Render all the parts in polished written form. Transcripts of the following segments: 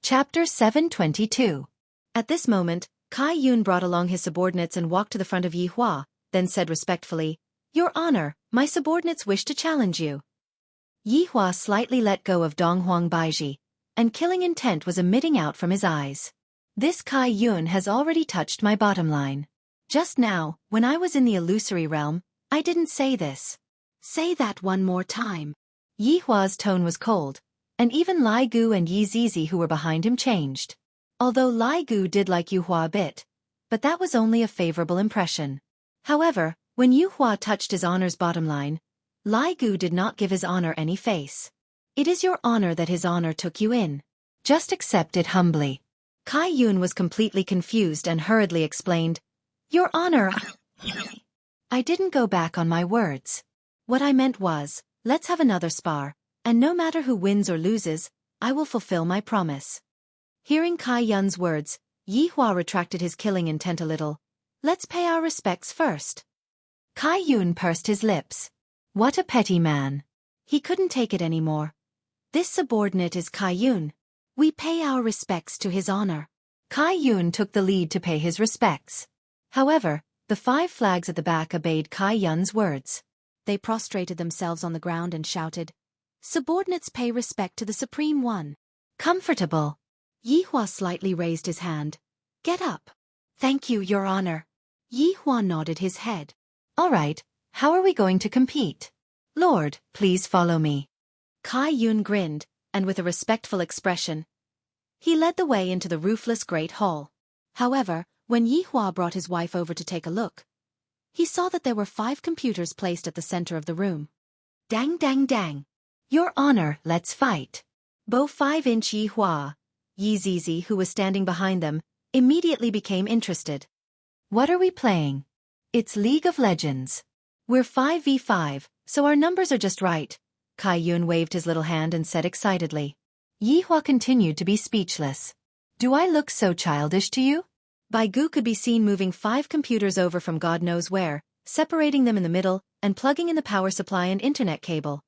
Chapter 722. At this moment, Kai Yun brought along his subordinates and walked to the front of Yi Hua, then said respectfully, "Your Honor, my subordinates wish to challenge you." Yi Hua slightly let go of Dong Huang Baiji, and killing intent was emitting out from his eyes. This Kai Yun has already touched my bottom line. Just now, when I was in the illusory realm, I didn't say this. Say that one more time. Yi Hua's tone was cold, and even Lai Gu and Yi Zizi who were behind him changed. Although Lai Gu did like Yu Hua a bit, but that was only a favorable impression. However, when Yu Hua touched his honor's bottom line, Lai Gu did not give his honor any face. "It is your honor that his honor took you in. Just accept it humbly." Kai Yun was completely confused and hurriedly explained, "Your Honor, I didn't go back on my words. What I meant was, let's have another spar, and no matter who wins or loses, I will fulfill my promise." Hearing Kai Yun's words, Yi Hua retracted his killing intent a little. "Let's pay our respects first." Kai Yun pursed his lips. What a petty man. He couldn't take it anymore. This subordinate is Kai Yun. We pay our respects to his honor. Kai Yun took the lead to pay his respects. However, the 5 flags at the back obeyed Kai Yun's words. They prostrated themselves on the ground and shouted, "Subordinates pay respect to the Supreme One." Comfortable. Yi Hua slightly raised his hand. "Get up." "Thank you, Your Honor." Yi Hua nodded his head. "All right, how are we going to compete?" "Lord, please follow me." Kai Yun grinned, and with a respectful expression, he led the way into the roofless great hall. However, when Yi Hua brought his wife over to take a look, he saw that there were 5 computers placed at the center of the room. Dang dang dang. "Your Honor, let's fight." Bo 5-inch Yi Hua, Yi Zizi who was standing behind them, immediately became interested. "What are we playing?" "It's League of Legends. We're 5v5, so our numbers are just right." Kai Yun waved his little hand and said excitedly. Yi Hua continued to be speechless. "Do I look so childish to you?" Bai Gu could be seen moving 5 computers over from God knows where, separating them in the middle, and plugging in the power supply and internet cable.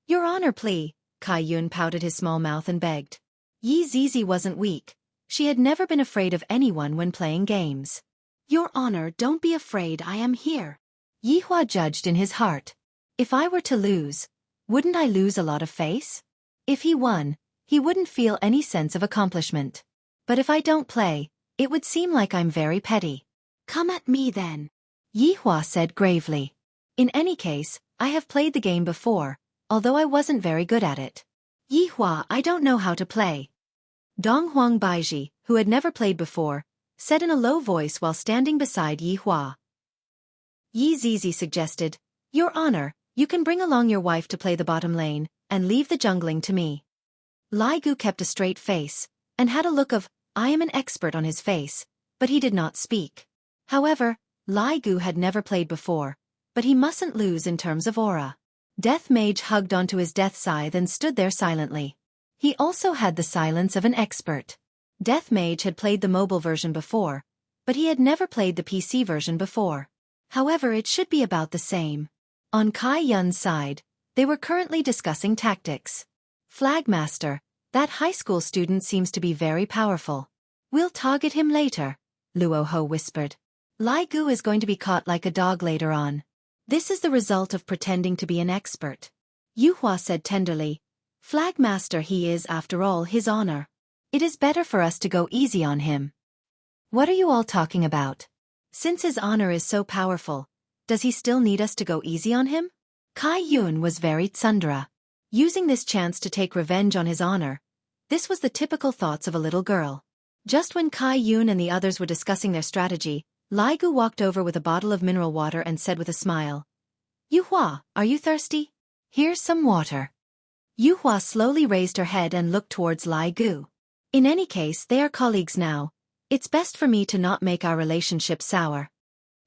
"Your Honor, please." Kai Yun pouted his small mouth and begged. Yi Zizi wasn't weak. She had never been afraid of anyone when playing games. "Your Honor, don't be afraid, I am here." Yi Hua judged in his heart. If I were to lose, wouldn't I lose a lot of face? If he won, he wouldn't feel any sense of accomplishment. But if I don't play, it would seem like I'm very petty. "Come at me then," Yi Hua said gravely. "In any case, I have played the game before, although I wasn't very good at it." "Yi Hua, I don't know how to play." Dong Huang Baiji, who had never played before, said in a low voice while standing beside Yi Hua. Yi Zizi suggested, "Your Honor, you can bring along your wife to play the bottom lane, and leave the jungling to me." Lai Gu kept a straight face, and had a look of, I am an expert on his face, but he did not speak. However, Lai Gu had never played before, but he mustn't lose in terms of aura. Death Mage hugged onto his death scythe and stood there silently. He also had the silence of an expert. Death Mage had played the mobile version before, but he had never played the PC version before. However, it should be about the same. On Kai Yun's side, they were currently discussing tactics. "Flagmaster, that high school student seems to be very powerful. We'll target him later," Luo Ho whispered. "Lai Gu is going to be caught like a dog later on. This is the result of pretending to be an expert." Yu Hua said tenderly, "Flagmaster he is after all his honor. It is better for us to go easy on him." "What are you all talking about? Since his honor is so powerful, does he still need us to go easy on him?" Kai Yun was very tsundere. Using this chance to take revenge on his honor. This was the typical thoughts of a little girl. Just when Kai Yun and the others were discussing their strategy, Lai Gu walked over with a bottle of mineral water and said with a smile, "Yu Hua, are you thirsty? Here's some water." Yu Hua slowly raised her head and looked towards Lai Gu. "In any case, they are colleagues now. It's best for me to not make our relationship sour."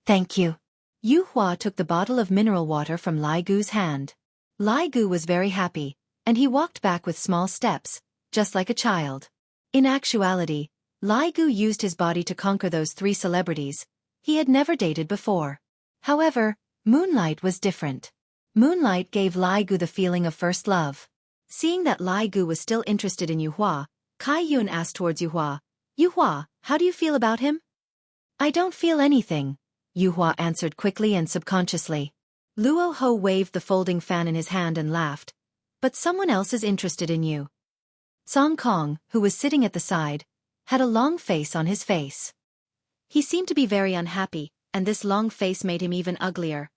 "Thank you." Yu Hua took the bottle of mineral water from Lai Gu's hand. Lai Gu was very happy, and he walked back with small steps, just like a child. In actuality, Lai Gu used his body to conquer those 3 celebrities he had never dated before. However, Moonlight was different. Moonlight gave Lai Gu the feeling of first love. Seeing that Lai Gu was still interested in Yu Hua, Kai Yun asked towards Yuhua. Yuhua, how do you feel about him? I don't feel anything, Yuhua answered quickly and subconsciously. Luo Ho waved the folding fan in his hand and laughed. But someone else is interested in you. Song Kong, who was sitting at the side, had a long face on his face. He seemed to be very unhappy, and this long face made him even uglier.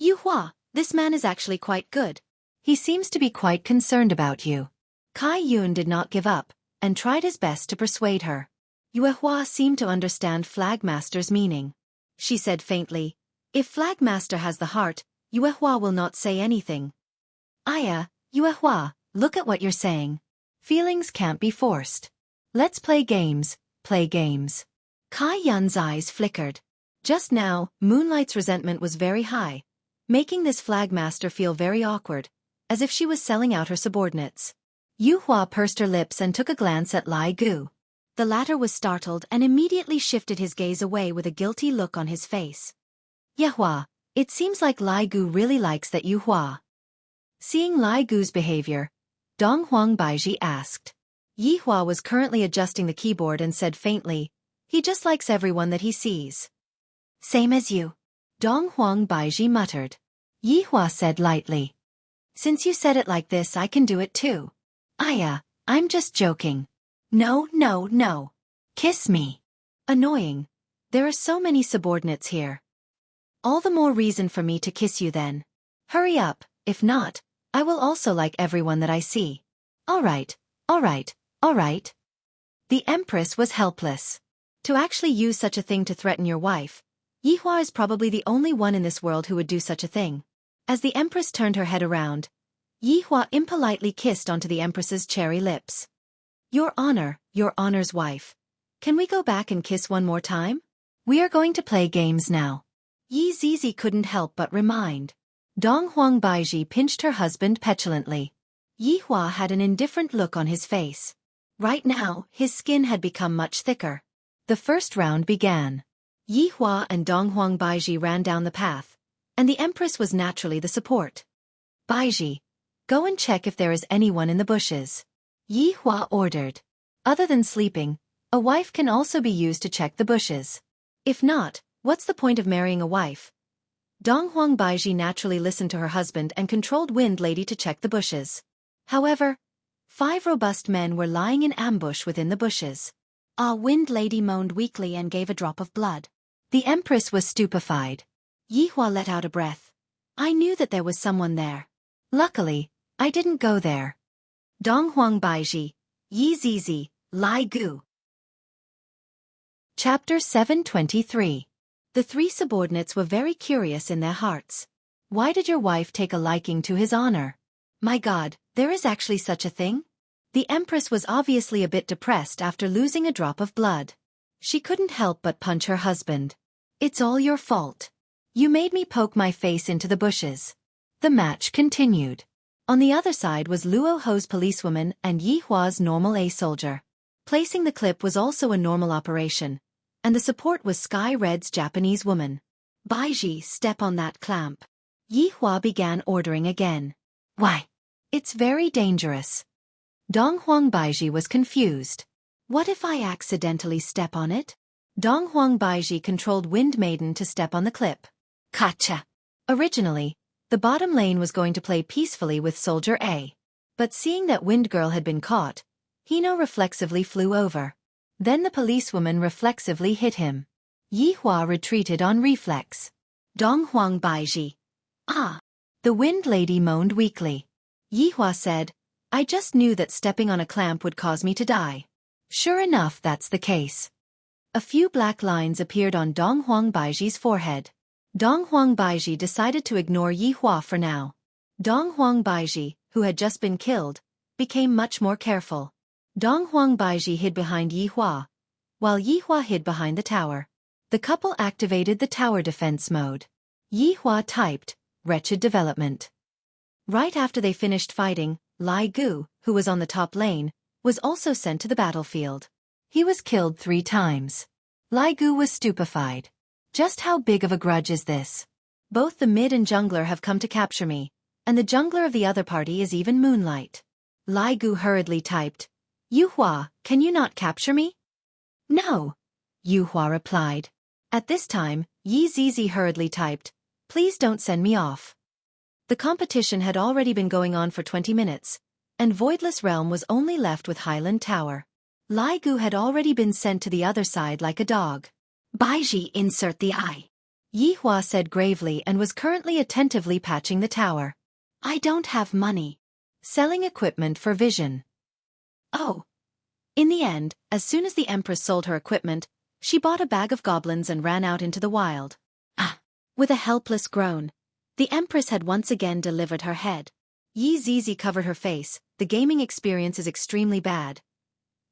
Yuhua, this man is actually quite good. He seems to be quite concerned about you. Kai Yun did not give up, and tried his best to persuade her. Yuehua seemed to understand Flagmaster's meaning. She said faintly, if Flagmaster has the heart, Yuehua will not say anything. Aya, Yuehua, look at what you're saying. Feelings can't be forced. Let's play games, play games. Kai Yun's eyes flickered. Just now, Moonlight's resentment was very high, making this Flagmaster feel very awkward, as if she was selling out her subordinates. Yuhua pursed her lips and took a glance at Lai Gu. The latter was startled and immediately shifted his gaze away with a guilty look on his face. Yuhua, it seems like Lai Gu really likes that Yuhua. Seeing Lai Gu's behavior, Dong Huang Baiji asked. Yihua was currently adjusting the keyboard and said faintly, he just likes everyone that he sees. Same as you. Dong Huang Baiji muttered. Yihua said lightly. Since you said it like this, I can do it too. Aya, I'm just joking. No, no, no. Kiss me. Annoying. There are so many subordinates here. All the more reason for me to kiss you then. Hurry up, if not, I will also like everyone that I see. Alright, alright, alright. The Empress was helpless. To actually use such a thing to threaten your wife, Yihua is probably the only one in this world who would do such a thing. As the Empress turned her head around, Yihua impolitely kissed onto the Empress's cherry lips. Your Honor's wife. Can we go back and kiss one more time? We are going to play games now. Yi Zizi couldn't help but remind. Dong Huang Baiji pinched her husband petulantly. Yihua had an indifferent look on his face. Right now, his skin had become much thicker. The first round began. Yihua and Dong Huang Baiji ran down the path, and the Empress was naturally the support. Baiji, go and check if there is anyone in the bushes. Yihua ordered. Other than sleeping, a wife can also be used to check the bushes. If not, what's the point of marrying a wife? Dong Huang Baiji naturally listened to her husband and controlled Wind Lady to check the bushes. However, 5 robust men were lying in ambush within the bushes. Wind Lady moaned weakly and gave a drop of blood. The Empress was stupefied. Yihua let out a breath. I knew that there was someone there. Luckily, I didn't go there. Dong Huang Baiji, Yi Zizi, Lai Gu. Chapter 723. The 3 subordinates were very curious in their hearts. Why did your wife take a liking to his honor? My God, there is actually such a thing? The Empress was obviously a bit depressed after losing a drop of blood. She couldn't help but punch her husband. It's all your fault. You made me poke my face into the bushes. The match continued. On the other side was Luo Ho's policewoman and Yihua's normal A soldier. Placing the clip was also a normal operation, and the support was Sky Red's Japanese woman. Baiji, step on that clamp. Yihua began ordering again. Why? It's very dangerous. Dong Huang Baiji was confused. What if I accidentally step on it? Dong Huang Baiji controlled Wind Maiden to step on the clip. Gotcha. Originally, the bottom lane was going to play peacefully with Soldier A. But seeing that Wind Girl had been caught, Hino reflexively flew over. Then the policewoman reflexively hit him. Yihua retreated on reflex. Dong Huang Baiji. Ah! The Wind Lady moaned weakly. Yihua said, I just knew that stepping on a clamp would cause me to die. Sure enough, that's the case. A few black lines appeared on Dong Huang Baiji's forehead. Dong Huang Baiji decided to ignore Yihua for now. Dong Huang Baiji, who had just been killed, became much more careful. Dong Huang Baiji hid behind Yihua, while Yihua hid behind the tower. The couple activated the tower defense mode. Yihua typed, wretched development. Right after they finished fighting, Lai Gu, who was on the top lane, was also sent to the battlefield. He was killed 3 times. Lai Gu was stupefied. Just how big of a grudge is this? Both the mid and jungler have come to capture me, and the jungler of the other party is even Moonlight. Lai Gu hurriedly typed, Yuhua, can you not capture me? No, Yuhua replied. At this time, Yi Zizi hurriedly typed, please don't send me off. The competition had already been going on for 20 minutes, and Voidless Realm was only left with Highland Tower. Lai Gu had already been sent to the other side like a dog. Baiji, insert the eye. Yi Hua said gravely and was currently attentively patching the tower. I don't have money. Selling equipment for vision. Oh. In the end, as soon as the Empress sold her equipment, she bought a bag of goblins and ran out into the wild. Ah! With a helpless groan, the Empress had once again delivered her head. Yi Zizi covered her face, the gaming experience is extremely bad.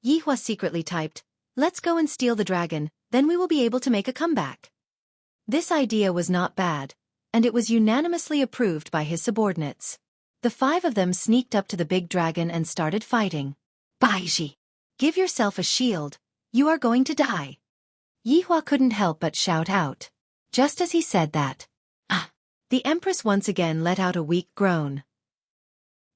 Yi Hua secretly typed, let's go and steal the dragon, then we will be able to make a comeback. This idea was not bad, and it was unanimously approved by his subordinates. The 5 of them sneaked up to the big dragon and started fighting. Baiji! Give yourself a shield, you are going to die. Yi Hua couldn't help but shout out. Just as he said that, the Empress once again let out a weak groan.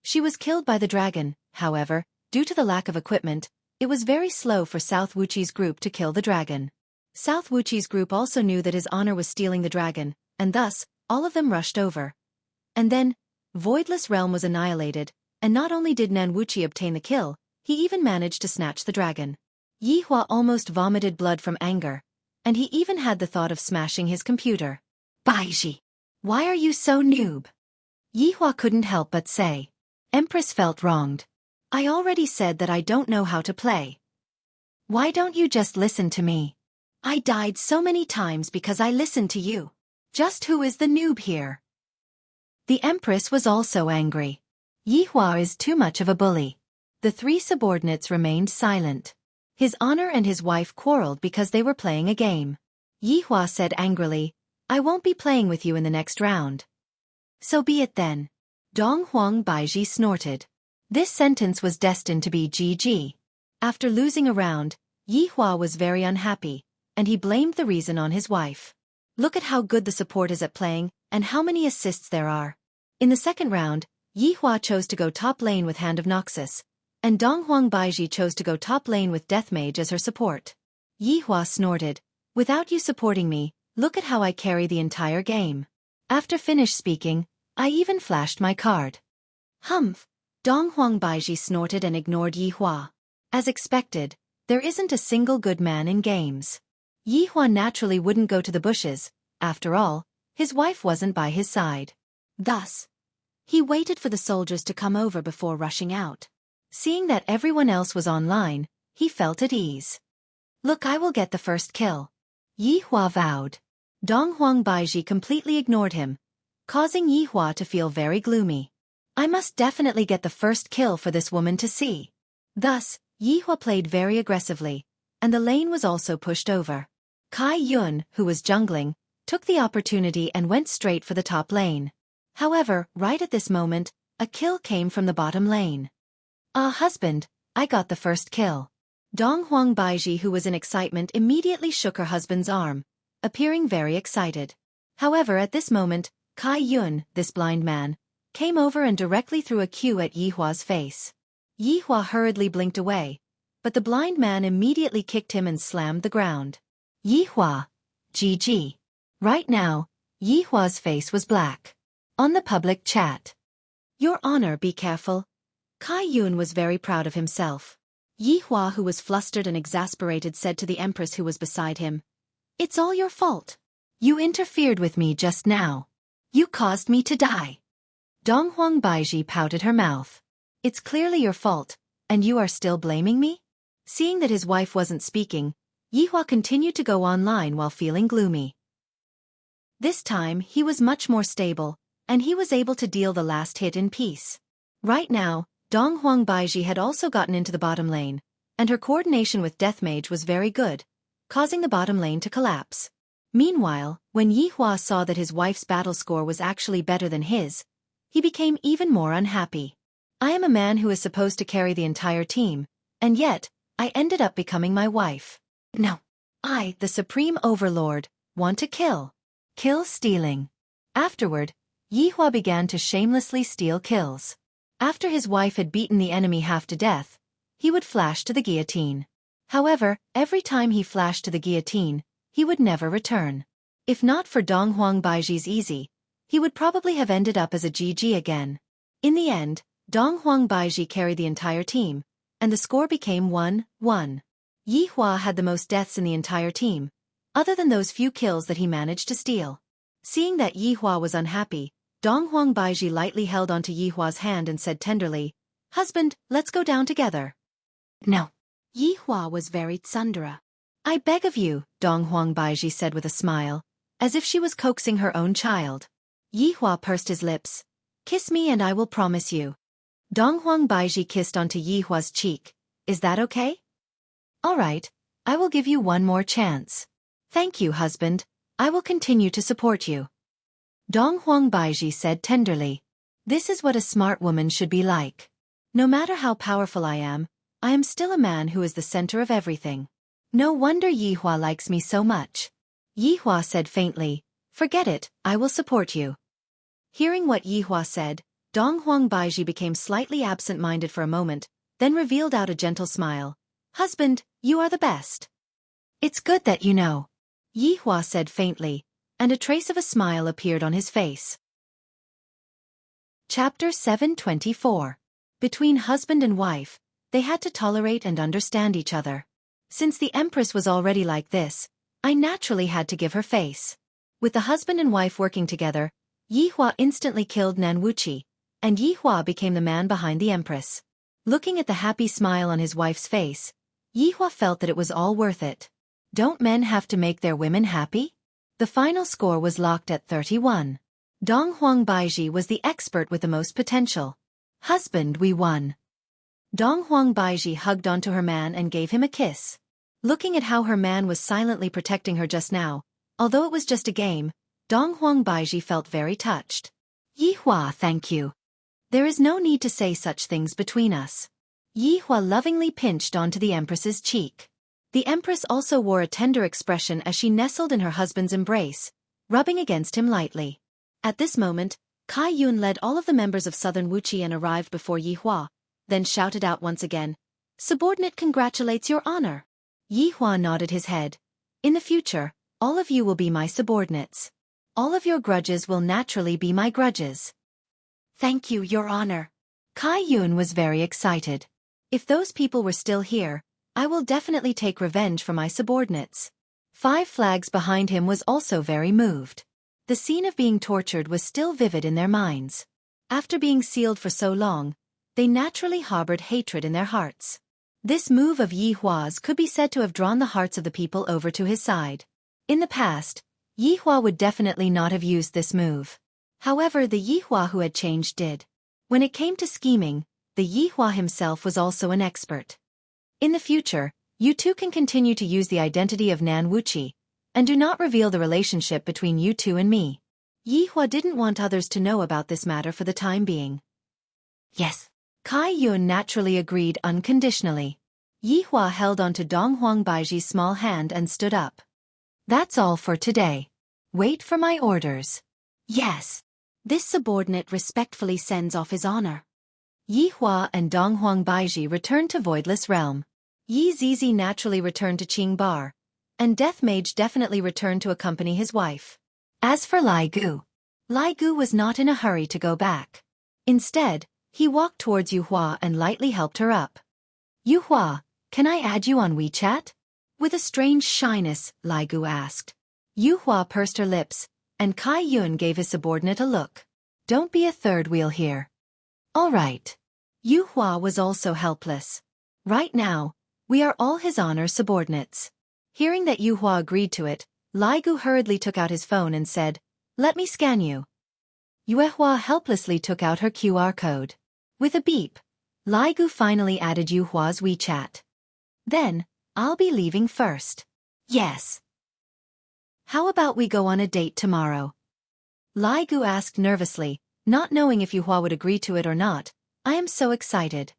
She was killed by the dragon, however, due to the lack of equipment, it was very slow for South Wuxi's group to kill the dragon. South Wuxi's group also knew that his honor was stealing the dragon, and thus, all of them rushed over. And then, Voidless Realm was annihilated, and not only did Nan Wuxi obtain the kill, he even managed to snatch the dragon. Yi Hua almost vomited blood from anger, and he even had the thought of smashing his computer. Baiji! Why are you so noob? Yi Hua couldn't help but say. Empress felt wronged. I already said that I don't know how to play. Why don't you just listen to me? I died so many times because I listened to you. Just who is the noob here? The Empress was also angry. Yi Hua is too much of a bully. The 3 subordinates remained silent. His honor and his wife quarreled because they were playing a game. Yi Hua said angrily, I won't be playing with you in the next round. So be it then. Dong Huang Baiji snorted. This sentence was destined to be GG. After losing a round, Yi Hua was very unhappy, and he blamed the reason on his wife. Look at how good the support is at playing, and how many assists there are. In the second round, Yi Hua chose to go top lane with Hand of Noxus, and Dong Huang Baiji chose to go top lane with Deathmage as her support. Yi Hua snorted, without you supporting me, look at how I carry the entire game. After finished speaking, I even flashed my card. Humph! Dong Huang Baiji snorted and ignored Yi Hua. As expected, there isn't a single good man in games. Yi Hua naturally wouldn't go to the bushes, after all, his wife wasn't by his side. Thus, he waited for the soldiers to come over before rushing out. Seeing that everyone else was online, he felt at ease. Look, I will get the first kill. Yi Hua vowed. Dong Huang Baiji completely ignored him, causing Yi Hua to feel very gloomy. I must definitely get the first kill for this woman to see. Thus, Yi Hua played very aggressively, and the lane was also pushed over. Kai Yun, who was jungling, took the opportunity and went straight for the top lane. However, right at this moment, a kill came from the bottom lane. Husband, I got the first kill. Dong Huang Baiji, who was in excitement, immediately shook her husband's arm, appearing very excited. However, at this moment, Kai Yun, this blind man, came over and directly threw a cue at Yi Hua's face. Yi Hua hurriedly blinked away, but the blind man immediately kicked him and slammed the ground. Yi Hua. GG. Right now, Yi Hua's face was black. On the public chat. Your Honor, be careful. Kai Yun was very proud of himself. Yi Hua, who was flustered and exasperated, said to the Empress who was beside him, It's all your fault. You interfered with me just now. You caused me to die. Dong Huang Baiji pouted her mouth. It's clearly your fault, and you are still blaming me? Seeing that his wife wasn't speaking, Yi Hua continued to go online while feeling gloomy. This time he was much more stable, and he was able to deal the last hit in peace. Right now, Dong Huang Baiji had also gotten into the bottom lane, and her coordination with Deathmage was very good, causing the bottom lane to collapse. Meanwhile, when Yi Hua saw that his wife's battle score was actually better than his, he became even more unhappy. I am a man who is supposed to carry the entire team, and yet, I ended up becoming my wife. No. I, the Supreme Overlord, want to kill. Kill stealing. Afterward, Yi Hua began to shamelessly steal kills. After his wife had beaten the enemy half to death, he would flash to the guillotine. However, every time he flashed to the guillotine, he would never return. If not for Dong Huang Baiji's easy, he would probably have ended up as a GG again. In the end, Dong Huang Baiji carried the entire team, and the score became 1-1. Yi Hua had the most deaths in the entire team, other than those few kills that he managed to steal. Seeing that Yi Hua was unhappy, Dong Huang Baiji lightly held onto Yi Hua's hand and said tenderly, "Husband, let's go down together." "No." Yi Hua was very tsundere. "I beg of you," Dong Huang Baiji said with a smile, as if she was coaxing her own child. Yi Hua pursed his lips. "Kiss me and I will promise you." Dong Huang Baiji kissed onto Yi Hua's cheek. "Is that okay?" "All right, I will give you one more chance." "Thank you, husband. I will continue to support you." Dong Huang Baiji said tenderly. "This is what a smart woman should be like. No matter how powerful I am still a man who is the center of everything. No wonder Yi Hua likes me so much." Yi Hua said faintly, "Forget it, I will support you." Hearing what Yi Hua said, Dong Huang Baiji became slightly absent-minded for a moment, then revealed out a gentle smile. "Husband, you are the best." "It's good that you know," Yi Hua said faintly, and a trace of a smile appeared on his face. Chapter 724. Between husband and wife, they had to tolerate and understand each other. Since the Empress was already like this, I naturally had to give her face. With the husband and wife working together, Yi Hua instantly killed Nan Wuxia, and Yi Hua became the man behind the Empress. Looking at the happy smile on his wife's face, Yi Hua felt that it was all worth it. Don't men have to make their women happy? The final score was locked at 31. Dong Huang Baiji was the expert with the most potential. "Husband, we won." Dong Huang Baiji hugged onto her man and gave him a kiss. Looking at how her man was silently protecting her just now, although it was just a game, Dong Huang Baiji felt very touched. "Yi Hua, thank you. There is no need to say such things between us." Yi Hua lovingly pinched onto the Empress's cheek. The Empress also wore a tender expression as she nestled in her husband's embrace, rubbing against him lightly. At this moment, Kai Yun led all of the members of Southern Wuxia and arrived before Yi Hua, then shouted out once again, "Subordinate congratulates your honor." Yi Hua nodded his head. "In the future, all of you will be my subordinates. All of your grudges will naturally be my grudges." "Thank you, your honor." Kai Yun was very excited. "If those people were still here, I will definitely take revenge for my subordinates." Five Flags behind him was also very moved. The scene of being tortured was still vivid in their minds. After being sealed for so long, they naturally harbored hatred in their hearts. This move of Yi Hua's could be said to have drawn the hearts of the people over to his side. In the past, Yi Hua would definitely not have used this move. However, the Yi Hua who had changed did. When it came to scheming, the Yi Hua himself was also an expert. In the future, you two can continue to use the identity of Nan Wuxia, and do not reveal the relationship between you two and me. Yi Hua didn't want others to know about this matter for the time being. Yes. Kai Yun naturally agreed unconditionally. Yi Hua held onto Dong Huang Baiji's small hand and stood up. "That's all for today. Wait for my orders." "Yes." This subordinate respectfully sends off his honor. Yi Hua and Dong Huang Baiji returned to Voidless Realm. Yi Zizi naturally returned to Qing Bar, and Death Mage definitely returned to accompany his wife. As for Lai Gu was not in a hurry to go back. Instead, he walked towards Yu Hua and lightly helped her up. "Yu Hua, can I add you on WeChat?" With a strange shyness, Lai Gu asked. Yu Hua pursed her lips, and Kai Yun gave his subordinate a look. "Don't be a third wheel here." "All right." Yu Hua was also helpless. "Right now, we are all his honor subordinates." Hearing that Yu Hua agreed to it, Lai Gu hurriedly took out his phone and said, "Let me scan you." Yu Hua helplessly took out her QR code. With a beep, Lai Gu finally added Yu Hua's WeChat. "Then, I'll be leaving first." "Yes." "How about we go on a date tomorrow?" Lai Gu asked nervously, not knowing if Yu Hua would agree to it or not. "I am so excited."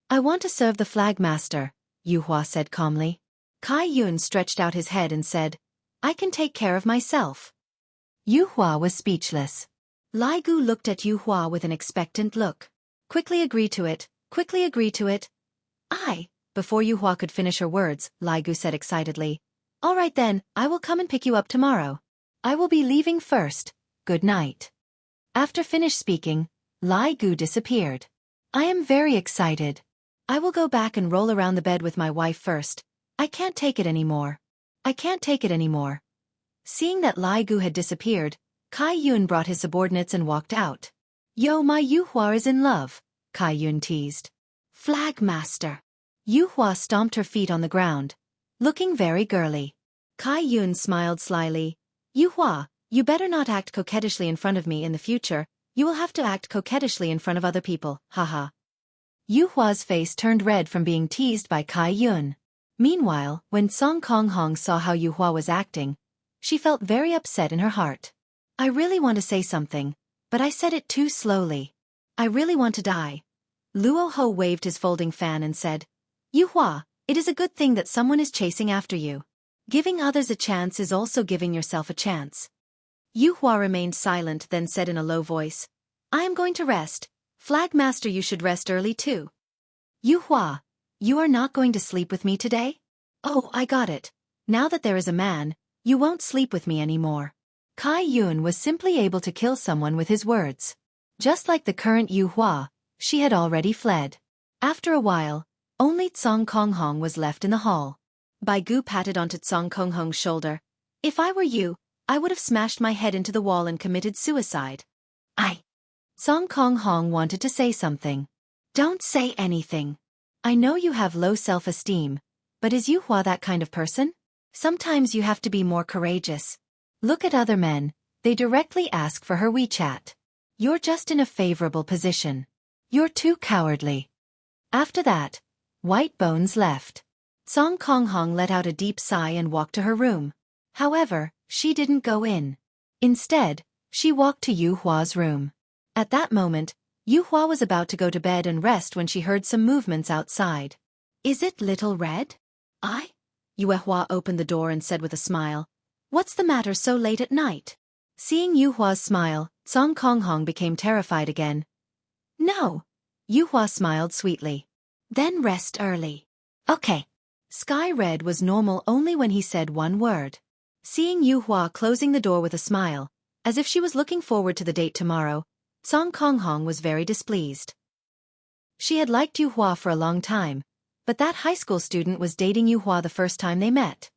"I want to serve the flagmaster," Yu Hua said calmly. Kai Yun stretched out his head and said, "I can take care of myself." Yu Hua was speechless. Lai Gu looked at Yu Hua with an expectant look. "Quickly agree to it, quickly agree to it." Before Yuhua could finish her words, Lai Gu said excitedly. All right then, I will come and pick you up tomorrow. I will be leaving first. Good night. After finished speaking, Lai Gu disappeared. I am very excited. I will go back and roll around the bed with my wife first. I can't take it anymore. I can't take it anymore. Seeing that Lai Gu had disappeared, Kai Yun brought his subordinates and walked out. Yo, my Yuhua is in love, Kai Yun teased. Flag master. Yuhua stomped her feet on the ground, looking very girly. Kai Yun smiled slyly. Yuhua, you better not act coquettishly in front of me in the future. You will have to act coquettishly in front of other people, haha. Yuhua's face turned red from being teased by Kai Yun. Meanwhile, when Song Kong Hong saw how Yuhua was acting, she felt very upset in her heart. I really want to say something, but I said it too slowly. I really want to die. Luo Ho waved his folding fan and said, Yuhua, it is a good thing that someone is chasing after you. Giving others a chance is also giving yourself a chance. Yuhua remained silent, then said in a low voice, I am going to rest. Flag master, you should rest early too. Yuhua, you are not going to sleep with me today? Oh, I got it. Now that there is a man, you won't sleep with me anymore. Kai Yun was simply able to kill someone with his words. Just like the current Yuhua, she had already fled. After a while, only Song Kong Hong was left in the hall. Bai Gu patted onto Song Kong Hong's shoulder. If I were you, I would have smashed my head into the wall and committed suicide. Song Kong Hong wanted to say something. Don't say anything. I know you have low self-esteem, but is Yuhua that kind of person? Sometimes you have to be more courageous. Look at other men, they directly ask for her WeChat. You're just in a favorable position. You're too cowardly. After that, White Bones left. Song Kong Hong let out a deep sigh and walked to her room. However, she didn't go in. Instead, she walked to Yuhua's room. At that moment, Yuhua was about to go to bed and rest when she heard some movements outside. Is it Little Red? Yuhua opened the door and said with a smile, What's the matter so late at night? Seeing Yuhua's smile, Song Kong Hong became terrified again. No. Yuhua smiled sweetly. Then rest early. Okay. Sky Red was normal only when he said one word. Seeing Yuhua closing the door with a smile, as if she was looking forward to the date tomorrow, Song Kong Hong was very displeased. She had liked Yuhua for a long time, but that high school student was dating Yuhua the first time they met.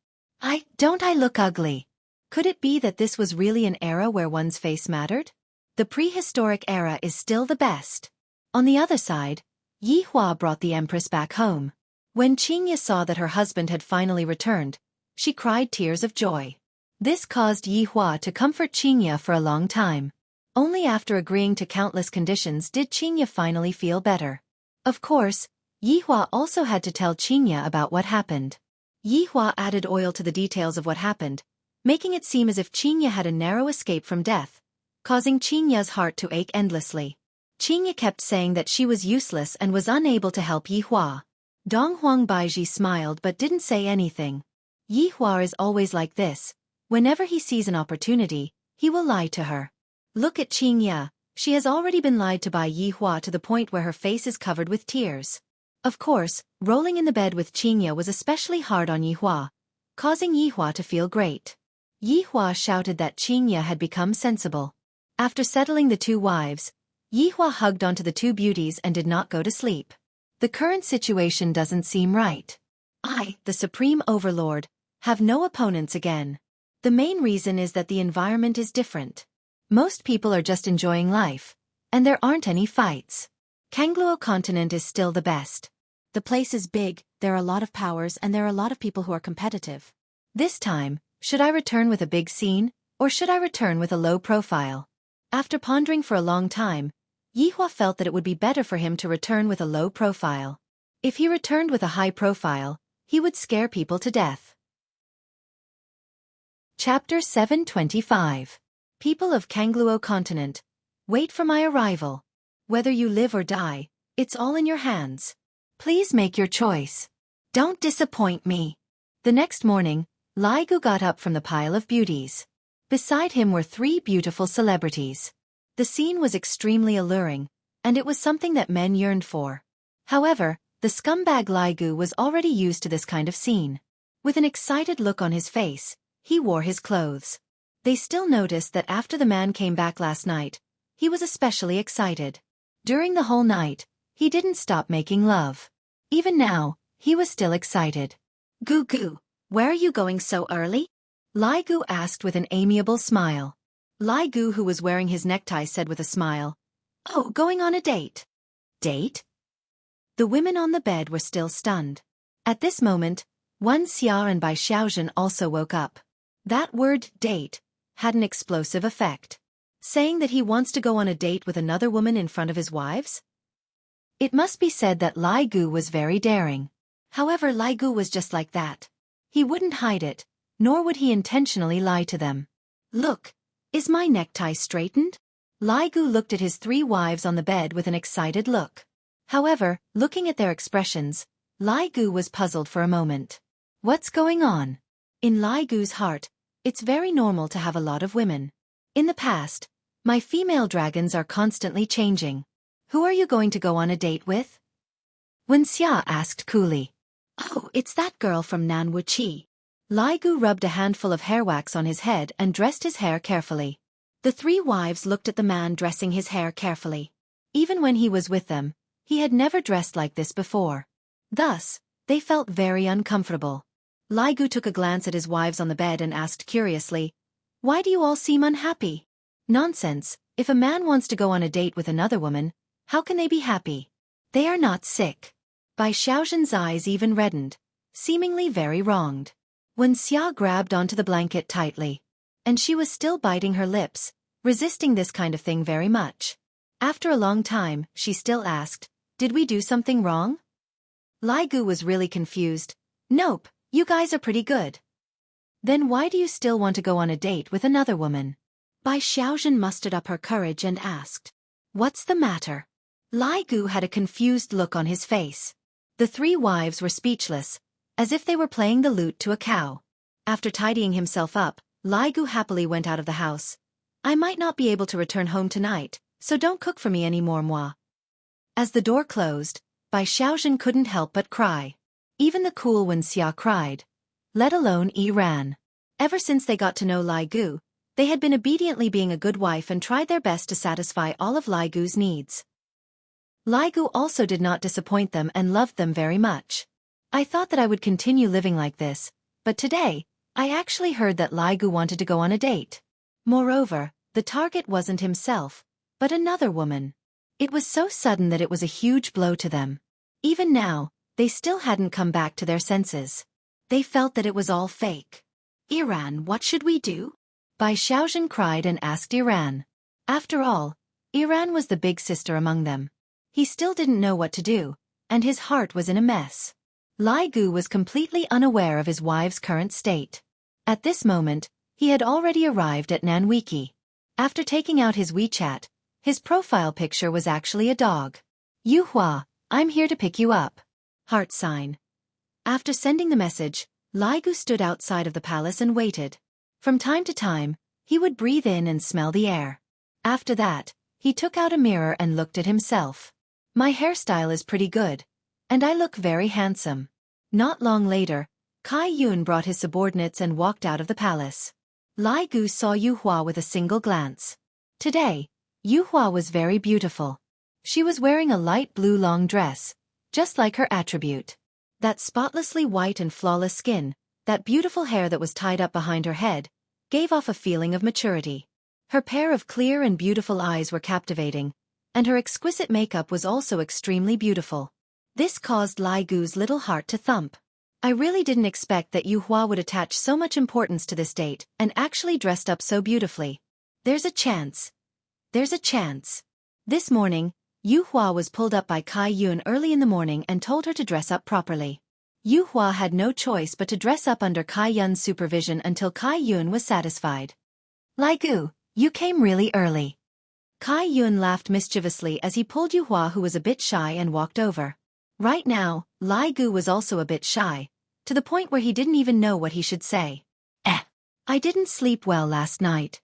Don't I look ugly? Could it be that this was really an era where one's face mattered? The prehistoric era is still the best. On the other side, Yihua brought the Empress back home. When Qingya saw that her husband had finally returned, she cried tears of joy. This caused Yihua to comfort Qingya for a long time. Only after agreeing to countless conditions did Qingya finally feel better. Of course, Yihua also had to tell Qingya about what happened. Yihua added oil to the details of what happened, making it seem as if Qingya had a narrow escape from death, causing Qingya's heart to ache endlessly. Qingya kept saying that she was useless and was unable to help Yihua. Donghuang Baiji smiled but didn't say anything. Yihua is always like this. Whenever he sees an opportunity, he will lie to her. Look at Qingya, she has already been lied to by Yihua to the point where her face is covered with tears. Of course, rolling in the bed with Qingya was especially hard on Yihua, causing Yihua to feel great. Yihua shouted that Qingya had become sensible. After settling the two wives, Yihua hugged onto the two beauties and did not go to sleep. The current situation doesn't seem right. I, the Supreme Overlord, have no opponents again. The main reason is that the environment is different. Most people are just enjoying life, and there aren't any fights. Kangluo continent is still the best. The place is big, there are a lot of powers and there are a lot of people who are competitive. This time, should I return with a big scene, or should I return with a low profile? After pondering for a long time, Yihua felt that it would be better for him to return with a low profile. If he returned with a high profile, he would scare people to death. Chapter 725. People of Kangluo continent, wait for my arrival. Whether you live or die, it's all in your hands. Please make your choice. Don't disappoint me. The next morning, Lai Gu got up from the pile of beauties. Beside him were three beautiful celebrities. The scene was extremely alluring, and it was something that men yearned for. However, The scumbag Lai Gu was already used to this kind of scene. With an excited look on his face, he wore his clothes. They still noticed that after the man came back last night, he was especially excited. During the whole night, he didn't stop making love. Even now, he was still excited. "Gu Gu, where are you going so early?" Lai Gu asked with an amiable smile. Lai Gu, who was wearing his necktie, said with a smile, "Oh, going on a date." "Date?" The women on the bed were still stunned. At this moment, Wuxia and Bai Xiaofan also woke up. That word, date, had an explosive effect. Saying that he wants to go on a date with another woman in front of his wives? It must be said that Lai Gu was very daring. However, Lai Gu was just like that. He wouldn't hide it, nor would he intentionally lie to them. "Look, is my necktie straightened?" Lai Gu looked at his 3 wives on the bed with an excited look. However, looking at their expressions, Lai Gu was puzzled for a moment. What's going on? In Lai Gu's heart, it's very normal to have a lot of women. In the past, my female dragons are constantly changing. Who are you going to go on a date with? Wuxia asked coolly. "Oh, it's that girl from Nan Wuxia." Lai Gu rubbed a handful of hair wax on his head and dressed his hair carefully. The 3 wives looked at the man dressing his hair carefully. Even when he was with them, he had never dressed like this before. Thus, they felt very uncomfortable. Lai Gu took a glance at his wives on the bed and asked curiously, "Why do you all seem unhappy?" "Nonsense, if a man wants to go on a date with another woman, how can they be happy? They are not sick." Bai Xiaozhan's eyes even reddened, seemingly very wronged. Wuxia grabbed onto the blanket tightly. And she was still biting her lips, resisting this kind of thing very much. After a long time, she still asked, "Did we do something wrong?" Lai Gu was really confused. "Nope, you guys are pretty good." "Then why do you still want to go on a date with another woman?" Bai Xiaozhan mustered up her courage and asked, "What's the matter?" Lai Gu had a confused look on his face. The 3 wives were speechless, as if they were playing the lute to a cow. After tidying himself up, Lai Gu happily went out of the house. "I might not be able to return home tonight, so don't cook for me anymore, moi." As the door closed, Bai Xiaozhan couldn't help but cry. Even the cool Wuxia cried. Let alone Ran. Ever since they got to know Lai Gu, they had been obediently being a good wife and tried their best to satisfy all of Lai Gu's needs. Lai Gu also did not disappoint them and loved them very much. "I thought that I would continue living like this, but today, I actually heard that Lai Gu wanted to go on a date. Moreover, the target wasn't himself, but another woman. It was so sudden that it was a huge blow to them. Even now, they still hadn't come back to their senses. They felt that it was all fake. Iran, what should we do?" Bai Xiaozhan cried and asked Iran. After all, Iran was the big sister among them. He still didn't know what to do, and his heart was in a mess. Lai Gu was completely unaware of his wife's current state. At this moment, he had already arrived at Nanwiki. After taking out his WeChat, his profile picture was actually a dog. "Yuhua, I'm here to pick you up." Heart sign. After sending the message, Lai Gu stood outside of the palace and waited. From time to time, he would breathe in and smell the air. After that, he took out a mirror and looked at himself. "My hairstyle is pretty good, and I look very handsome." Not long later, Kai Yun brought his subordinates and walked out of the palace. Lai Gu saw Yuhua with a single glance. Today, Yuhua was very beautiful. She was wearing a light blue long dress, just like her attribute. That spotlessly white and flawless skin, that beautiful hair that was tied up behind her head, gave off a feeling of maturity. Her pair of clear and beautiful eyes were captivating, and her exquisite makeup was also extremely beautiful. This caused Lai Gu's little heart to thump. I really didn't expect that Yuhua would attach so much importance to this date and actually dressed up so beautifully. There's a chance. There's a chance. This morning, Yuhua was pulled up by Kai Yun early in the morning and told her to dress up properly. Yuhua had no choice but to dress up under Kai Yun's supervision until Kai Yun was satisfied. Lai Gu, you came really early. Kai Yun laughed mischievously as he pulled Yuhua, who was a bit shy, and walked over. Right now, Lai Gu was also a bit shy, to the point where he didn't even know what he should say. I didn't sleep well last night."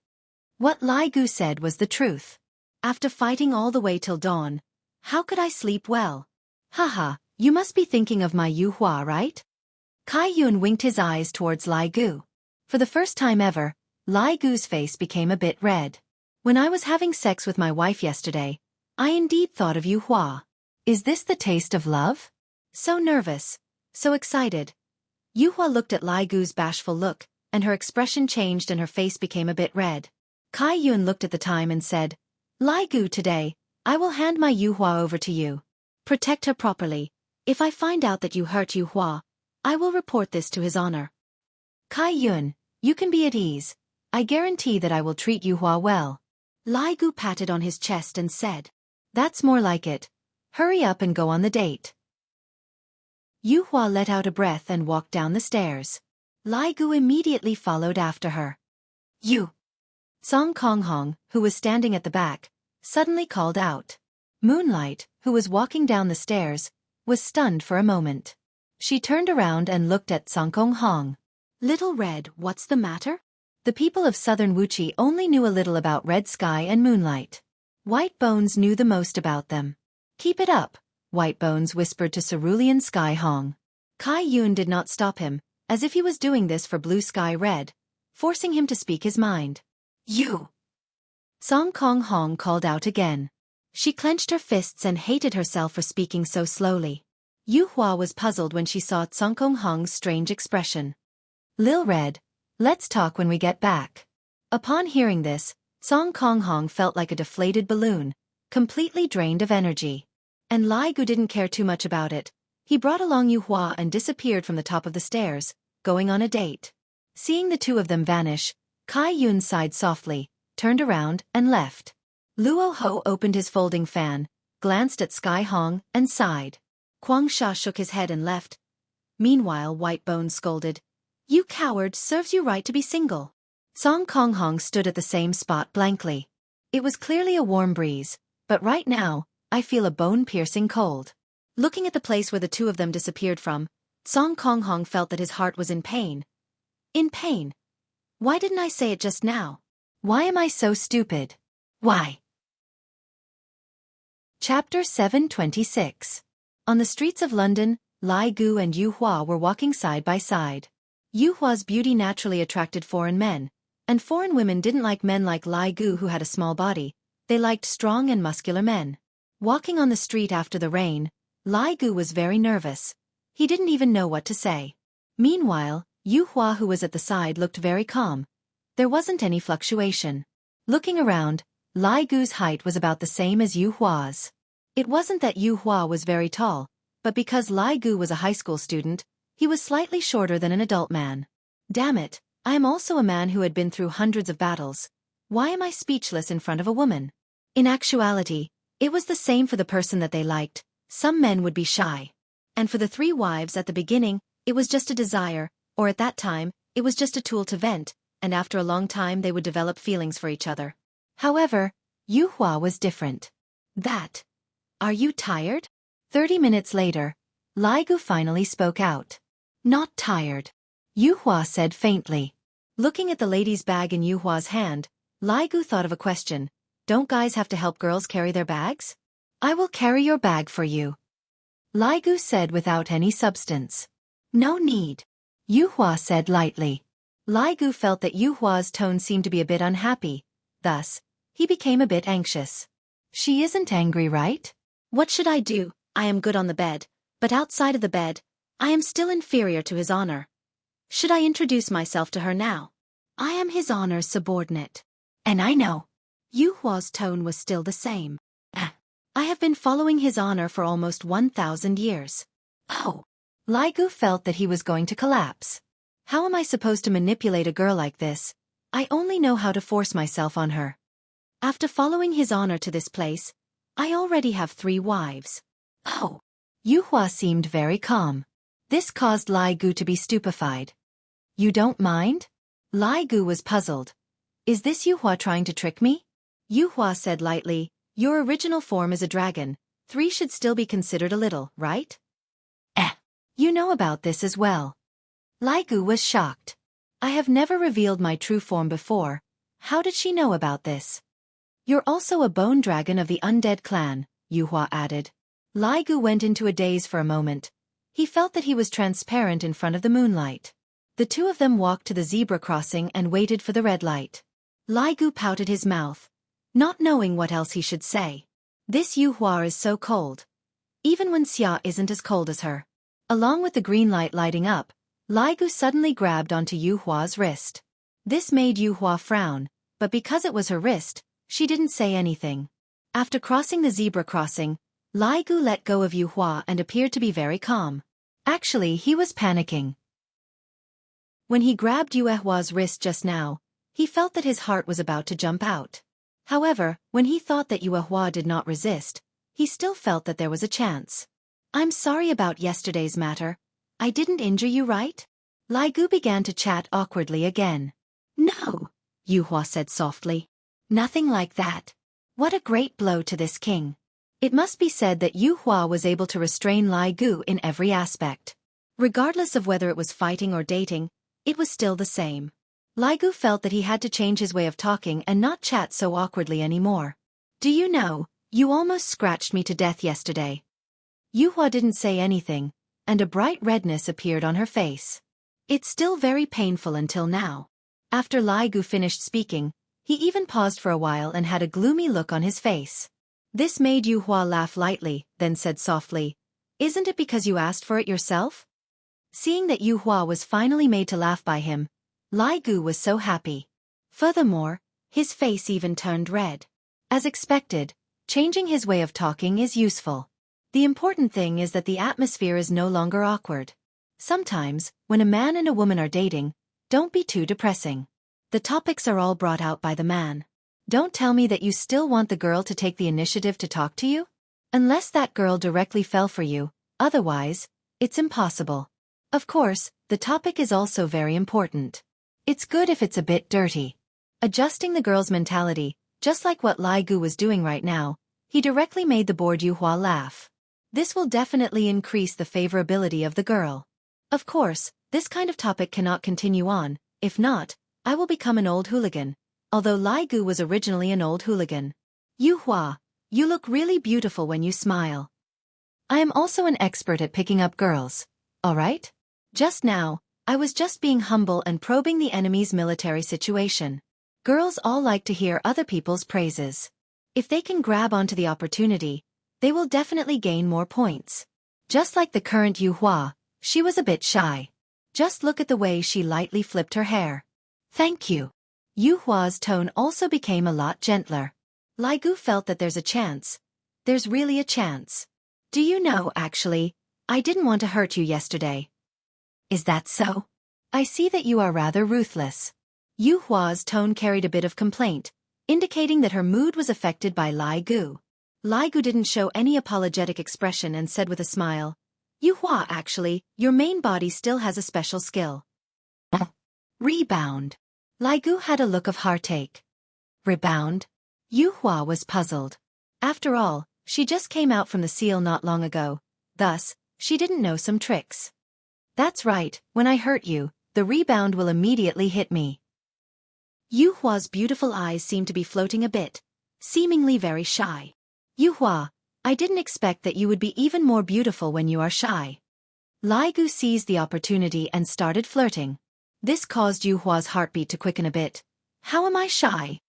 What Lai Gu said was the truth. After fighting all the way till dawn, how could I sleep well? Haha, You must be thinking of my Yu Hua, right? Kai Yun winked his eyes towards Lai Gu. For the first time ever, Lai Gu's face became a bit red. When I was having sex with my wife yesterday, I indeed thought of Yu Hua. Is this the taste of love? So nervous, so excited. Yu Hua looked at Lai Gu's bashful look, and her expression changed and her face became a bit red. Kai Yun looked at the time and said, Lai Gu, today, I will hand my Yu Hua over to you. Protect her properly. If I find out that you hurt Yu Hua, I will report this to his honor. Kai Yun, you can be at ease. I guarantee that I will treat Yu Hua well. Lai Gu patted on his chest and said, That's more like it. Hurry up and go on the date. Yu Hua let out a breath and walked down the stairs. Lai Gu immediately followed after her. You! Song Kong Hong, who was standing at the back, suddenly called out. Moonlight, who was walking down the stairs, was stunned for a moment. She turned around and looked at Song Kong Hong. Little Red, what's the matter? The people of southern Wuxia only knew a little about Red Sky and Moonlight. White Bones knew the most about them. Keep it up, White Bones whispered to Cerulean Sky Hong. Kai Yun did not stop him, as if he was doing this for Blue Sky Red, forcing him to speak his mind. You! Song Kong Hong called out again. She clenched her fists and hated herself for speaking so slowly. Yu Hua was puzzled when she saw Song Kong Hong's strange expression. Lil Red, let's talk when we get back. Upon hearing this, Song Kong Hong felt like a deflated balloon, completely drained of energy. And Lai Gu didn't care too much about it. He brought along Yu Hua and disappeared from the top of the stairs, going on a date. Seeing the two of them vanish, Kai Yun sighed softly, turned around, and left. Luo Ho opened his folding fan, glanced at Sky Hong, and sighed. Kwang Sha shook his head and left. Meanwhile, White Bones scolded, You coward, serves you right to be single. Song Kong Hong stood at the same spot blankly. It was clearly a warm breeze, but right now, I feel a bone-piercing cold. Looking at the place where the two of them disappeared from, Song Kong Hong felt that his heart was in pain. In pain? Why didn't I say it just now? Why am I so stupid? Why? Chapter 726. On the streets of London, Lai Gu and Yu Hua were walking side by side. Yu Hua's beauty naturally attracted foreign men, and foreign women didn't like men like Lai Gu who had a small body. They liked strong and muscular men. Walking on the street after the rain, Lai Gu was very nervous. He didn't even know what to say. Meanwhile, Yu Hua, who was at the side, looked very calm. There wasn't any fluctuation. Looking around, Lai Gu's height was about the same as Yu Hua's. It wasn't that Yu Hua was very tall, but because Lai Gu was a high school student, he was slightly shorter than an adult man. Damn it, I am also a man who had been through hundreds of battles. Why am I speechless in front of a woman? In actuality, it was the same for the person that they liked. Some men would be shy. And for the three wives at the beginning, it was just a desire, or at that time, it was just a tool to vent, and after a long time they would develop feelings for each other. However, Yu Hua was different. Are you tired? 30 minutes later, Lai Gu finally spoke out. Not tired. Yu Hua said faintly. Looking at the lady's bag in Yu Hua's hand, Lai Gu thought of a question. Don't guys have to help girls carry their bags? I will carry your bag for you. Lai Gu said without any substance. No need. Yu Hua said lightly. Lai Gu felt that Yu Hua's tone seemed to be a bit unhappy. Thus, he became a bit anxious. She isn't angry, right? What should I do? I am good on the bed, but outside of the bed, I am still inferior to his honor. Should I introduce myself to her now? I am his honor's subordinate. And I know. Yu Hua's tone was still the same. I have been following his honor for almost 1,000 years. Oh. Lai Gu felt that he was going to collapse. How am I supposed to manipulate a girl like this? I only know how to force myself on her. After following his honor to this place, I already have 3 wives. Oh. Yu Hua seemed very calm. This caused Lai Gu to be stupefied. You don't mind? Lai Gu was puzzled. Is this Yu Hua trying to trick me? Yu Hua said lightly, Your original form is a dragon. 3 should still be considered a little, right? You know about this as well. Lai Gu was shocked. I have never revealed my true form before. How did she know about this? You're also a bone dragon of the undead clan, Yu Hua added. Lai Gu went into a daze for a moment. He felt that he was transparent in front of the moonlight. The two of them walked to the zebra crossing and waited for the red light. Lai Gu pouted his mouth, not knowing what else he should say. This Yuhua is so cold. Even when Xia isn't as cold as her. Along with the green light lighting up, Lai Gu suddenly grabbed onto Yuhua's wrist. This made Yuhua frown, but because it was her wrist, she didn't say anything. After crossing the zebra crossing, Lai Gu let go of Yuhua and appeared to be very calm. Actually, he was panicking. When he grabbed Yuhua's wrist just now, he felt that his heart was about to jump out. However, when he thought that Yuhua did not resist, he still felt that there was a chance. I'm sorry about yesterday's matter. I didn't injure you, right? Lai Gu began to chat awkwardly again. No, Yuhua said softly. Nothing like that. What a great blow to this king. It must be said that Yuhua was able to restrain Lai Gu in every aspect. Regardless of whether it was fighting or dating, it was still the same. Lai Gu felt that he had to change his way of talking and not chat so awkwardly anymore. Do you know, you almost scratched me to death yesterday. Yuhua didn't say anything, and a bright redness appeared on her face. It's still very painful until now. After Lai Gu finished speaking, he even paused for a while and had a gloomy look on his face. This made Yuhua laugh lightly, then said softly, "Isn't it because you asked for it yourself?" Seeing that Yuhua was finally made to laugh by him, Lai Gu was so happy. Furthermore, his face even turned red. As expected, changing his way of talking is useful. The important thing is that the atmosphere is no longer awkward. Sometimes, when a man and a woman are dating, don't be too depressing. The topics are all brought out by the man. Don't tell me that you still want the girl to take the initiative to talk to you? Unless that girl directly fell for you, otherwise, it's impossible. Of course, the topic is also very important. It's good if it's a bit dirty. Adjusting the girl's mentality, just like what Lai Gu was doing right now, he directly made the bored Yuhua laugh. This will definitely increase the favorability of the girl. Of course, this kind of topic cannot continue on, if not, I will become an old hooligan, although Lai Gu was originally an old hooligan. Yuhua, you look really beautiful when you smile. I am also an expert at picking up girls, alright? Just now, I was just being humble and probing the enemy's military situation. Girls all like to hear other people's praises. If they can grab onto the opportunity, they will definitely gain more points. Just like the current Yuhua, she was a bit shy. Just look at the way she lightly flipped her hair. Thank you. Yuhua's tone also became a lot gentler. Lai Gu felt that there's a chance. There's really a chance. Do you know, actually, I didn't want to hurt you yesterday. Is that so? I see that you are rather ruthless. Yuhua's tone carried a bit of complaint, indicating that her mood was affected by Lai Gu. Lai Gu didn't show any apologetic expression and said with a smile, Yuhua, actually, your main body still has a special skill. Rebound. Lai Gu had a look of heartache. Rebound? Yuhua was puzzled. After all, she just came out from the seal not long ago, thus, she didn't know some tricks. That's right, when I hurt you, the rebound will immediately hit me. Yuhua's beautiful eyes seemed to be floating a bit, seemingly very shy. Yuhua, I didn't expect that you would be even more beautiful when you are shy. Lai Gu seized the opportunity and started flirting. This caused Yuhua's heartbeat to quicken a bit. How am I shy?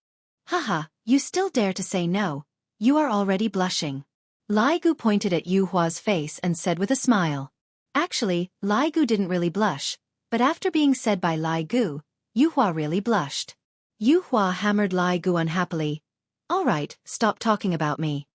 Haha, you still dare to say no. You are already blushing. Lai Gu pointed at Yuhua's face and said with a smile. Actually, Lai Gu didn't really blush, but after being said by Lai Gu, Yuhua really blushed. Yuhua hammered Lai Gu unhappily. Alright, stop talking about me.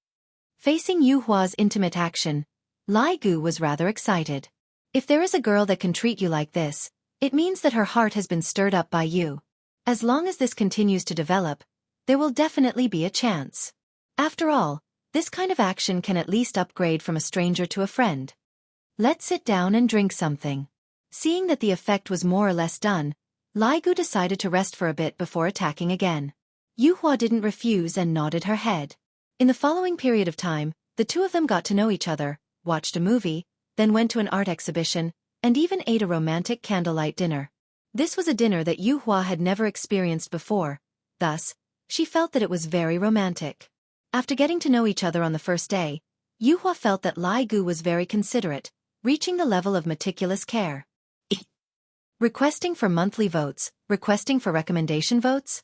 Facing Yuhua's intimate action, Lai Gu was rather excited. If there is a girl that can treat you like this, it means that her heart has been stirred up by you. As long as this continues to develop, there will definitely be a chance. After all, this kind of action can at least upgrade from a stranger to a friend. Let's sit down and drink something. Seeing that the effect was more or less done, Lai Gu decided to rest for a bit before attacking again. Yuhua didn't refuse and nodded her head. In the following period of time, the two of them got to know each other, watched a movie, then went to an art exhibition, and even ate a romantic candlelight dinner. This was a dinner that Yuhua had never experienced before, thus, she felt that it was very romantic. After getting to know each other on the first day, Yuhua felt that Lai Gu was very considerate, reaching the level of meticulous care. Requesting for monthly votes, requesting for recommendation votes?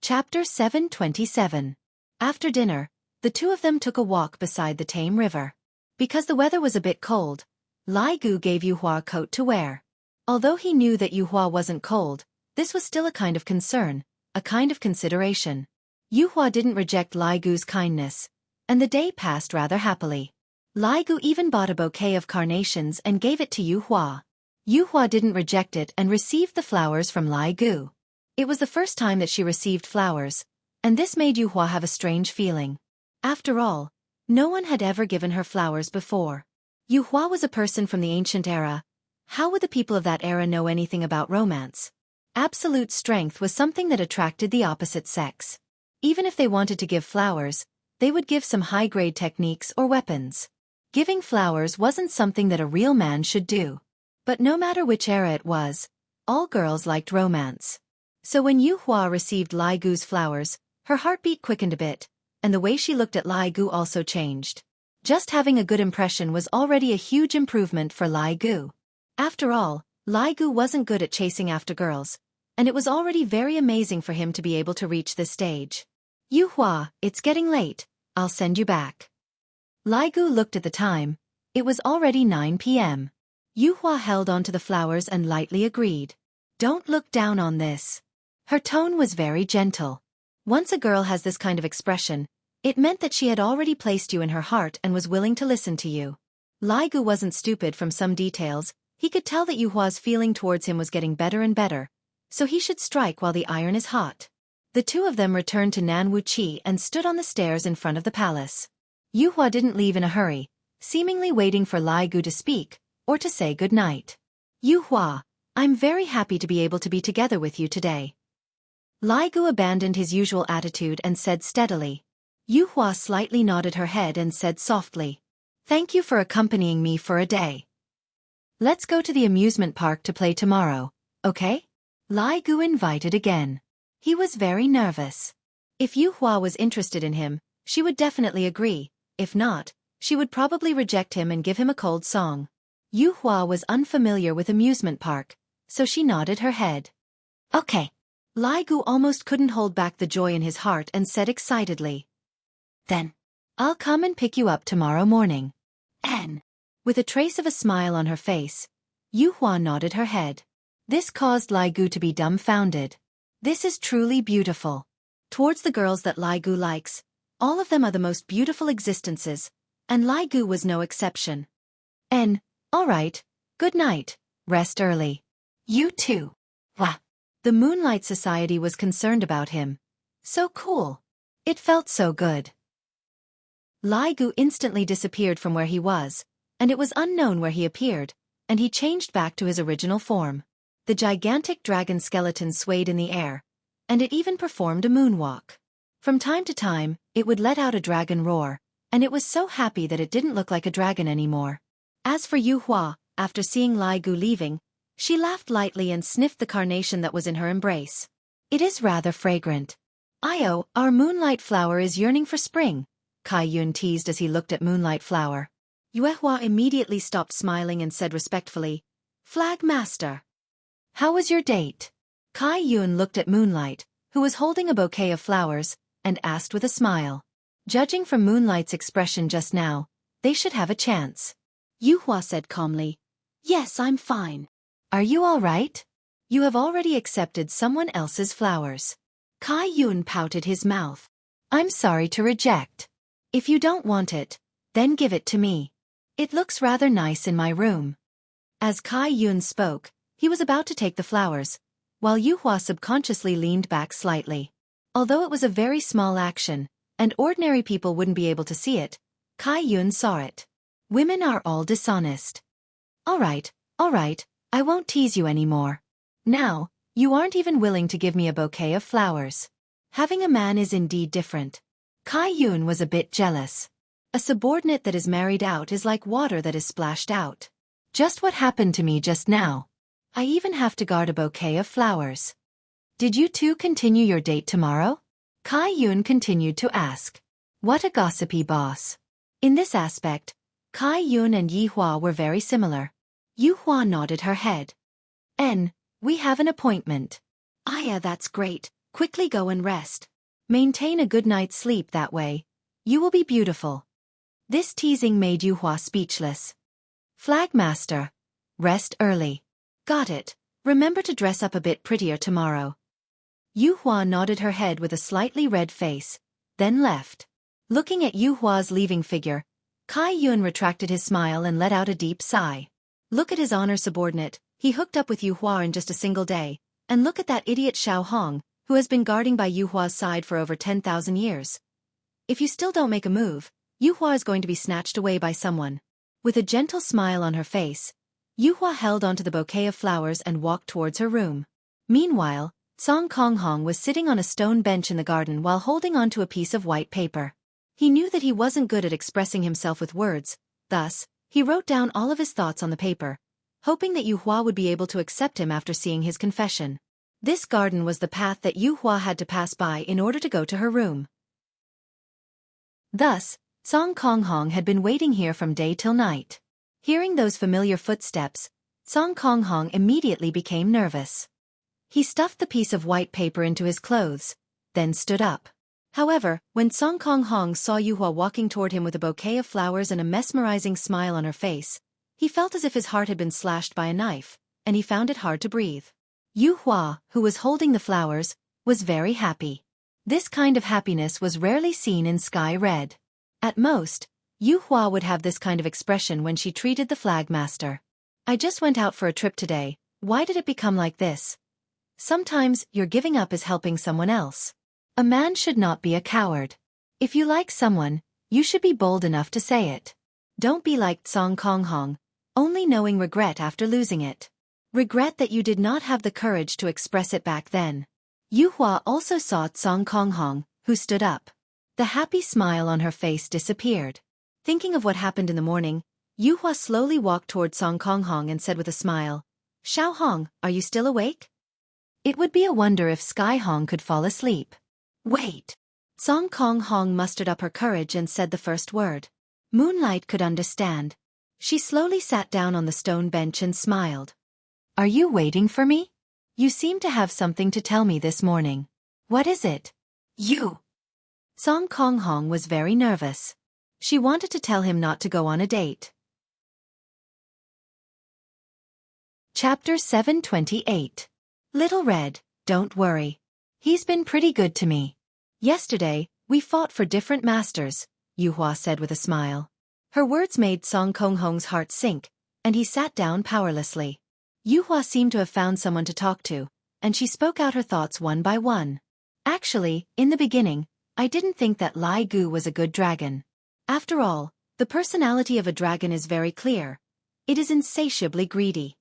Chapter 727. After dinner, the two of them took a walk beside the tame river. Because the weather was a bit cold, Lai Gu gave Yuhua a coat to wear. Although he knew that Yuhua wasn't cold, this was still a kind of concern, a kind of consideration. Yuhua didn't reject Lai Gu's kindness, and the day passed rather happily. Lai Gu even bought a bouquet of carnations and gave it to Yuhua. Yuhua didn't reject it and received the flowers from Lai Gu. It was the first time that she received flowers, and this made Yuhua have a strange feeling. After all, no one had ever given her flowers before. Yuhua was a person from the ancient era. How would the people of that era know anything about romance? Absolute strength was something that attracted the opposite sex. Even if they wanted to give flowers, they would give some high-grade techniques or weapons. Giving flowers wasn't something that a real man should do. But no matter which era it was, all girls liked romance. So when Yuhua received Lai Gu's flowers, her heartbeat quickened a bit, and the way she looked at Lai Gu also changed. Just having a good impression was already a huge improvement for Lai Gu. After all, Lai Gu wasn't good at chasing after girls, and it was already very amazing for him to be able to reach this stage. Yuhua, it's getting late, I'll send you back. Lai Gu looked at the time. It was already 9 p.m. Yuhua held on to the flowers and lightly agreed. Don't look down on this. Her tone was very gentle. Once a girl has this kind of expression, it meant that she had already placed you in her heart and was willing to listen to you. Lai Gu wasn't stupid from some details. He could tell that Yuhua's feeling towards him was getting better and better, so he should strike while the iron is hot. The two of them returned to Nan Wuxia and stood on the stairs in front of the palace. Yuhua didn't leave in a hurry, seemingly waiting for Lai Gu to speak, or to say good night. Yuhua, I'm very happy to be able to be together with you today. Lai Gu abandoned his usual attitude and said steadily. Yuhua slightly nodded her head and said softly. Thank you for accompanying me for a day. Let's go to the amusement park to play tomorrow, okay? Lai Gu invited again. He was very nervous. If Yuhua was interested in him, she would definitely agree. If not, she would probably reject him and give him a cold song. Yuhua was unfamiliar with amusement park, so she nodded her head. Okay. Lai Gu almost couldn't hold back the joy in his heart and said excitedly. Then, I'll come and pick you up tomorrow morning. And, with a trace of a smile on her face, Yuhua nodded her head. This caused Lai Gu to be dumbfounded. This is truly beautiful. Towards the girls that Lai Gu likes, all of them are the most beautiful existences, and Lai Gu was no exception. All right, good night, rest early. You too. Wah. The Moonlight Society was concerned about him. So cool. It felt so good. Lai Gu instantly disappeared from where he was, and it was unknown where he appeared, and he changed back to his original form. The gigantic dragon skeleton swayed in the air, and it even performed a moonwalk. From time to time, it would let out a dragon roar, and it was so happy that it didn't look like a dragon anymore. As for Yuhua, after seeing Lai Gu leaving, she laughed lightly and sniffed the carnation that was in her embrace. It is rather fragrant. Io, our moonlight flower is yearning for spring, Kai Yun teased as he looked at Moonlight Flower. Yuehua immediately stopped smiling and said respectfully, Flag Master. How was your date? Kai Yun looked at Moonlight, who was holding a bouquet of flowers, and asked with a smile. Judging from Moonlight's expression just now, they should have a chance. Yuehua said calmly, Yes, I'm fine. Are you all right? You have already accepted someone else's flowers. Kai Yun pouted his mouth. I'm sorry to reject. If you don't want it, then give it to me. It looks rather nice in my room. As Kai Yun spoke, he was about to take the flowers, while Yuehua subconsciously leaned back slightly. Although it was a very small action, and ordinary people wouldn't be able to see it, Kai Yun saw it. Women are all dishonest. All right, I won't tease you anymore. Now, you aren't even willing to give me a bouquet of flowers. Having a man is indeed different. Kai Yun was a bit jealous. A subordinate that is married out is like water that is splashed out. Just what happened to me just now. I even have to guard a bouquet of flowers. Did you two continue your date tomorrow? Kai Yun continued to ask. What a gossipy boss. In this aspect, Kai Yun and Yi Hua were very similar. Yu Hua nodded her head. We have an appointment. Ah yeah, that's great. Quickly go and rest. Maintain a good night's sleep that way. You will be beautiful. This teasing made Yu Hua speechless. Flagmaster. Rest early. Got it. Remember to dress up a bit prettier tomorrow. Yu Hua nodded her head with a slightly red face, then left. Looking at Yu Hua's leaving figure, Kai Yun retracted his smile and let out a deep sigh. Look at his honor subordinate, he hooked up with Yu Hua in just a single day, and look at that idiot Xiaofan, who has been guarding by Yu Hua's side for over 10,000 years. If you still don't make a move, Yu Hua is going to be snatched away by someone. With a gentle smile on her face, Yu Hua held onto the bouquet of flowers and walked towards her room. Meanwhile, Song Konghong was sitting on a stone bench in the garden while holding onto a piece of white paper. He knew that he wasn't good at expressing himself with words, thus, he wrote down all of his thoughts on the paper, hoping that Yu Hua would be able to accept him after seeing his confession. This garden was the path that Yu Hua had to pass by in order to go to her room. Thus, Song Konghong had been waiting here from day till night. Hearing those familiar footsteps, Song Konghong immediately became nervous. He stuffed the piece of white paper into his clothes, then stood up. However, when Song Konghong saw Yu Hua walking toward him with a bouquet of flowers and a mesmerizing smile on her face, he felt as if his heart had been slashed by a knife, and he found it hard to breathe. Yu Hua, who was holding the flowers, was very happy. This kind of happiness was rarely seen in Sky Red. At most, Yu Hua would have this kind of expression when she treated the flagmaster. I just went out for a trip today, why did it become like this? Sometimes, your giving up is helping someone else. A man should not be a coward. If you like someone, you should be bold enough to say it. Don't be like Song Konghong, only knowing regret after losing it. Regret that you did not have the courage to express it back then. Yu Hua also saw Song Konghong, who stood up. The happy smile on her face disappeared. Thinking of what happened in the morning, Yu Hua slowly walked toward Song Konghong and said with a smile, Xiao Hong, are you still awake? It would be a wonder if Sky Hong could fall asleep. Wait. Song Konghong mustered up her courage and said the first word. Moonlight could understand. She slowly sat down on the stone bench and smiled. Are you waiting for me? You seem to have something to tell me this morning. What is it? You. Song Konghong was very nervous. She wanted to tell him not to go on a date. Chapter 728. Little Red, don't worry. He's been pretty good to me. Yesterday, we fought for different masters, Yu Hua said with a smile. Her words made Song Konghong's heart sink, and he sat down powerlessly. Yu Hua seemed to have found someone to talk to, and she spoke out her thoughts one by one. Actually, in the beginning, I didn't think that Lai Gu was a good dragon. After all, the personality of a dragon is very clear. It is insatiably greedy.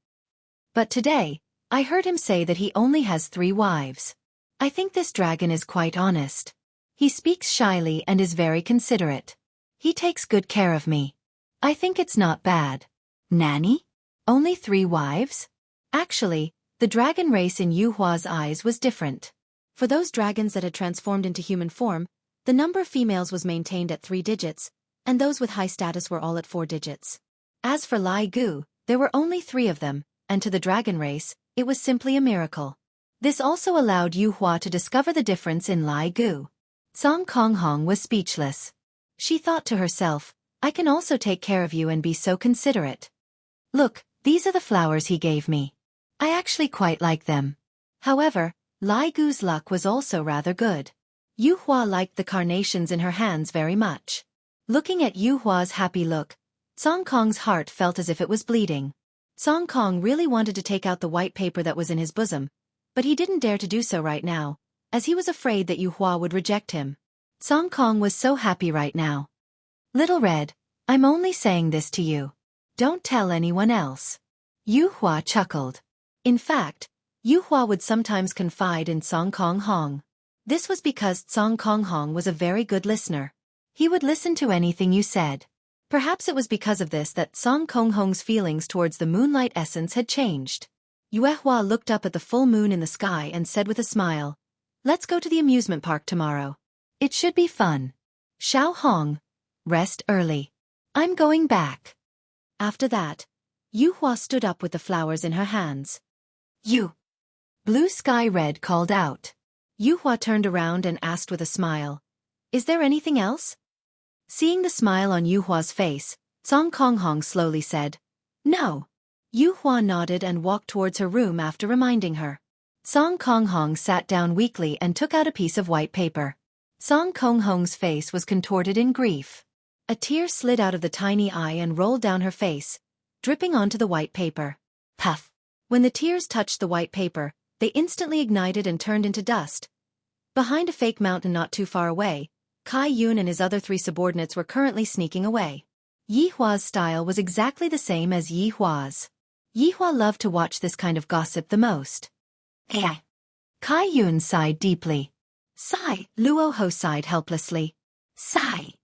But today, I heard him say that he only has 3 wives. I think this dragon is quite honest. He speaks shyly and is very considerate. He takes good care of me. I think it's not bad. Nanny? Only 3 wives? Actually, the dragon race in Yu Hua's eyes was different. For those dragons that had transformed into human form, the number of females was maintained at 3 digits, and those with high status were all at 4 digits. As for Lai Gu, there were only 3 of them, and to the dragon race, it was simply a miracle. This also allowed Yu Hua to discover the difference in Lai Gu. Song Konghong was speechless. She thought to herself, I can also take care of you and be so considerate. Look, these are the flowers he gave me. I actually quite like them. However, Lai Gu's luck was also rather good. Yu Hua liked the carnations in her hands very much. Looking at Yu Hua's happy look, Song Kong's heart felt as if it was bleeding. Song Kong really wanted to take out the white paper that was in his bosom, but he didn't dare to do so right now, as he was afraid that Yu Hua would reject him. Song Kong was so happy right now. Little Red, I'm only saying this to you. Don't tell anyone else. Yu Hua chuckled. In fact, Yu Hua would sometimes confide in Song Konghong. This was because Song Konghong was a very good listener. He would listen to anything you said. Perhaps it was because of this that Song Konghong's feelings towards the moonlight essence had changed. Yu Hua looked up at the full moon in the sky and said with a smile, Let's go to the amusement park tomorrow. It should be fun. Xiaofan, rest early. I'm going back. After that, Yu Hua stood up with the flowers in her hands. You. Blue Sky Red called out. Yu Hua turned around and asked with a smile. Is there anything else? Seeing the smile on Yu Hua's face, Song Konghong slowly said, No. Yu Hua nodded and walked towards her room after reminding her. Song Konghong sat down weakly and took out a piece of white paper. Song Konghong's face was contorted in grief. A tear slid out of the tiny eye and rolled down her face, dripping onto the white paper. Puff! When the tears touched the white paper, they instantly ignited and turned into dust. Behind a fake mountain not too far away, Kai Yun and his other 3 subordinates were currently sneaking away. Yi Hua's style was exactly the same as Yi Hua's. Yi Hua loved to watch this kind of gossip the most. Hey! Kai Yun sighed deeply. Sigh, Luo Ho sighed helplessly. Sigh.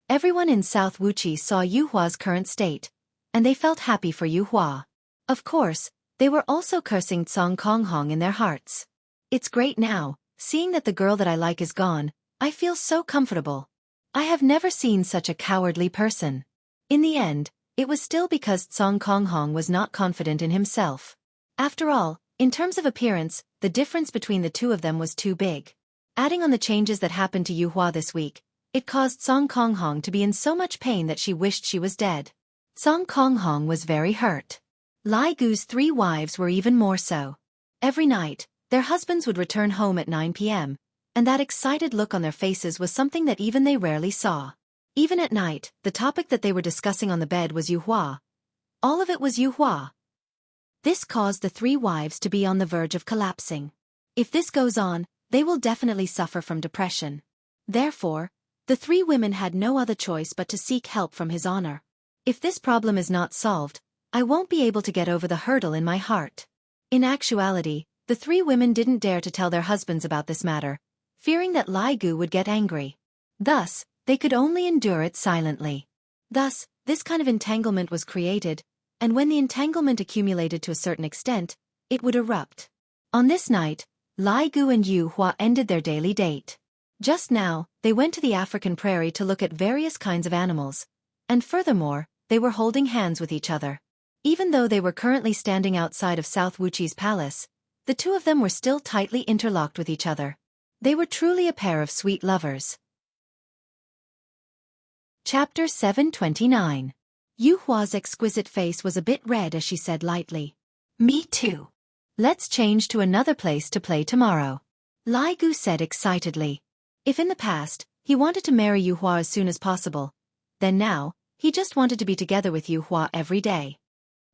Everyone in South Wuxia saw Yu Hua's current state, and they felt happy for Yu Hua. Of course, they were also cursing Song Konghong in their hearts. It's great now, seeing that the girl that I like is gone, I feel so comfortable. I have never seen such a cowardly person. In the end, it was still because Song Konghong was not confident in himself. After all, in terms of appearance, the difference between the two of them was too big. Adding on the changes that happened to Yu Hua this week, it caused Song Konghong to be in so much pain that she wished she was dead. Song Konghong was very hurt. Lai Gu's 3 wives were even more so. Every night, their husbands would return home at 9 p.m., and that excited look on their faces was something that even they rarely saw. Even at night, the topic that they were discussing on the bed was Yu Hua. All of it was Yu Hua. This caused the 3 wives to be on the verge of collapsing. If this goes on, they will definitely suffer from depression. Therefore, the 3 women had no other choice but to seek help from His Honor. If this problem is not solved, I won't be able to get over the hurdle in my heart. In actuality, the 3 women didn't dare to tell their husbands about this matter, fearing that Lai Gu would get angry. Thus, they could only endure it silently. Thus, this kind of entanglement was created, and when the entanglement accumulated to a certain extent, it would erupt. On this night, Lai Gu and Yu Hua ended their daily date. Just now, they went to the African prairie to look at various kinds of animals, and furthermore, they were holding hands with each other. Even though they were currently standing outside of South Wuxi's palace, the 2 of them were still tightly interlocked with each other. They were truly a pair of sweet lovers. Chapter 729. Yu Hua's exquisite face was a bit red as she said lightly, Me too. Let's change to another place to play tomorrow. Lai Gu said excitedly. If in the past, he wanted to marry Yu Hua as soon as possible, then now, he just wanted to be together with Yu Hua every day.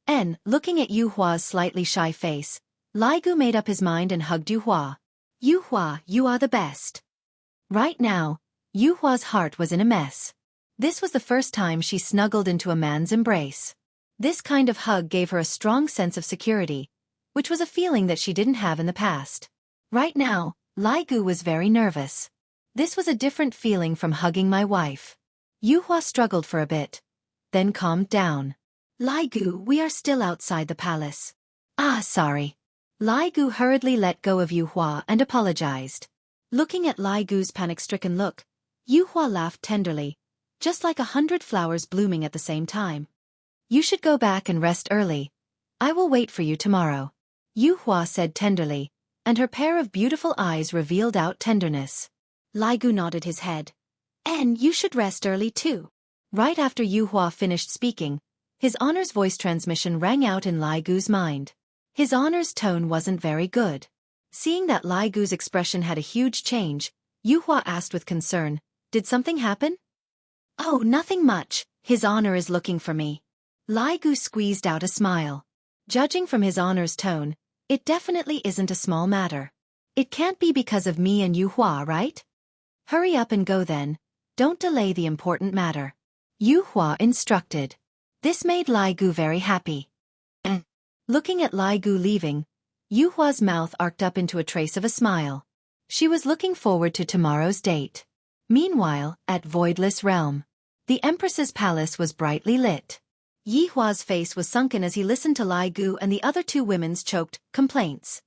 And, looking at Yu Hua's slightly shy face, Lai Gu made up his mind and hugged Yu Hua. Yu Hua, you are the best. Right now, Yu Hua's heart was in a mess. This was the first time she snuggled into a man's embrace. This kind of hug gave her a strong sense of security, which was a feeling that she didn't have in the past. Right now, Lai Gu was very nervous. This was a different feeling from hugging my wife. Yu Hua struggled for a bit, then calmed down. Lai Gu, we are still outside the palace. Ah, sorry. Lai Gu hurriedly let go of Yu Hua and apologized. Looking at Lai Gu's panic-stricken look, Yu Hua laughed tenderly, just like 100 flowers blooming at the same time. You should go back and rest early. I will wait for you tomorrow. Yu Hua said tenderly, and her pair of beautiful eyes revealed out tenderness. Lai Gu nodded his head. And you should rest early too. Right after Yu Hua finished speaking, His Honor's voice transmission rang out in Lai Gu's mind. His Honor's tone wasn't very good. Seeing that Lai Gu's expression had a huge change, Yu Hua asked with concern, Did something happen? Oh, nothing much. His Honor is looking for me. Lai Gu squeezed out a smile. Judging from His Honor's tone, it definitely isn't a small matter. It can't be because of me and Yu Hua, right? Hurry up and go then. Don't delay the important matter. Yu Hua instructed. This made Lai Gu very happy. Looking at Lai Gu leaving, Yu Hua's mouth arced up into a trace of a smile. She was looking forward to tomorrow's date. Meanwhile, at Voidless Realm, the Empress's palace was brightly lit. Yi Hua's face was sunken as he listened to Lai Gu and the other 2 women's choked complaints.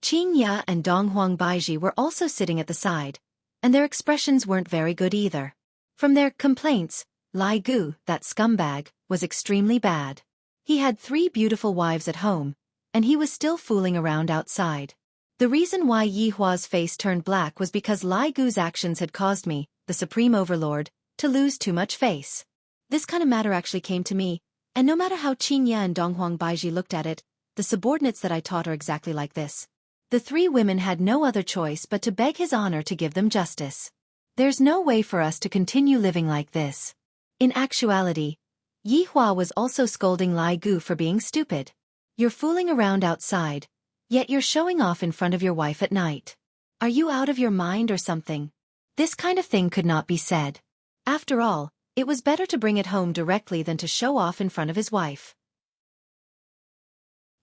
Qing Ya and Dong Huang Baiji were also sitting at the side, and their expressions weren't very good either. From their complaints, Lai Gu, that scumbag, was extremely bad. He had 3 beautiful wives at home, and he was still fooling around outside. The reason why Yi Hua's face turned black was because Lai Gu's actions had caused me, the Supreme Overlord, to lose too much face. This kind of matter actually came to me, and no matter how Qin Ya and Donghuang Baiji looked at it, the subordinates that I taught are exactly like this. The 3 women had no other choice but to beg his honor to give them justice. There's no way for us to continue living like this. In actuality, Yi Hua was also scolding Lai Gu for being stupid. You're fooling around outside, yet you're showing off in front of your wife at night. Are you out of your mind or something? This kind of thing could not be said. After all, it was better to bring it home directly than to show off in front of his wife.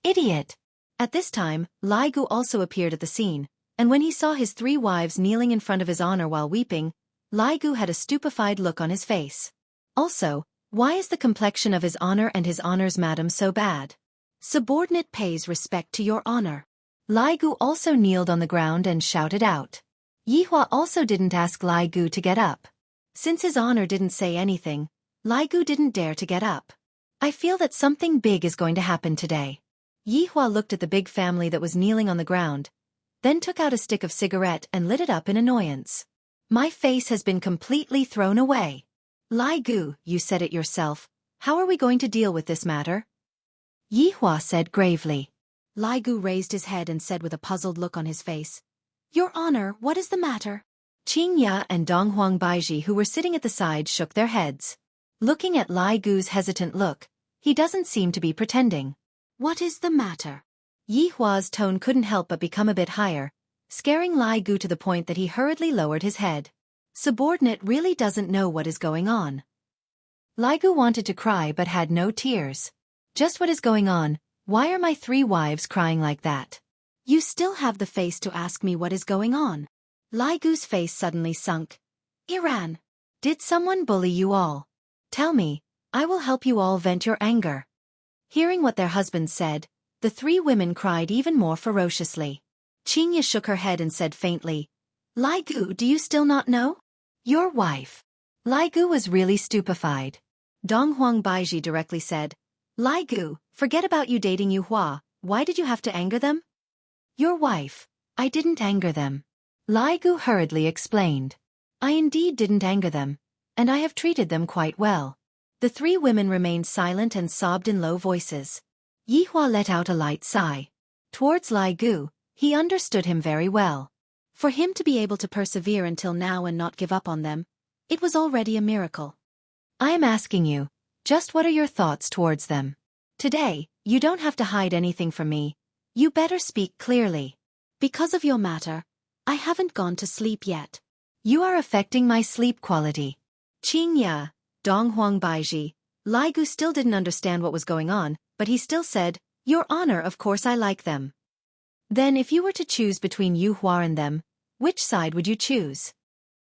Idiot! At this time, Lai Gu also appeared at the scene, and when he saw his 3 wives kneeling in front of his honor while weeping, Lai Gu had a stupefied look on his face. Also, why is the complexion of his honor and his honor's madam so bad? Subordinate pays respect to your honor. Lai Gu also kneeled on the ground and shouted out. Yi Hua also didn't ask Lai Gu to get up. Since his honor didn't say anything, Lai Gu didn't dare to get up. I feel that something big is going to happen today. Yi Hua looked at the big family that was kneeling on the ground, then took out a stick of cigarette and lit it up in annoyance. My face has been completely thrown away. Lai Gu, you said it yourself. How are we going to deal with this matter? Yi Hua said gravely. Lai Gu raised his head and said with a puzzled look on his face, Your Honor, what is the matter? Qin Ya and Donghuang Baiji, who were sitting at the side, shook their heads. Looking at Lai Gu's hesitant look, he doesn't seem to be pretending. What is the matter? Yi Hua's tone couldn't help but become a bit higher, scaring Lai Gu to the point that he hurriedly lowered his head. Subordinate really doesn't know what is going on. Lai Gu wanted to cry but had no tears. Just what is going on? Why are my 3 wives crying like that? You still have the face to ask me what is going on. Lai Gu's face suddenly sunk. Iran. Did someone bully you all? Tell me, I will help you all vent your anger. Hearing what their husbands said, the 3 women cried even more ferociously. Qin Ya shook her head and said faintly, Lai Gu, do you still not know? Your wife. Lai Gu was really stupefied. Donghuang Baiji directly said, Lai Gu, forget about you dating Yu Hua, why did you have to anger them? Your wife. I didn't anger them. Lai Gu hurriedly explained. I indeed didn't anger them, and I have treated them quite well. The 3 women remained silent and sobbed in low voices. Yi Hua let out a light sigh. Towards Lai Gu, he understood him very well. For him to be able to persevere until now and not give up on them, it was already a miracle. I am asking you, just what are your thoughts towards them? Today, you don't have to hide anything from me. You better speak clearly. Because of your matter, I haven't gone to sleep yet. You are affecting my sleep quality. Qin Ya, Donghuang Baiji, Lai Gu still didn't understand what was going on, but he still said, Your Honor, of course I like them. Then if you were to choose between Yu Hua and them, which side would you choose?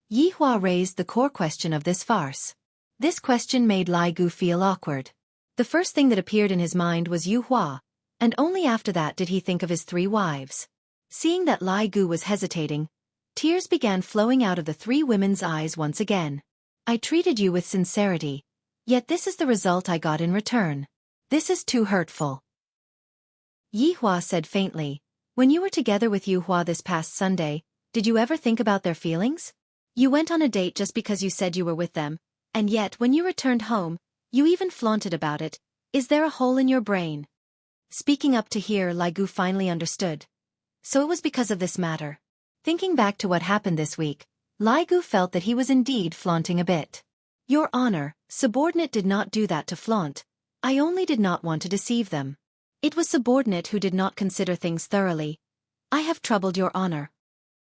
Yi Hua raised the core question of this farce. This question made Lai Gu feel awkward. The first thing that appeared in his mind was Yu Hua, and only after that did he think of his 3 wives. Seeing that Lai Gu was hesitating, tears began flowing out of the 3 women's eyes once again. I treated you with sincerity, yet this is the result I got in return. This is too hurtful. Yi Hua said faintly, When you were together with Yu Hua this past Sunday, did you ever think about their feelings? You went on a date just because you said you were with them, and yet when you returned home, you even flaunted about it. Is there a hole in your brain? Speaking up to here, Lai Gu finally understood. So it was because of this matter. Thinking back to what happened this week, Lai Gu felt that he was indeed flaunting a bit. Your Honor, subordinate did not do that to flaunt. I only did not want to deceive them. It was subordinate who did not consider things thoroughly. I have troubled your honor.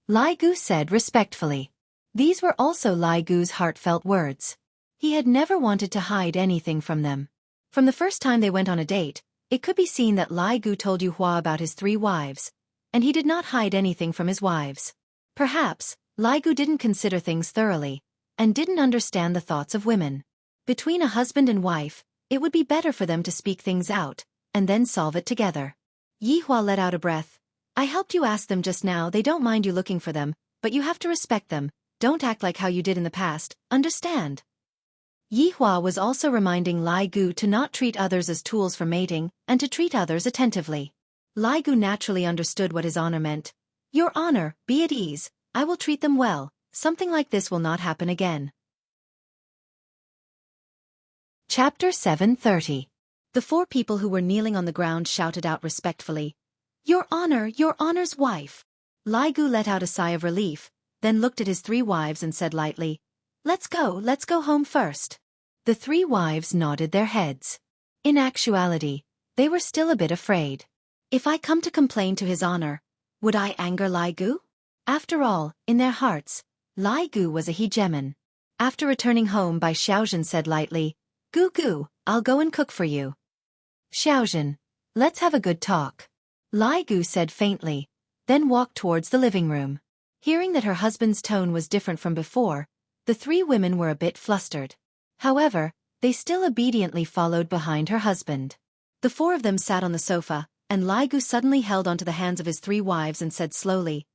Lai Gu said respectfully. These were also Lai Gu's heartfelt words. He had never wanted to hide anything from them. From the first time they went on a date, it could be seen that Lai Gu told Yu Hua about his 3 wives, and he did not hide anything from his wives. Perhaps, Lai Gu didn't consider things thoroughly, and didn't understand the thoughts of women. Between a husband and wife, it would be better for them to speak things out, and then solve it together. Yi Hua let out a breath. I helped you ask them just now, they don't mind you looking for them, but you have to respect them, don't act like how you did in the past, understand? Yi Hua was also reminding Lai Gu to not treat others as tools for mating, and to treat others attentively. Lai Gu naturally understood what his honor meant. Your honor, be at ease, I will treat them well, something like this will not happen again. Chapter 730. The four people who were kneeling on the ground shouted out respectfully, Your honor's wife. Lai Gu let out a sigh of relief, then looked at his three wives and said lightly, let's go home first. The three wives nodded their heads. In actuality, they were still a bit afraid. If I come to complain to his honor, would I anger Lai Gu? After all, in their hearts, Lai Gu was a hegemon. After returning home, Bai Xiaozhen said lightly, Gu, I'll go and cook for you. Xiaozhen, let's have a good talk. Lai Gu said faintly, then walked towards the living room. Hearing that her husband's tone was different from before, the three women were a bit flustered. However, they still obediently followed behind her husband. The four of them sat on the sofa, and Lai Gu suddenly held onto the hands of his three wives and said slowly,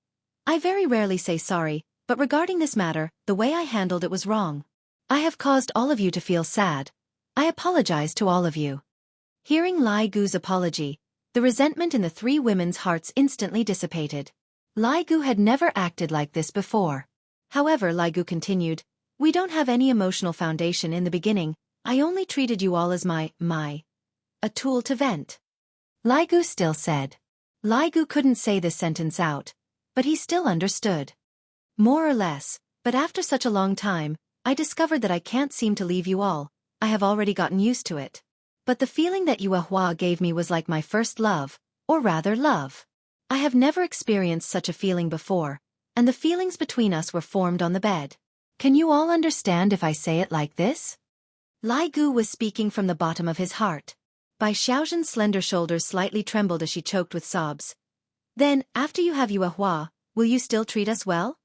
I very rarely say sorry, but regarding this matter, the way I handled it was wrong. I have caused all of you to feel sad. I apologize to all of you. Hearing Lai Gu's apology, the resentment in the three women's hearts instantly dissipated. Lai Gu had never acted like this before. However, Lai Gu continued, we don't have any emotional foundation in the beginning, I only treated you all as a tool to vent. Lai Gu still said. Lai Gu couldn't say this sentence out, but he still understood. More or less, but after such a long time, I discovered that I can't seem to leave you all, I have already gotten used to it. But the feeling that Yuehua gave me was like my first love, or rather love. I have never experienced such a feeling before, and the feelings between us were formed on the bed. Can you all understand if I say it like this? Lai Gu was speaking from the bottom of his heart. Bai Xiaozhen's slender shoulders slightly trembled as she choked with sobs. Then, after you have Yuehua, will you still treat us well?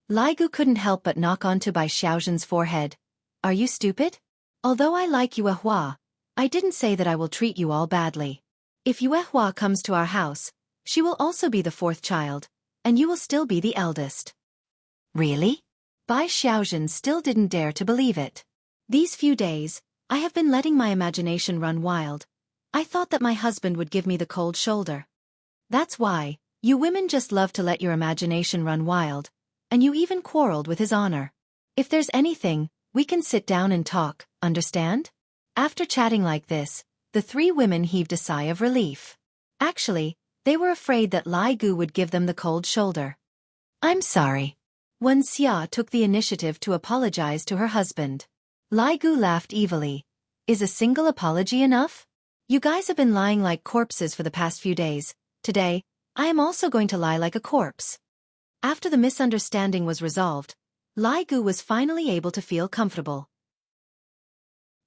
Lai Gu couldn't help but knock onto Bai Xiaozhen's forehead. Are you stupid? Although I like Yuehua, I didn't say that I will treat you all badly. If Yuehua comes to our house, she will also be the fourth child, and you will still be the eldest. Really? Bai Xiaozhen still didn't dare to believe it. These few days, I have been letting my imagination run wild. I thought that my husband would give me the cold shoulder. That's why, you women just love to let your imagination run wild, and you even quarreled with his honor. If there's anything, we can sit down and talk, understand? After chatting like this, the three women heaved a sigh of relief. Actually, they were afraid that Lai Gu would give them the cold shoulder. I'm sorry. Wen Xia took the initiative to apologize to her husband. Lai Gu laughed evilly. Is a single apology enough? You guys have been lying like corpses for the past few days. Today, I am also going to lie like a corpse. After the misunderstanding was resolved, Lai Gu was finally able to feel comfortable.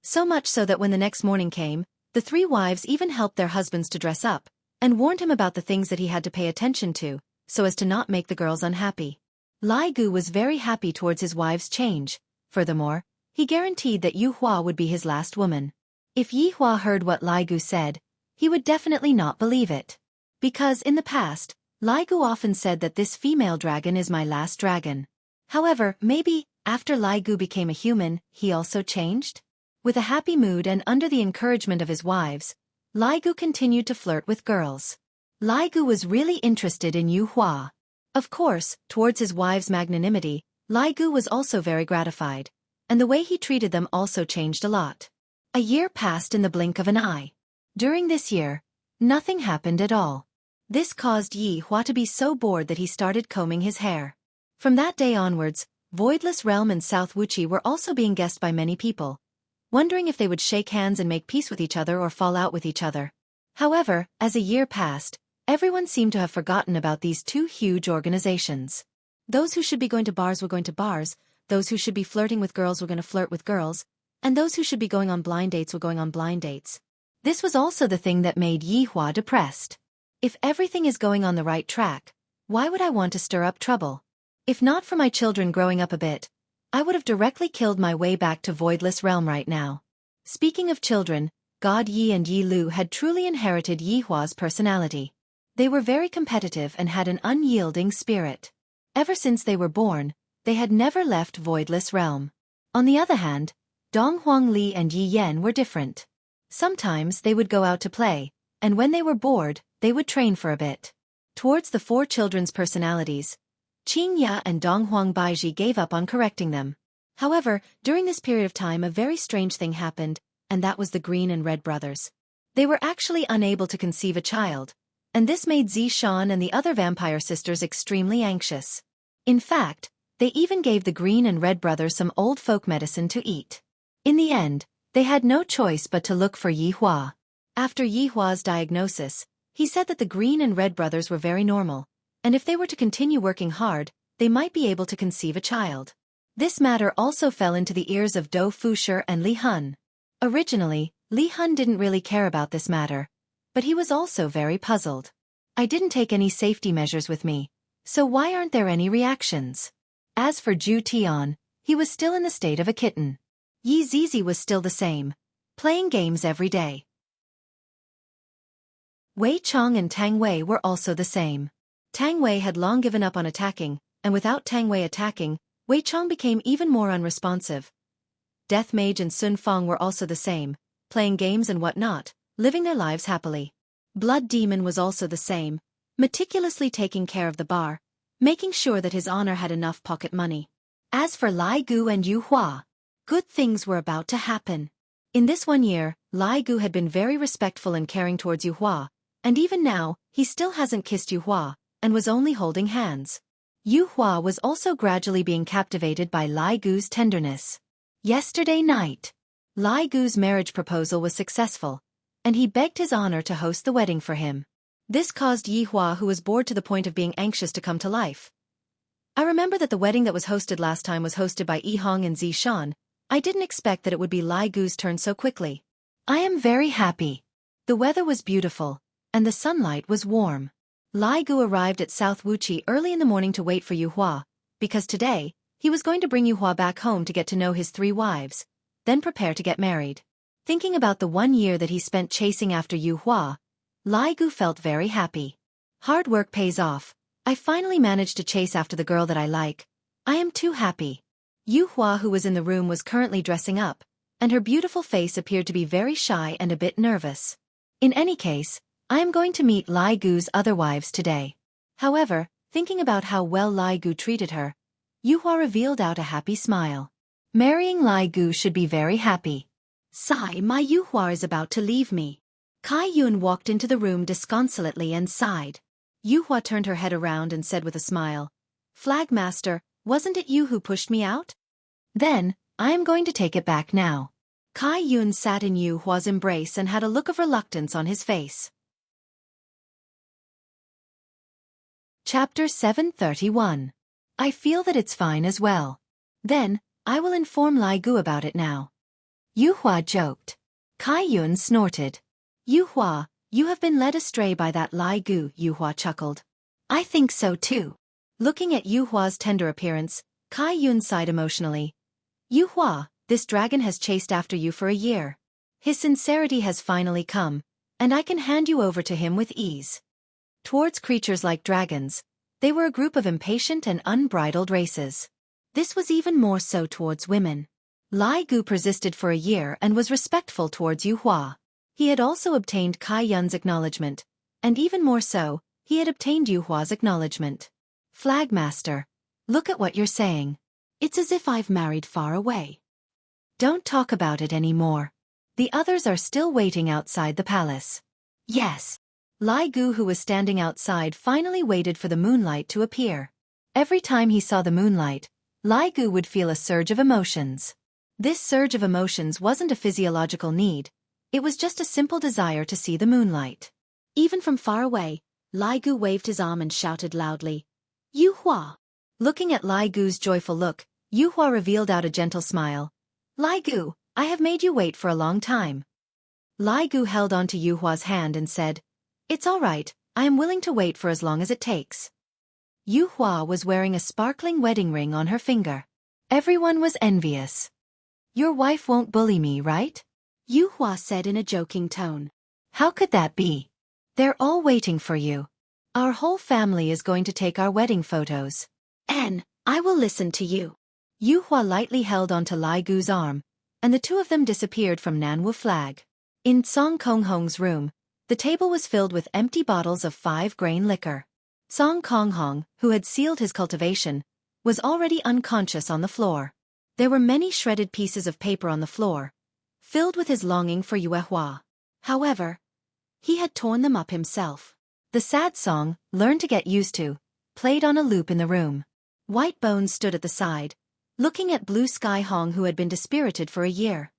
So much so that when the next morning came, the three wives even helped their husbands to dress up, and warned him about the things that he had to pay attention to, so as to not make the girls unhappy. Lai Gu was very happy towards his wives' change. Furthermore, he guaranteed that Yuehua would be his last woman. If Yuehua heard what Lai Gu said, he would definitely not believe it. Because in the past, Lai Gu often said that this female dragon is my last dragon. However, maybe, after Lai Gu became a human, he also changed? With a happy mood and under the encouragement of his wives, Lai Gu continued to flirt with girls. Lai Gu was really interested in Yuehua. Of course, towards his wives' magnanimity, Lai Gu was also very gratified, and the way he treated them also changed a lot. A year passed in the blink of an eye. During this year, nothing happened at all. This caused Yi Hua to be so bored that he started combing his hair. From that day onwards, Voidless Realm and South Wuxia were also being guessed by many people, wondering if they would shake hands and make peace with each other or fall out with each other. However, as a year passed, everyone seemed to have forgotten about these two huge organizations. Those who should be going to bars were going to bars, those who should be flirting with girls were going to flirt with girls, and those who should be going on blind dates were going on blind dates. This was also the thing that made Yi Hua depressed. If everything is going on the right track, why would I want to stir up trouble? If not for my children growing up a bit, I would have directly killed my way back to Voidless Realm right now. Speaking of children, God Yi and Yi Lu had truly inherited Yi Hua's personality. They were very competitive and had an unyielding spirit. Ever since they were born, they had never left Voidless Realm. On the other hand, Dong Huangli and Yi Yan were different. Sometimes they would go out to play, and when they were bored, they would train for a bit. Towards the four children's personalities, Qing Ya and Dong Huang Baiji gave up on correcting them. However, during this period of time a very strange thing happened, and that was the Green and Red brothers. They were actually unable to conceive a child, and this made Zishan and the other vampire sisters extremely anxious. In fact, they even gave the Green and Red brothers some old folk medicine to eat. In the end, they had no choice but to look for Yi Hua. After Yi Hua's diagnosis, he said that the Green and Red brothers were very normal, and if they were to continue working hard, they might be able to conceive a child. This matter also fell into the ears of Dou Fusher and Li Hun. Originally, Li Hun didn't really care about this matter, but he was also very puzzled. I didn't take any safety measures with me, so why aren't there any reactions? As for Zhu Tian, he was still in the state of a kitten. Yi Zizi was still the same, playing games every day. Wei Chong and Tang Wei were also the same. Tang Wei had long given up on attacking, and without Tang Wei attacking, Wei Chong became even more unresponsive. Death Mage and Sun Fong were also the same, playing games and whatnot, living their lives happily. Blood Demon was also the same, meticulously taking care of the bar, making sure that his honor had enough pocket money. As for Lai Gu and Yu Hua, good things were about to happen. In this 1 year, Lai Gu had been very respectful and caring towards Yu Hua, and even now, he still hasn't kissed Yu Hua, and was only holding hands. Yu Hua was also gradually being captivated by Lai Gu's tenderness. Yesterday night, Lai Gu's marriage proposal was successful, and he begged his honor to host the wedding for him. This caused Yi Hua, who was bored to the point of being anxious, to come to life. I remember that the wedding that was hosted last time was hosted by Yi Hong and Zishan. I didn't expect that it would be Lai Gu's turn so quickly. I am very happy. The weather was beautiful, and the sunlight was warm. Lai Gu arrived at South Wuxia early in the morning to wait for Yu Hua, because today, he was going to bring Yu Hua back home to get to know his 3 wives, then prepare to get married. Thinking about the 1 year that he spent chasing after Yu Hua, Lai Gu felt very happy. Hard work pays off. I finally managed to chase after the girl that I like. I am too happy. Yu Hua, who was in the room, was currently dressing up, and her beautiful face appeared to be very shy and a bit nervous. In any case, I am going to meet Lai Gu's other wives today. However, thinking about how well Lai Gu treated her, Yu Hua revealed out a happy smile. Marrying Lai Gu should be very happy. Sigh, my Yu Hua is about to leave me. Kai Yun walked into the room disconsolately and sighed. Yu Hua turned her head around and said with a smile, Flagmaster, wasn't it you who pushed me out? Then, I am going to take it back now. Kai Yun sat in Yu Hua's embrace and had a look of reluctance on his face. Chapter 731. I feel that it's fine as well. Then, I will inform Lai Gu about it now. Yu Hua joked. Kai Yun snorted. Yu Hua, you have been led astray by that Lai Gu, Yu Hua chuckled. I think so too. Looking at Yu Hua's tender appearance, Kai Yun sighed emotionally. Yu Hua, this dragon has chased after you for a year. His sincerity has finally come, and I can hand you over to him with ease. Towards creatures like dragons, they were a group of impatient and unbridled races. This was even more so towards women. Lai Gu persisted for a year and was respectful towards Yu Hua. He had also obtained Kai Yun's acknowledgement, and even more so, he had obtained Yu Hua's acknowledgement. Flagmaster, look at what you're saying. It's as if I've married far away. Don't talk about it anymore. The others are still waiting outside the palace. Yes. Lai Gu, who was standing outside, finally waited for the moonlight to appear. Every time he saw the moonlight, Lai Gu would feel a surge of emotions. This surge of emotions wasn't a physiological need, it was just a simple desire to see the moonlight. Even from far away, Lai Gu waved his arm and shouted loudly, Yu Hua! Looking at Lai Gu's joyful look, Yu Hua revealed out a gentle smile. Lai Gu, I have made you wait for a long time. Lai Gu held onto Yu Hua's hand and said, It's all right, I am willing to wait for as long as it takes. Yu Hua was wearing a sparkling wedding ring on her finger. Everyone was envious. Your wife won't bully me, right? Yu Hua said in a joking tone. How could that be? They're all waiting for you. Our whole family is going to take our wedding photos. I will listen to you. Yu Hua lightly held onto Lai Gu's arm, and the two of them disappeared from Nanwu flag. In Song Kong Hong's room, the table was filled with empty bottles of 5-grain liquor. Song Kong Hong, who had sealed his cultivation, was already unconscious on the floor. There were many shredded pieces of paper on the floor, filled with his longing for Yue Hua. However, he had torn them up himself. The sad song, Learn to Get Used To, played on a loop in the room. White Bones stood at the side, looking at Blue Sky Hong, who had been dispirited for a year.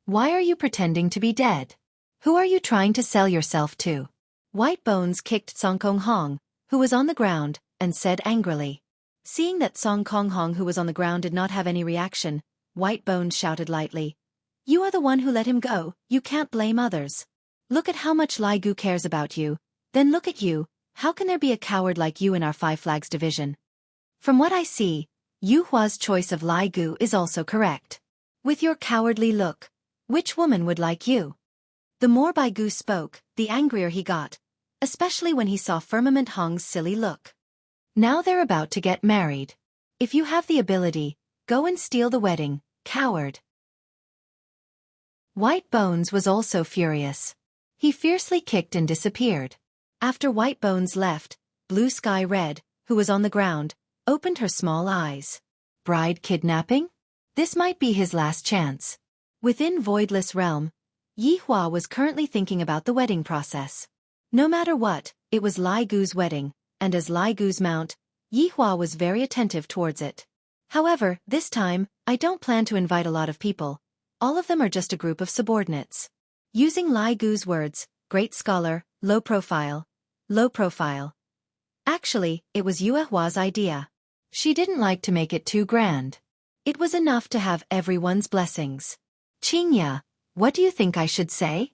Why are you pretending to be dead? Who are you trying to sell yourself to? White Bones kicked Song Kong Hong, who was on the ground, and said angrily. Seeing that Song Kong Hong, who was on the ground, did not have any reaction, White Bones shouted lightly. You are the one who let him go, you can't blame others. Look at how much Lai Gu cares about you, then look at you, how can there be a coward like you in our Five Flags division? From what I see, Yu Hua's choice of Lai Gu is also correct. With your cowardly look, which woman would like you? The more Bai Gu spoke, the angrier he got, especially when he saw Firmament Hong's silly look. Now they're about to get married. If you have the ability, go and steal the wedding, coward. White Bones was also furious. He fiercely kicked and disappeared. After White Bones left, Blue Sky Red, who was on the ground, opened her small eyes. Bride kidnapping? This might be his last chance. Within Voidless Realm, Yi Hua was currently thinking about the wedding process. No matter what, it was Lai Gu's wedding, and as Lai Gu's mount, Yi Hua was very attentive towards it. However, this time, I don't plan to invite a lot of people. All of them are just a group of subordinates. Using Lai Gu's words, great scholar, low profile. Low profile. Actually, it was Yue Hua's idea. She didn't like to make it too grand. It was enough to have everyone's blessings. Qingya, what do you think I should say?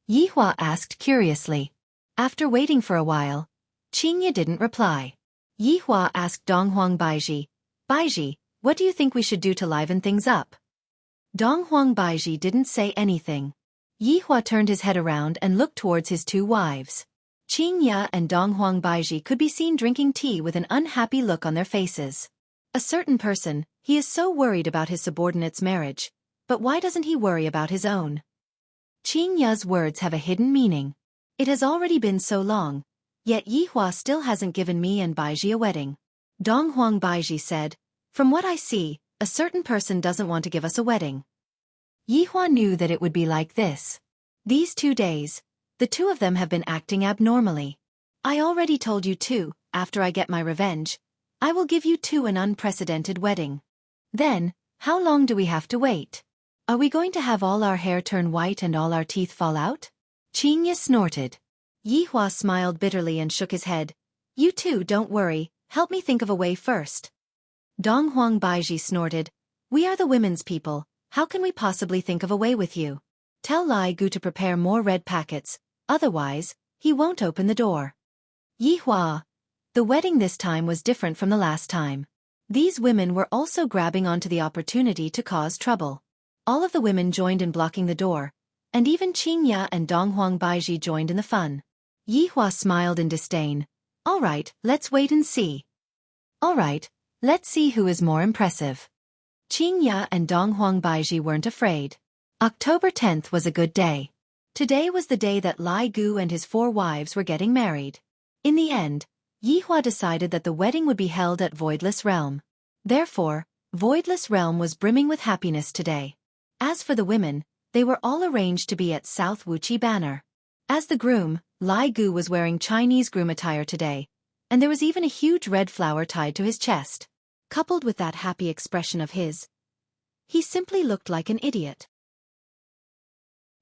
Yi Hua asked curiously. After waiting for a while, Qingya didn't reply. Yi Hua asked Donghuang Baiji, Baiji, what do you think we should do to liven things up? Donghuang Baiji didn't say anything. Yi Hua turned his head around and looked towards his two wives. Qingya and Donghuang Baiji could be seen drinking tea with an unhappy look on their faces. A certain person, he is so worried about his subordinate's marriage, but why doesn't he worry about his own? Qingya's words have a hidden meaning. It has already been so long, yet Yi Hua still hasn't given me and Baiji a wedding. Donghuang Baiji said, from what I see, a certain person doesn't want to give us a wedding. Yi Hua knew that it would be like this. These 2 days, the two of them have been acting abnormally. I already told you two, after I get my revenge, I will give you two an unprecedented wedding. Then, how long do we have to wait? Are we going to have all our hair turn white and all our teeth fall out? Qingya snorted. Yi Hua smiled bitterly and shook his head. You two don't worry, help me think of a way first. Donghuang Baiji snorted. We are the women's people, how can we possibly think of a way with you? Tell Lai Gu to prepare more red packets, otherwise, he won't open the door. Yi Hua. The wedding this time was different from the last time. These women were also grabbing onto the opportunity to cause trouble. All of the women joined in blocking the door, and even Qingya and Donghuang Baiji joined in the fun. Yi Hua smiled in disdain. All right, let's wait and see. All right, let's see who is more impressive. Qingya and Donghuang Baiji weren't afraid. October 10th was a good day. Today was the day that Lai Gu and his 4 wives were getting married. In the end, Yi Hua decided that the wedding would be held at Voidless Realm. Therefore, Voidless Realm was brimming with happiness today. As for the women, they were all arranged to be at South Wuxia Banner. As the groom, Lai Gu was wearing Chinese groom attire today, and there was even a huge red flower tied to his chest. Coupled with that happy expression of his, he simply looked like an idiot.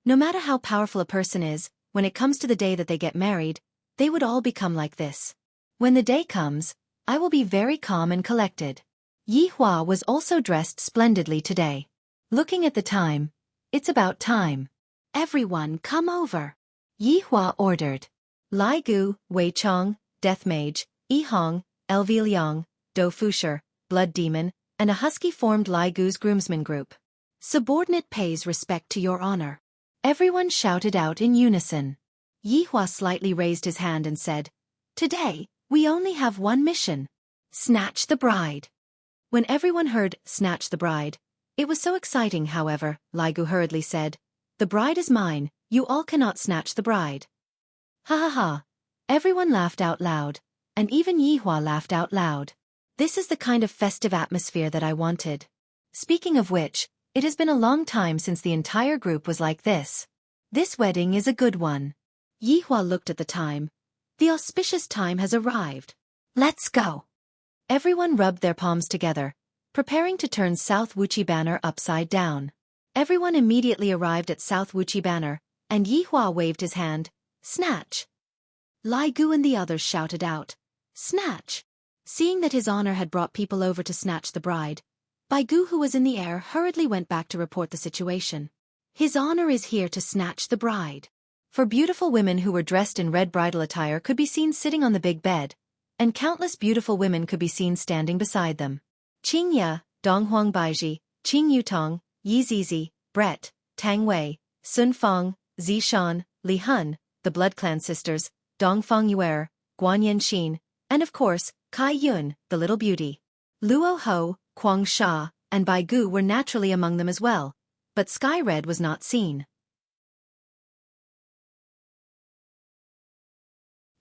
No matter how powerful a person is, when it comes to the day that they get married, they would all become like this. When the day comes, I will be very calm and collected. Yi Hua was also dressed splendidly today. Looking at the time, it's about time. Everyone come over. Yi Hua ordered. Lai Gu, Wei Chong, Death Mage, Yi Hong, Elvi Liang, Do Fusher, Blood Demon, and a husky formed Lai Gu's groomsmen group. Subordinate pays respect to your honor. Everyone shouted out in unison. Yi Hua slightly raised his hand and said, Today, we only have one mission. Snatch the bride. When everyone heard "snatch the bride," it was so exciting. However, Li Gu hurriedly said, "The bride is mine, you all cannot snatch the bride." Ha ha ha. Everyone laughed out loud, and even Yihua laughed out loud. This is the kind of festive atmosphere that I wanted. Speaking of which, it has been a long time since the entire group was like this. This wedding is a good one. Yihua looked at the time. The auspicious time has arrived. Let's go. Everyone rubbed their palms together, preparing to turn South Wuxia banner upside down. Everyone immediately arrived at South Wuxia banner, and Yihua waved his hand. Snatch! Li Gu and the others shouted out, "Snatch!" Seeing that his honor had brought people over to snatch the bride, Bai Gu, who was in the air, hurriedly went back to report the situation. His honor is here to snatch the bride. For beautiful women who were dressed in red bridal attire could be seen sitting on the big bed, and countless beautiful women could be seen standing beside them. Qing Ya, Dong Huang Baiji, Qing Yutong, Yi Zizi, Brett, Tang Wei, Sun Fong, Zi Shan, Li Hun, the Blood Clan sisters, Dong Fong Yuer, Guan Yanxin, and of course, Kai Yun, the little beauty. Luo Ho, Quang Sha, and Bai Gu were naturally among them as well, but Sky Red was not seen.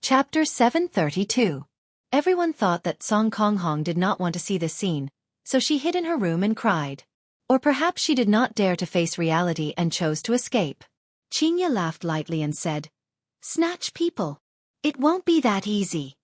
Chapter 732. Everyone thought that Song Kong Hong did not want to see this scene, so she hid in her room and cried. Or perhaps she did not dare to face reality and chose to escape. Qing Ya laughed lightly and said, "Snatch people. It won't be that easy."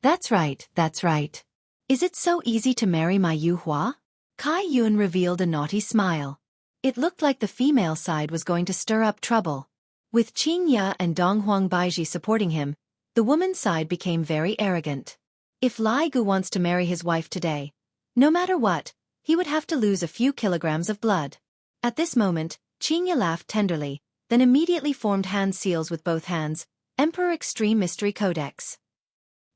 That's right, that's right. Is it so easy to marry my Yuhua? Kai Yun revealed a naughty smile. It looked like the female side was going to stir up trouble. With Qing Ya and Dong Huang Baiji supporting him, the woman's side became very arrogant. If Li Gu wants to marry his wife today, no matter what, he would have to lose a few kilograms of blood. At this moment, Qing Ya laughed tenderly, then immediately formed hand seals with both hands, Emperor Extreme Mystery Codex.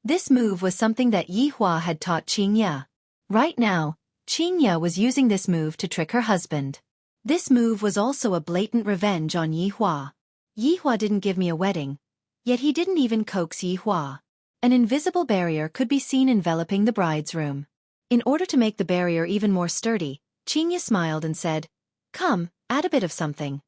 This move was something that Yihua had taught Qing Ya. Right now, Qing Ya was using this move to trick her husband. This move was also a blatant revenge on Yihua. Yihua didn't give me a wedding, yet he didn't even coax Yihua. An invisible barrier could be seen enveloping the bride's room. In order to make the barrier even more sturdy, Qing Ya smiled and said, "Come, add a bit of something."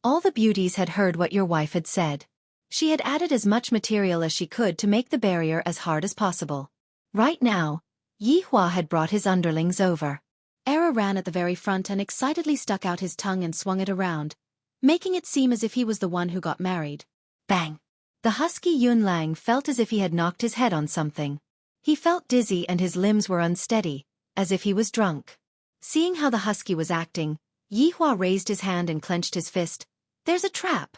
All the beauties had heard what your wife had said. She had added as much material as she could to make the barrier as hard as possible. Right now, Yihua had brought his underlings over. Era ran at the very front and excitedly stuck out his tongue and swung it around, making it seem as if he was the one who got married. Bang! The husky Yun Lang felt as if he had knocked his head on something. He felt dizzy and his limbs were unsteady, as if he was drunk. Seeing how the husky was acting, Yihua raised his hand and clenched his fist. There's a trap!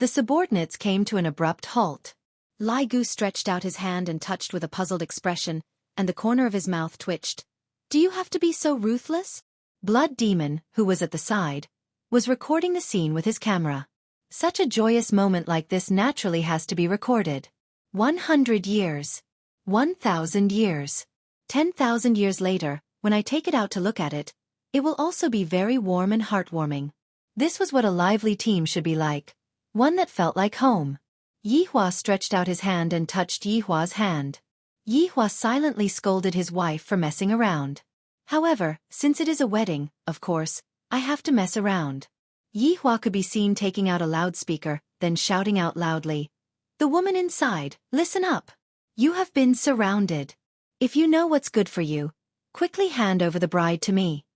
The subordinates came to an abrupt halt. Li Gu stretched out his hand and touched with a puzzled expression, and the corner of his mouth twitched. Do you have to be so ruthless? Blood Demon, who was at the side, was recording the scene with his camera. Such a joyous moment like this naturally has to be recorded. 100 years. 1,000 years. 10,000 years later, when I take it out to look at it, it will also be very warm and heartwarming. This was what a lively team should be like. One that felt like home. Yihua stretched out his hand and touched Yihua's hand. Yihua silently scolded his wife for messing around. However, since it is a wedding, of course, I have to mess around. Yihua could be seen taking out a loudspeaker, then shouting out loudly. The woman inside, listen up. You have been surrounded. If you know what's good for you, quickly hand over the bride to me.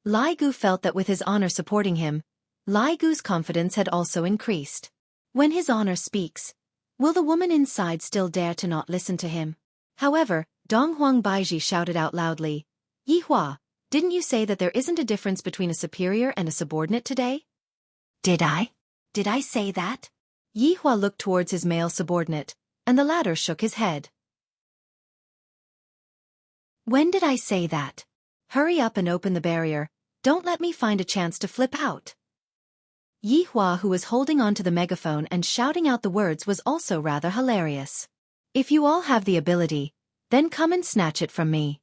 Li Gu felt that with his honor supporting him, Li Gu's confidence had also increased. When his honor speaks, will the woman inside still dare to not listen to him? However, Dong Huang Baiji shouted out loudly, Yihua, didn't you say that there isn't a difference between a superior and a subordinate today? Did I? Did I say that? Yihua looked towards his male subordinate, and the latter shook his head. When did I say that? Hurry up and open the barrier, don't let me find a chance to flip out. Yihua, who was holding onto the megaphone and shouting out the words, was also rather hilarious. If you all have the ability, then come and snatch it from me.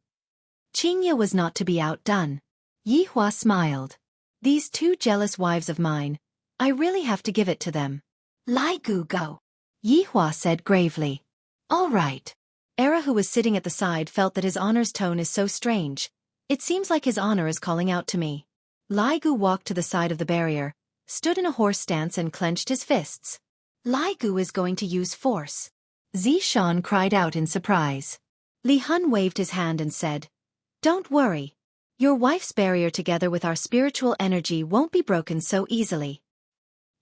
Qing Ya was not to be outdone. Yihua smiled. These two jealous wives of mine, I really have to give it to them. Li Gu, go. Yihua said gravely. All right. Era, who was sitting at the side, felt that his honor's tone is so strange. It seems like his honor is calling out to me. Lai Gu walked to the side of the barrier, stood in a horse stance and clenched his fists. Lai Gu is going to use force. Zishan cried out in surprise. Li Hun waved his hand and said, "Don't worry. Your wife's barrier together with our spiritual energy won't be broken so easily.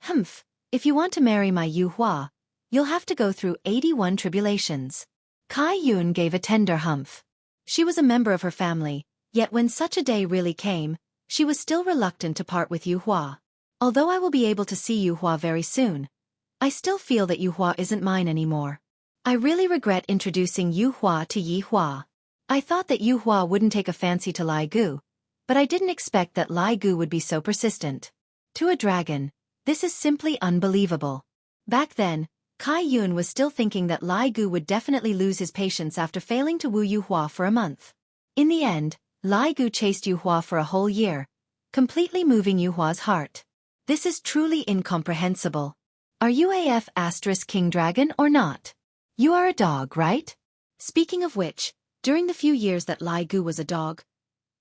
Humph, if you want to marry my Yu Hua, you'll have to go through 81 tribulations." Kai Yun gave a tender humph. She was a member of her family, yet when such a day really came, she was still reluctant to part with Yu Hua. Although I will be able to see Yu Hua very soon, I still feel that Yu Hua isn't mine anymore. I really regret introducing Yu Hua to Yi Hua. I thought that Yu Hua wouldn't take a fancy to Lai Gu, but I didn't expect that Lai Gu would be so persistent. To a dragon, this is simply unbelievable. Back then, Kai Yun was still thinking that Lai Gu would definitely lose his patience after failing to woo Yu Hua for a month. In the end, Lai Gu chased Yu Hua for a whole year, completely moving Yu Hua's heart. This is truly incomprehensible. Are you AF * King Dragon or not? You are a dog, right? Speaking of which, during the few years that Lai Gu was a dog,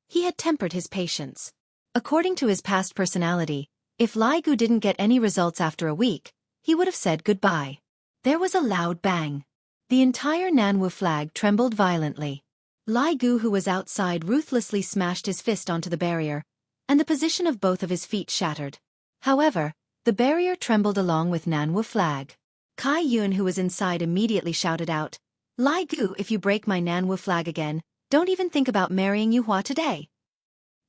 he had tempered his patience. According to his past personality, if Lai Gu didn't get any results after a week, he would have said goodbye. There was a loud bang. The entire Nanwu flag trembled violently. Lai Gu, who was outside, ruthlessly smashed his fist onto the barrier, and the position of both of his feet shattered. However, the barrier trembled along with Nanwu flag. Kai Yun, who was inside, immediately shouted out, "Lai Gu, if you break my Nanwu flag again, don't even think about marrying Yu Hua today."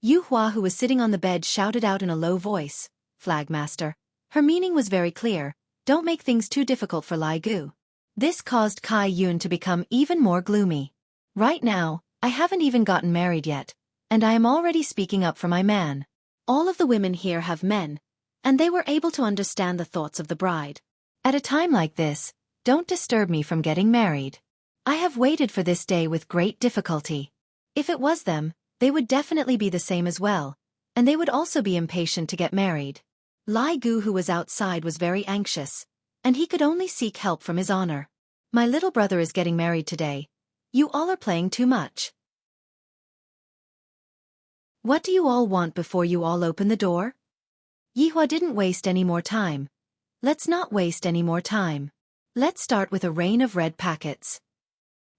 Yu Hua, who was sitting on the bed, shouted out in a low voice, "Flagmaster." Her meaning was very clear: don't make things too difficult for Lai Gu. This caused Kai Yun to become even more gloomy. Right now, I haven't even gotten married yet, and I am already speaking up for my man. All of the women here have men, and they were able to understand the thoughts of the bride. At a time like this, don't disturb me from getting married. I have waited for this day with great difficulty. If it was them, they would definitely be the same as well, and they would also be impatient to get married. Lai Gu, who was outside, was very anxious, and he could only seek help from his honor. My little brother is getting married today. You all are playing too much. What do you all want before you all open the door? Yi Hua didn't waste any more time. Let's not waste any more time. Let's start with a rain of red packets.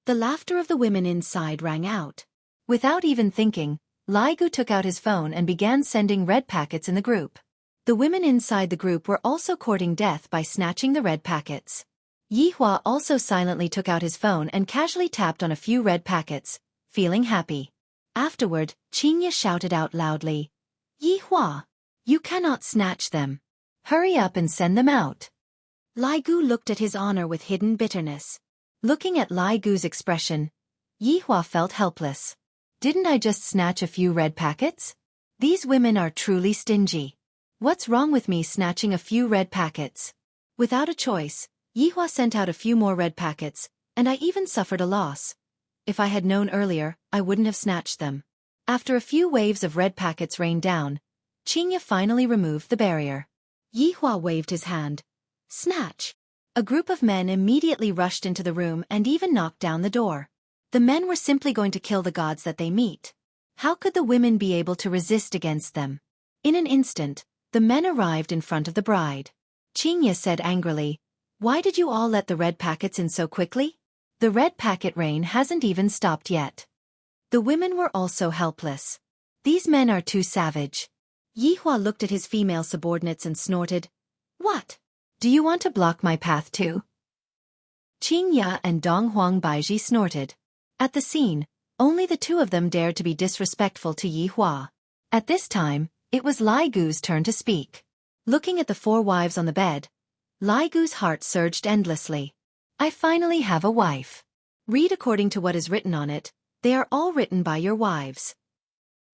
The laughter of the women inside rang out. Without even thinking, Lai Gu took out his phone and began sending red packets in the group. The women inside the group were also courting death by snatching the red packets. Yi Hua also silently took out his phone and casually tapped on a few red packets, feeling happy. Afterward, Qingye shouted out loudly, "Yi Hua, you cannot snatch them. Hurry up and send them out." Lai Gu looked at his honor with hidden bitterness. Looking at Lai Gu's expression, Yi Hua felt helpless. Didn't I just snatch a few red packets? These women are truly stingy. What's wrong with me snatching a few red packets? Without a choice, Yi Hua sent out a few more red packets, and I even suffered a loss. If I had known earlier, I wouldn't have snatched them. After a few waves of red packets rained down, Qingye finally removed the barrier. Yi Hua waved his hand. Snatch! A group of men immediately rushed into the room and even knocked down the door. The men were simply going to kill the gods that they meet. How could the women be able to resist against them? In an instant, the men arrived in front of the bride. Qingye said angrily, "Why did you all let the red packets in so quickly? The red packet rain hasn't even stopped yet." The women were also helpless. These men are too savage. Yi Hua looked at his female subordinates and snorted, "What? Do you want to block my path too?" Qingye and Dong Huang Baiji snorted. At the scene, only the two of them dared to be disrespectful to Yi Hua. At this time, it was Lai Gu's turn to speak. Looking at the four wives on the bed, Lai Gu's heart surged endlessly. I finally have a wife. Read according to what is written on it. They are all written by your wives.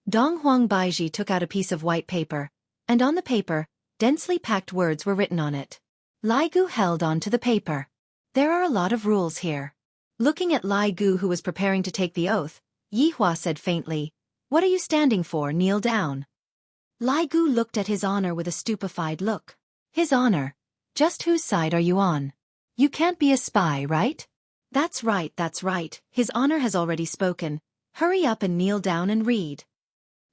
Dong Huang Baiji took out a piece of white paper, and on the paper, densely packed words were written on it. Lai Gu held on to the paper. There are a lot of rules here. Looking at Lai Gu, who was preparing to take the oath, Yi Hua said faintly, "What are you standing for? Kneel down." Lai Gu looked at his honor with a stupefied look. His honor? Just whose side are you on? You can't be a spy, right? That's right, his honor has already spoken. Hurry up and kneel down and read.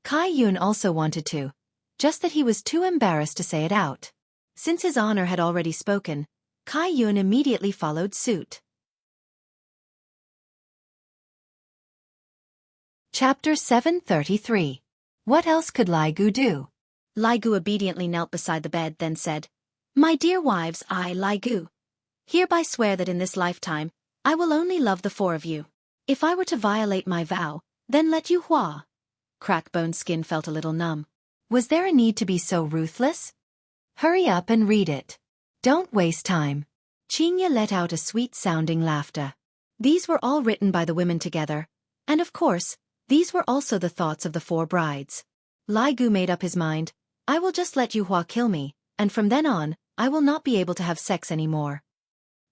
Kai Yun also wanted to, just that he was too embarrassed to say it out. Since his honor had already spoken, Kai Yun immediately followed suit. Chapter 733. What else could Lai Gu do? Lai Gu obediently knelt beside the bed, then said, My dear wives, I, Lai Gu, hereby swear that in this lifetime, I will only love the four of you. If I were to violate my vow, then let you hua. Crackbone's skin felt a little numb. Was there a need to be so ruthless? Hurry up and read it. Don't waste time. Qingya let out a sweet-sounding laughter. These were all written by the women together, and of course, these were also the thoughts of the four brides. Lai Gu made up his mind, I will just let Yu Hua kill me, and from then on, I will not be able to have sex anymore.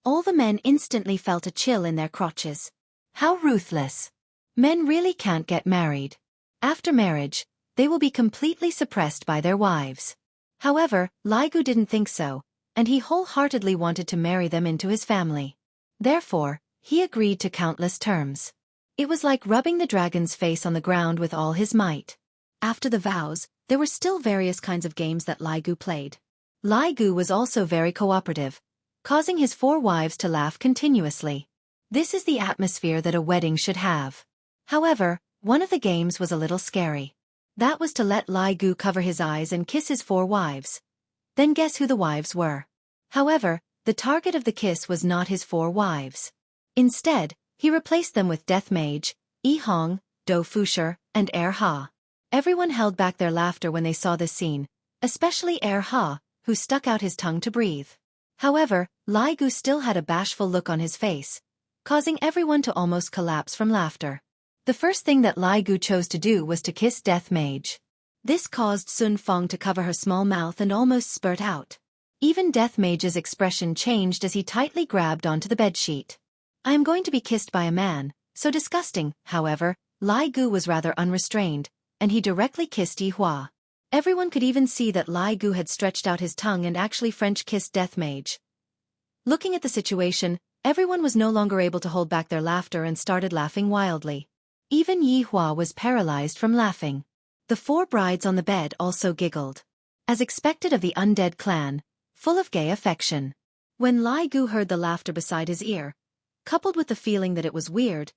All the men instantly felt a chill in their crotches. How ruthless. Men really can't get married. After marriage, they will be completely suppressed by their wives. However, Lai Gu didn't think so, and he wholeheartedly wanted to marry them into his family. Therefore, he agreed to countless terms. It was like rubbing the dragon's face on the ground with all his might. After the vows, there were still various kinds of games that Lai Gu played. Lai Gu was also very cooperative, causing his four wives to laugh continuously. This is the atmosphere that a wedding should have. However, one of the games was a little scary. That was to let Lai Gu cover his eyes and kiss his four wives. Then guess who the wives were. However, the target of the kiss was not his four wives. Instead, he replaced them with Death Mage, Yi Hong, Do Fushi, and Er Ha. Everyone held back their laughter when they saw this scene, especially Er Ha, who stuck out his tongue to breathe. However, Lai Gu still had a bashful look on his face, causing everyone to almost collapse from laughter. The first thing that Lai Gu chose to do was to kiss Death Mage. This caused Sun Fong to cover her small mouth and almost spurt out. Even Death Mage's expression changed as he tightly grabbed onto the bedsheet. I am going to be kissed by a man, so disgusting. However, Lai Gu was rather unrestrained, and he directly kissed Yi Hua. Everyone could even see that Lai Gu had stretched out his tongue and actually French-kissed Death Mage. Looking at the situation, everyone was no longer able to hold back their laughter and started laughing wildly. Even Yi Hua was paralyzed from laughing. The four brides on the bed also giggled. As expected of the undead clan, full of gay affection. When Lai Gu heard the laughter beside his ear, coupled with the feeling that it was weird,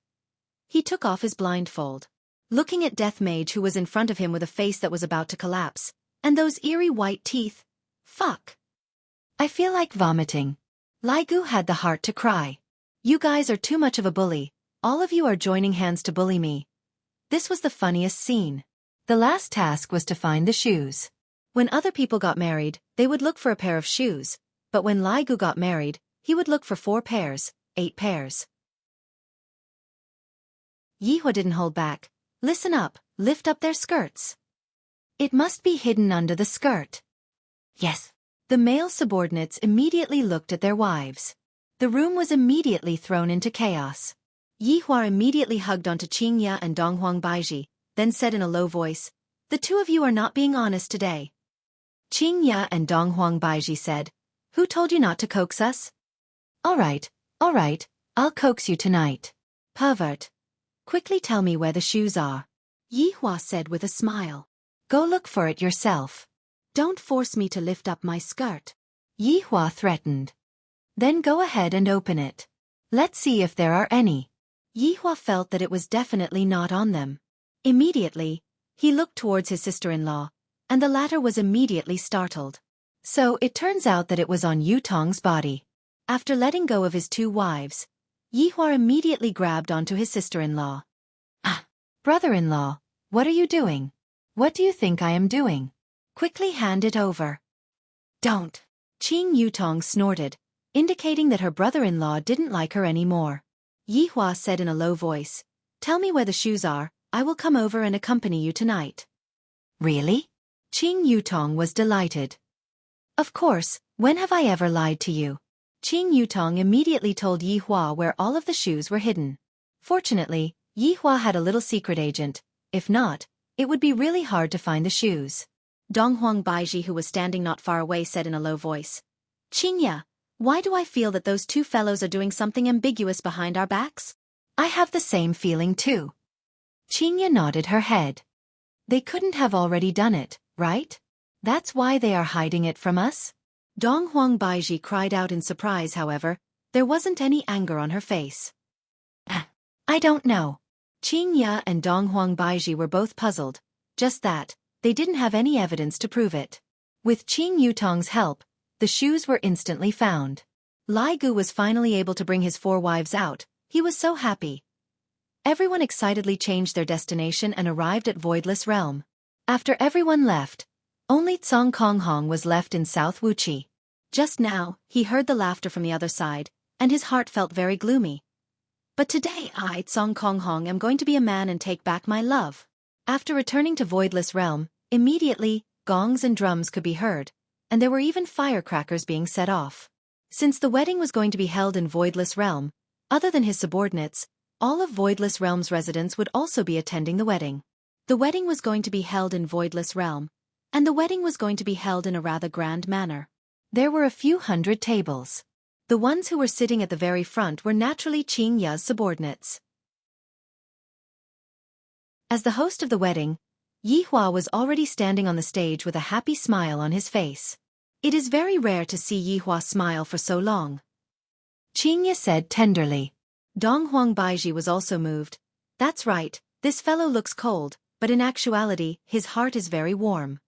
he took off his blindfold. Looking at Death Mage who was in front of him with a face that was about to collapse, and those eerie white teeth. Fuck. I feel like vomiting. Lai Gu had the heart to cry. You guys are too much of a bully, all of you are joining hands to bully me. This was the funniest scene. The last task was to find the shoes. When other people got married, they would look for a pair of shoes, but when Lai Gu got married, he would look for 4 pairs, 8 pairs. Yi Hua didn't hold back. Listen up, lift up their skirts. It must be hidden under the skirt. Yes. The male subordinates immediately looked at their wives. The room was immediately thrown into chaos. Yi Hua immediately hugged onto Qingya and Donghuang Baiji, then said in a low voice, The two of you are not being honest today. Qingya and Donghuang Baiji said, Who told you not to coax us? All right, I'll coax you tonight. Pervert. Quickly tell me where the shoes are. Yi Hua said with a smile. Go look for it yourself. Don't force me to lift up my skirt. Yi Hua threatened. Then go ahead and open it. Let's see if there are any. Yi Hua felt that it was definitely not on them. Immediately, he looked towards his sister-in-law, and the latter was immediately startled. So it turns out that it was on Yu Tong's body. After letting go of his 2 wives, Yi Hua immediately grabbed onto his sister-in-law. Ah, brother-in-law, what are you doing? What do you think I am doing? Quickly hand it over. Don't. Qing Yutong snorted, indicating that her brother-in-law didn't like her anymore. Yi Hua said in a low voice, Tell me where the shoes are, I will come over and accompany you tonight. Really? Qing Yutong was delighted. Of course, when have I ever lied to you? Qing Yutong immediately told Yi Hua where all of the shoes were hidden. Fortunately, Yi Hua had a little secret agent. If not, it would be really hard to find the shoes. Donghuang Baiji, who was standing not far away, said in a low voice, Qingya, Why do I feel that those two fellows are doing something ambiguous behind our backs? I have the same feeling too. Qingya nodded her head. They couldn't have already done it, right? That's why they are hiding it from us? Donghuang Baiji cried out in surprise. However, there wasn't any anger on her face. I don't know. Qingya and Donghuang Baiji were both puzzled, just that, they didn't have any evidence to prove it. With Qing Yutong's help, the shoes were instantly found. Lai Gu was finally able to bring his 4 wives out. He was so happy. Everyone excitedly changed their destination and arrived at Voidless Realm. After everyone left, only Cong Konghong was left in South Wuxia. Just now, he heard the laughter from the other side, and his heart felt very gloomy. But today I, Cong Konghong, am going to be a man and take back my love. After returning to Voidless Realm, immediately, gongs and drums could be heard, and there were even firecrackers being set off. Since the wedding was going to be held in Voidless Realm, other than his subordinates, all of Voidless Realm's residents would also be attending the wedding. The wedding was going to be held in Voidless Realm, and the wedding was going to be held in a rather grand manner. There were a few hundred tables. The ones who were sitting at the very front were naturally Qing Ya's subordinates. As the host of the wedding, Yi Hua was already standing on the stage with a happy smile on his face. It is very rare to see Yi Hua smile for so long. Qing Ya said tenderly. Donghuang Baiji was also moved. That's right, this fellow looks cold, but in actuality, his heart is very warm.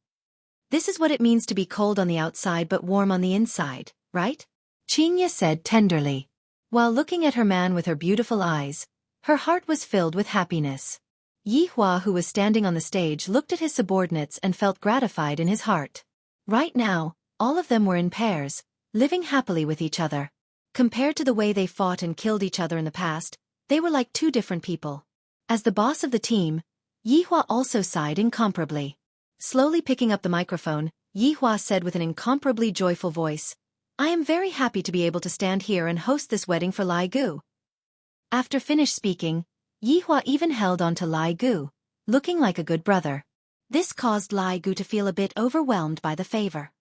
This is what it means to be cold on the outside but warm on the inside, right? Qing Ya said tenderly. While looking at her man with her beautiful eyes, her heart was filled with happiness. Yi Hua, who was standing on the stage, looked at his subordinates and felt gratified in his heart. Right now, all of them were in pairs, living happily with each other. Compared to the way they fought and killed each other in the past, they were like two different people. As the boss of the team, Yi Hua also sighed incomparably. Slowly picking up the microphone, Yi Hua said with an incomparably joyful voice, I am very happy to be able to stand here and host this wedding for Lai Gu. After finished speaking, Yi Hua even held on to Lai Gu, looking like a good brother. This caused Lai Gu to feel a bit overwhelmed by the favor.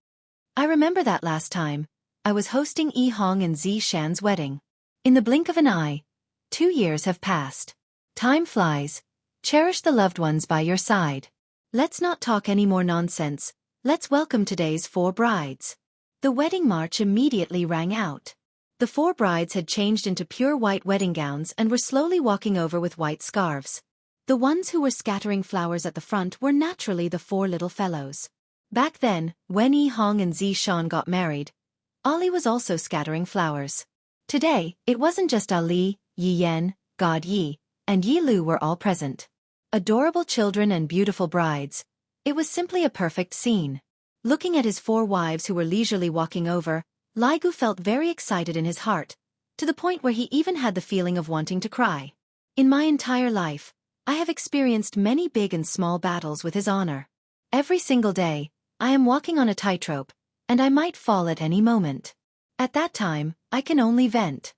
I remember that last time, I was hosting Yi Hong and Zi Shan's wedding. In the blink of an eye, 2 years have passed. Time flies. Cherish the loved ones by your side. Let's not talk any more nonsense. Let's welcome today's 4 brides. The wedding march immediately rang out. The 4 brides had changed into pure white wedding gowns and were slowly walking over with white scarves. The ones who were scattering flowers at the front were naturally the 4 little fellows. Back then, when Yi Hong and Zi Shan got married, Ali was also scattering flowers. Today, it wasn't just Ali, Yi Yan, God Yi, and Yi Lu were all present. Adorable children and beautiful brides. It was simply a perfect scene. Looking at his 4 wives who were leisurely walking over, Lai Gu felt very excited in his heart, to the point where he even had the feeling of wanting to cry. In my entire life, I have experienced many big and small battles with his honor. Every single day, I am walking on a tightrope, and I might fall at any moment. At that time, I can only vent.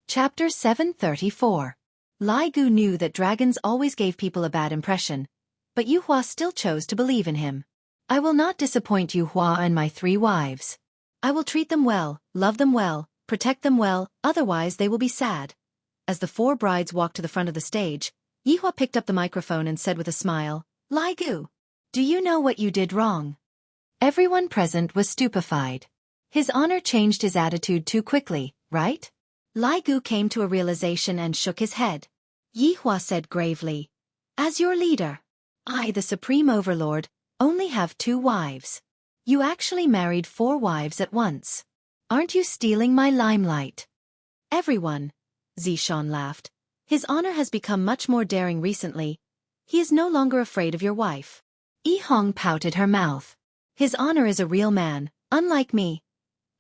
Chapter 734. Lai Gu knew that dragons always gave people a bad impression, but Yu Hua still chose to believe in him. I will not disappoint Yu Hua and my 3 wives. I will treat them well, love them well, protect them well, otherwise they will be sad. As the 4 brides walked to the front of the stage, Yi Hua picked up the microphone and said with a smile, Lai Gu, do you know what you did wrong? Everyone present was stupefied. His honor changed his attitude too quickly, right? Lai Gu came to a realization and shook his head. Yi Hua said gravely, as your leader, I, the Supreme Overlord, only have 2 wives. You actually married 4 wives at once. Aren't you stealing my limelight? Everyone, Zishan laughed. His honor has become much more daring recently. He is no longer afraid of your wife. Yi Hong pouted her mouth. His honor is a real man, unlike me.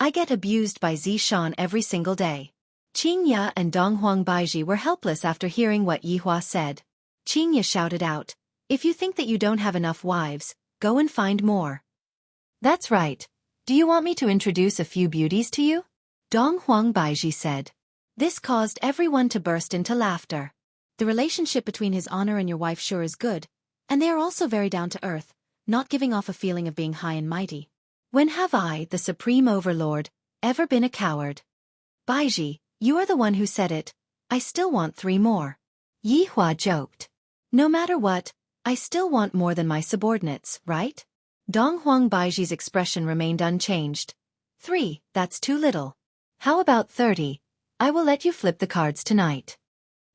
I get abused by Zishan every single day. Qing Ya and Donghuang Baiji were helpless after hearing what Yi Hua said. Qing Ya shouted out, if you think that you don't have enough wives, go and find more. That's right. Do you want me to introduce a few beauties to you? Donghuang Baiji said. This caused everyone to burst into laughter. The relationship between his honor and your wife sure is good, and they are also very down to earth, not giving off a feeling of being high and mighty. When have I, the supreme overlord, ever been a coward? Baiji, you are the one who said it. I still want 3 more. Yi Hua joked. No matter what, I still want more than my subordinates, right? Dong Huang Baiji's expression remained unchanged. 3, that's too little. How about 30? I will let you flip the cards tonight.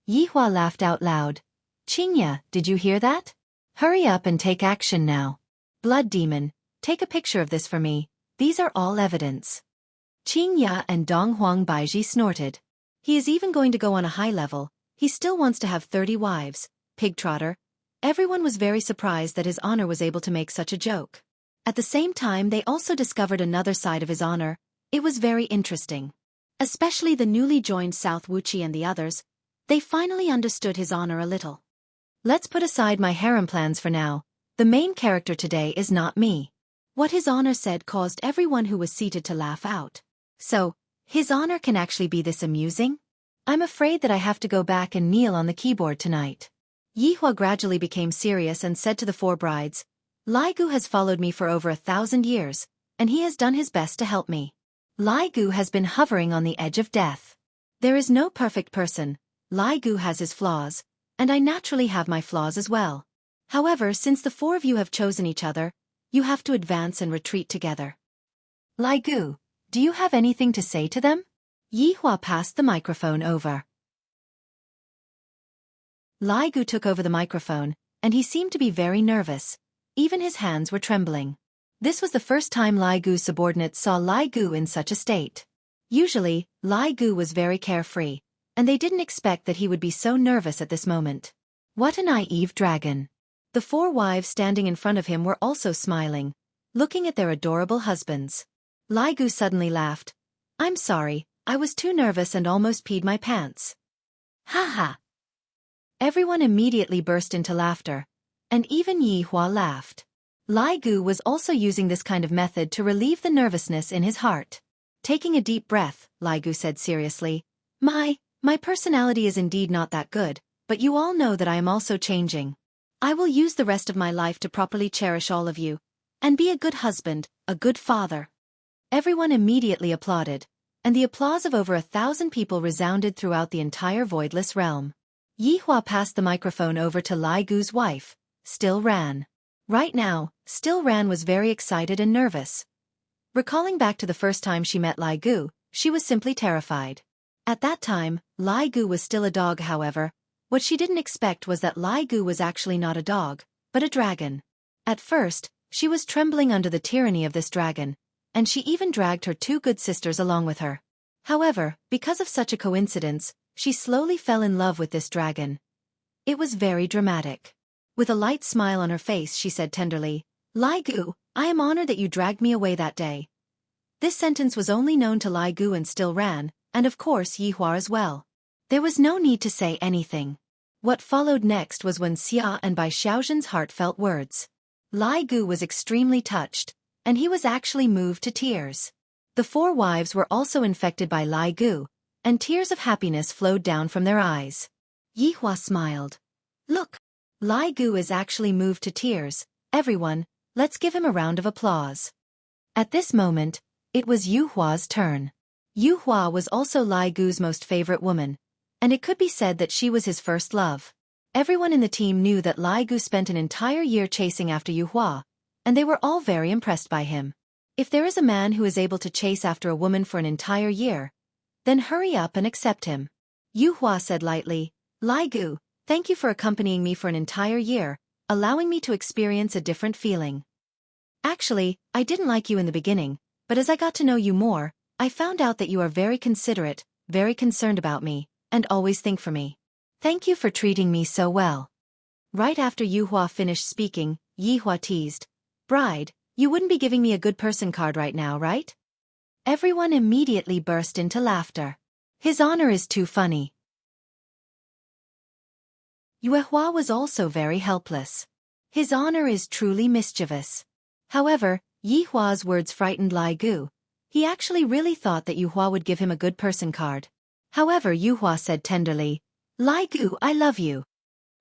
Yi Hua laughed out loud. Qingya, did you hear that? Hurry up and take action now. Blood demon, take a picture of this for me. These are all evidence. Qingya and Dong Huang Baiji snorted. He is even going to go on a high level. He still wants to have 30 wives. Pigtrotter. Everyone was very surprised that his honor was able to make such a joke. At the same time, they also discovered another side of his honor. It was very interesting. Especially the newly joined South Wuxia and the others. They finally understood his honor a little. Let's put aside my harem plans for now. The main character today is not me. What his honor said caused everyone who was seated to laugh out. So, his honor can actually be this amusing? I'm afraid that I have to go back and kneel on the keyboard tonight. Yi Hua gradually became serious and said to the 4 brides, Lai Gu has followed me for over 1,000 years, and he has done his best to help me. Lai Gu has been hovering on the edge of death. There is no perfect person. Lai Gu has his flaws, and I naturally have my flaws as well. However, since the 4 of you have chosen each other, you have to advance and retreat together. Lai Gu, do you have anything to say to them? Yi Hua passed the microphone over. Lai Gu took over the microphone, and he seemed to be very nervous. Even his hands were trembling. This was the first time Lai Gu's subordinates saw Lai Gu in such a state. Usually, Lai Gu was very carefree, and they didn't expect that he would be so nervous at this moment. What a naive dragon. The 4 wives standing in front of him were also smiling, looking at their adorable husbands. Lai Gu suddenly laughed. I'm sorry, I was too nervous and almost peed my pants. Ha ha. Everyone immediately burst into laughter, and even Yi Hua laughed. Lai Gu was also using this kind of method to relieve the nervousness in his heart. Taking a deep breath, Lai Gu said seriously, My personality is indeed not that good, but you all know that I am also changing. I will use the rest of my life to properly cherish all of you, and be a good husband, a good father. Everyone immediately applauded, and the applause of over 1,000 people resounded throughout the entire voidless realm. Yi Hua passed the microphone over to Lai Gu's wife, Still Ran. Right now, Still Ran was very excited and nervous. Recalling back to the first time she met Lai Gu, she was simply terrified. At that time, Lai Gu was still a dog. However, what she didn't expect was that Lai Gu was actually not a dog, but a dragon. At first, she was trembling under the tyranny of this dragon, and she even dragged her 2 good sisters along with her. However, because of such a coincidence, she slowly fell in love with this dragon. It was very dramatic. With a light smile on her face, she said tenderly, Lai Gu, I am honored that you dragged me away that day. This sentence was only known to Lai Gu and Still Ran, and of course Yi Hua as well. There was no need to say anything. What followed next was when Xia and Bai Xiaozhen's heartfelt words. Lai Gu was extremely touched, and he was actually moved to tears. The 4 wives were also infected by Lai Gu, and tears of happiness flowed down from their eyes. Yi Hua smiled. Look, Lai Gu is actually moved to tears. Everyone, let's give him a round of applause. At this moment, it was Yu Hua's turn. Yu Hua was also Lai Gu's most favorite woman, and it could be said that she was his first love. Everyone in the team knew that Lai Gu spent an entire year chasing after Yu Hua, and they were all very impressed by him. If there is a man who is able to chase after a woman for an entire year, then hurry up and accept him. Yu Hua said lightly, Lai Gu, thank you for accompanying me for an entire year, allowing me to experience a different feeling. Actually, I didn't like you in the beginning, but as I got to know you more, I found out that you are very considerate, very concerned about me, and always think for me. Thank you for treating me so well. Right after Yu Hua finished speaking, Yi Hua teased, Bride, you wouldn't be giving me a good person card right now, right? Everyone immediately burst into laughter. His honor is too funny. Yue Hua was also very helpless. His honor is truly mischievous. However, Yi Hua's words frightened Lai Gu. He actually really thought that Yu Hua would give him a good person card. However, Yu Hua said tenderly, Lai Gu, I love you.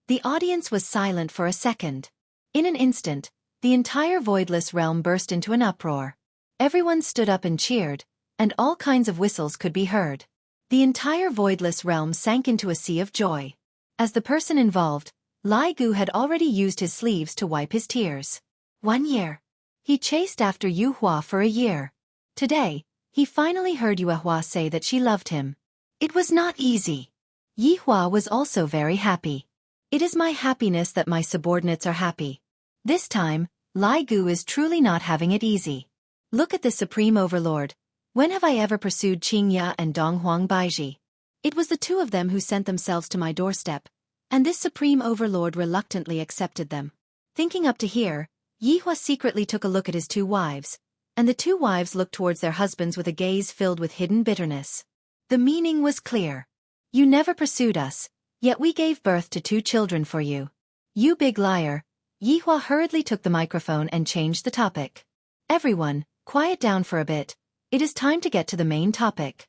The audience was silent for a second. In an instant, The entire voidless realm burst into an uproar. Everyone stood up and cheered, and all kinds of whistles could be heard. The entire voidless realm sank into a sea of joy. As the person involved, Lai Gu had already used his sleeves to wipe his tears. 1 year. He chased after Yu Hua for a year. Today, he finally heard Yu Hua say that she loved him. It was not easy. Yi Hua was also very happy. It is my happiness that my subordinates are happy. This time, Lai Gu is truly not having it easy. Look at this supreme overlord. When have I ever pursued Qingya and Donghuang Baiji? It was the two of them who sent themselves to my doorstep, and this supreme overlord reluctantly accepted them. Thinking up to here, Yi Hua secretly took a look at his two wives, and the two wives looked towards their husbands with a gaze filled with hidden bitterness. The meaning was clear. You never pursued us, yet we gave birth to 2 children for you. You big liar. Yi Hua hurriedly took the microphone and changed the topic. Everyone, quiet down for a bit. It is time to get to the main topic.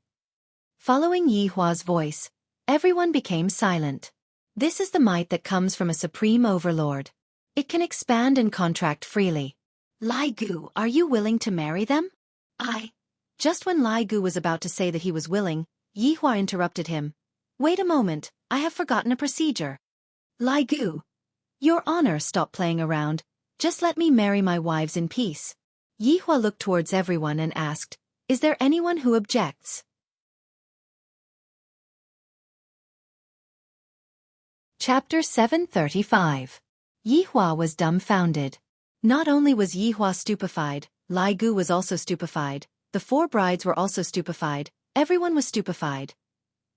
Following Yi Hua's voice, everyone became silent. This is the might that comes from a supreme overlord. It can expand and contract freely. Lai Gu, are you willing to marry them? Just when Lai Gu was about to say that he was willing, Yi Hua interrupted him. Wait a moment, I have forgotten a procedure. Lai Gu. Your Honor, stop playing around. Just let me marry my wives in peace. Yi Hua looked towards everyone and asked, is there anyone who objects? Chapter 735. Yi Hua was dumbfounded. Not only was Yi Hua stupefied, Lai Gu was also stupefied. The 4 brides were also stupefied. Everyone was stupefied.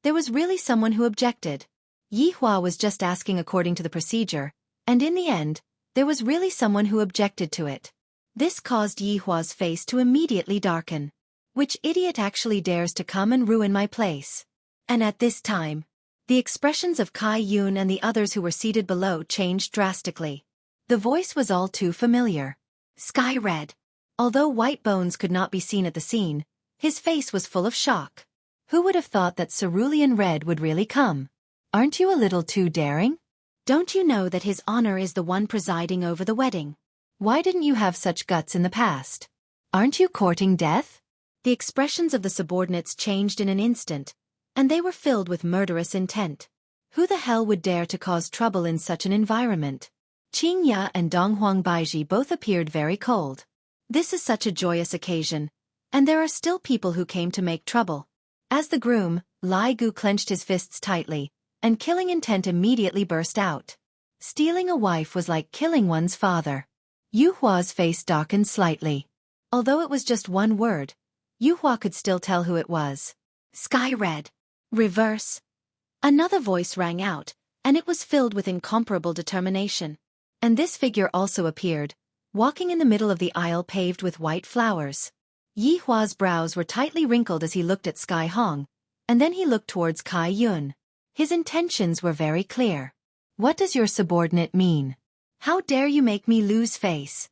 There was really someone who objected. Yi Hua was just asking according to the procedure, and in the end, there was really someone who objected to it. This caused Yi Hua's face to immediately darken. Which idiot actually dares to come and ruin my place? And at this time, the expressions of Kai Yun and the others who were seated below changed drastically. The voice was all too familiar. Sky Red. Although white bones could not be seen at the scene, his face was full of shock. Who would have thought that Cerulean Red would really come? Aren't you a little too daring? Don't you know that His Honor is the one presiding over the wedding? Why didn't you have such guts in the past? Aren't you courting death? The expressions of the subordinates changed in an instant, and they were filled with murderous intent. Who the hell would dare to cause trouble in such an environment? Qingya and Donghuang Baiji both appeared very cold. This is such a joyous occasion, and there are still people who came to make trouble. As the groom, Lai Gu clenched his fists tightly, and killing intent immediately burst out. Stealing a wife was like killing one's father. Yu Hua's face darkened slightly. Although it was just one word, Yu Hua could still tell who it was. Sky Red. Reverse. Another voice rang out, and it was filled with incomparable determination. And this figure also appeared, walking in the middle of the aisle paved with white flowers. Yi Hua's brows were tightly wrinkled as he looked at Sky Hong, and then he looked towards Kai Yun. His intentions were very clear. What does your subordinate mean? How dare you make me lose face?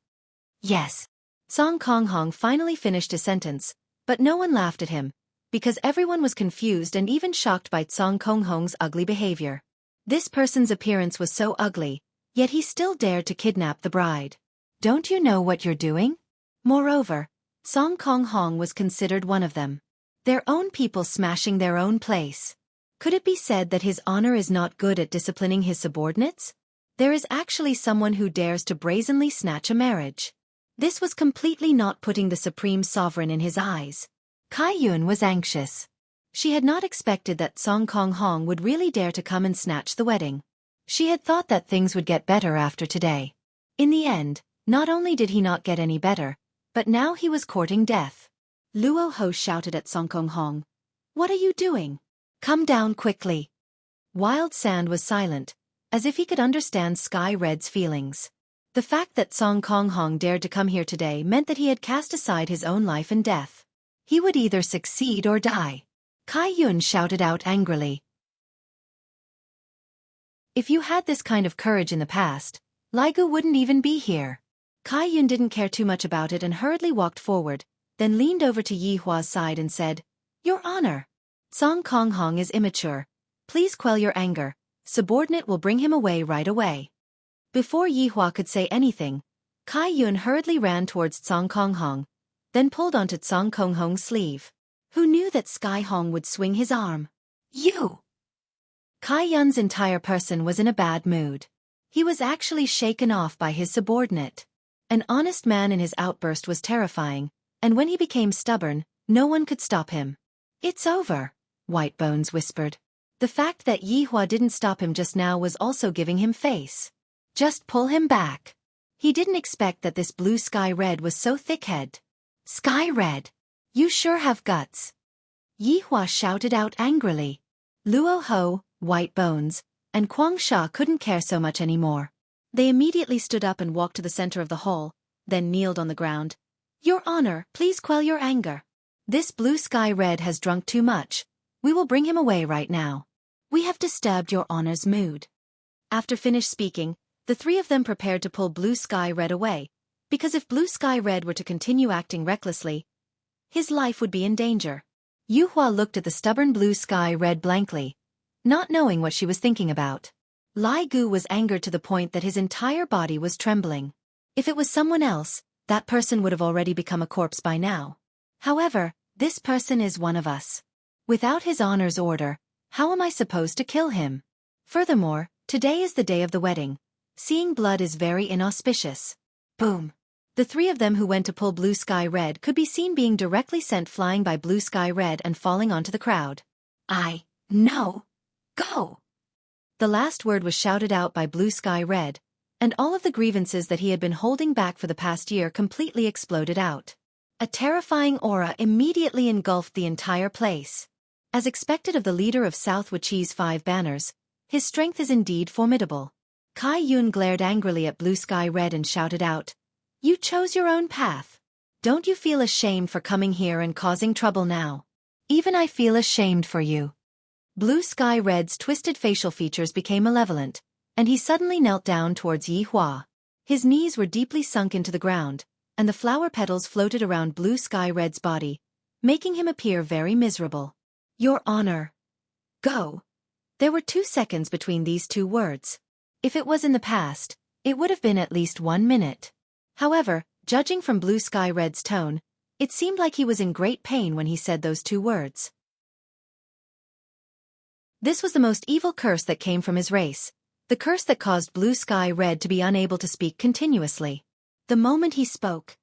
Yes. Song Kong Hong finally finished his sentence, but no one laughed at him, because everyone was confused and even shocked by Song Kong Hong's ugly behavior. This person's appearance was so ugly, yet he still dared to kidnap the bride. Don't you know what you're doing? Moreover, Song Kong Hong was considered one of them. Their own people smashing their own place. Could it be said that His Honor is not good at disciplining his subordinates? There is actually someone who dares to brazenly snatch a marriage. This was completely not putting the supreme sovereign in his eyes. Kai Yun was anxious. She had not expected that Song Kong Hong would really dare to come and snatch the wedding. She had thought that things would get better after today. In the end, not only did he not get any better, but now he was courting death. Luo Ho shouted at Song Kong Hong. What are you doing? Come down quickly. Wild Sand was silent, as if he could understand Sky Red's feelings. The fact that Song Kong Hong dared to come here today meant that he had cast aside his own life and death. He would either succeed or die. Kai Yun shouted out angrily. If you had this kind of courage in the past, Lai Gu wouldn't even be here. Kai Yun didn't care too much about it and hurriedly walked forward, then leaned over to Yi Hua's side and said, Your Honor. Song Kong Hong is immature. Please quell your anger. Subordinate will bring him away right away. Before Yi Hua could say anything, Kai Yun hurriedly ran towards Tsang Kong Hong, then pulled onto Tsang Kong Hong's sleeve. Who knew that Sky Hong would swing his arm? You! Kai Yun's entire person was in a bad mood. He was actually shaken off by his subordinate. An honest man in his outburst was terrifying, and when he became stubborn, no one could stop him. It's over, White Bones whispered. The fact that Yi Hua didn't stop him just now was also giving him face. Just pull him back. He didn't expect that this Blue Sky Red was so thick-headed. Sky Red! You sure have guts. Yi Hua shouted out angrily. Luo Ho, White Bones, and Kwang Sha couldn't care so much anymore. They immediately stood up and walked to the center of the hall, then kneeled on the ground. Your Honor, please quell your anger. This Blue Sky Red has drunk too much. We will bring him away right now. We have disturbed your Honor's mood. After finished speaking, the three of them prepared to pull Blue Sky Red away, because if Blue Sky Red were to continue acting recklessly, his life would be in danger. Yu Hua looked at the stubborn Blue Sky Red blankly, not knowing what she was thinking about. Lai Gu was angered to the point that his entire body was trembling. If it was someone else, that person would have already become a corpse by now. However, this person is one of us. Without his Honor's order, how am I supposed to kill him? Furthermore, today is the day of the wedding. Seeing blood is very inauspicious. Boom. The three of them who went to pull Blue Sky Red could be seen being directly sent flying by Blue Sky Red and falling onto the crowd. No. Go! The last word was shouted out by Blue Sky Red, and all of the grievances that he had been holding back for the past year completely exploded out. A terrifying aura immediately engulfed the entire place. As expected of the leader of South Wuxia's 5 banners, his strength is indeed formidable. Kai Yun glared angrily at Blue Sky Red and shouted out, You chose your own path. Don't you feel ashamed for coming here and causing trouble now? Even I feel ashamed for you. Blue Sky Red's twisted facial features became malevolent, and he suddenly knelt down towards Yi Hua. His knees were deeply sunk into the ground, and the flower petals floated around Blue Sky Red's body, making him appear very miserable. Your Honor. Go. There were 2 seconds between these 2 words. If it was in the past, it would have been at least 1 minute. However, judging from Blue Sky Red's tone, it seemed like he was in great pain when he said those 2 words. This was the most evil curse that came from his race, the curse that caused Blue Sky Red to be unable to speak continuously. The moment he spoke,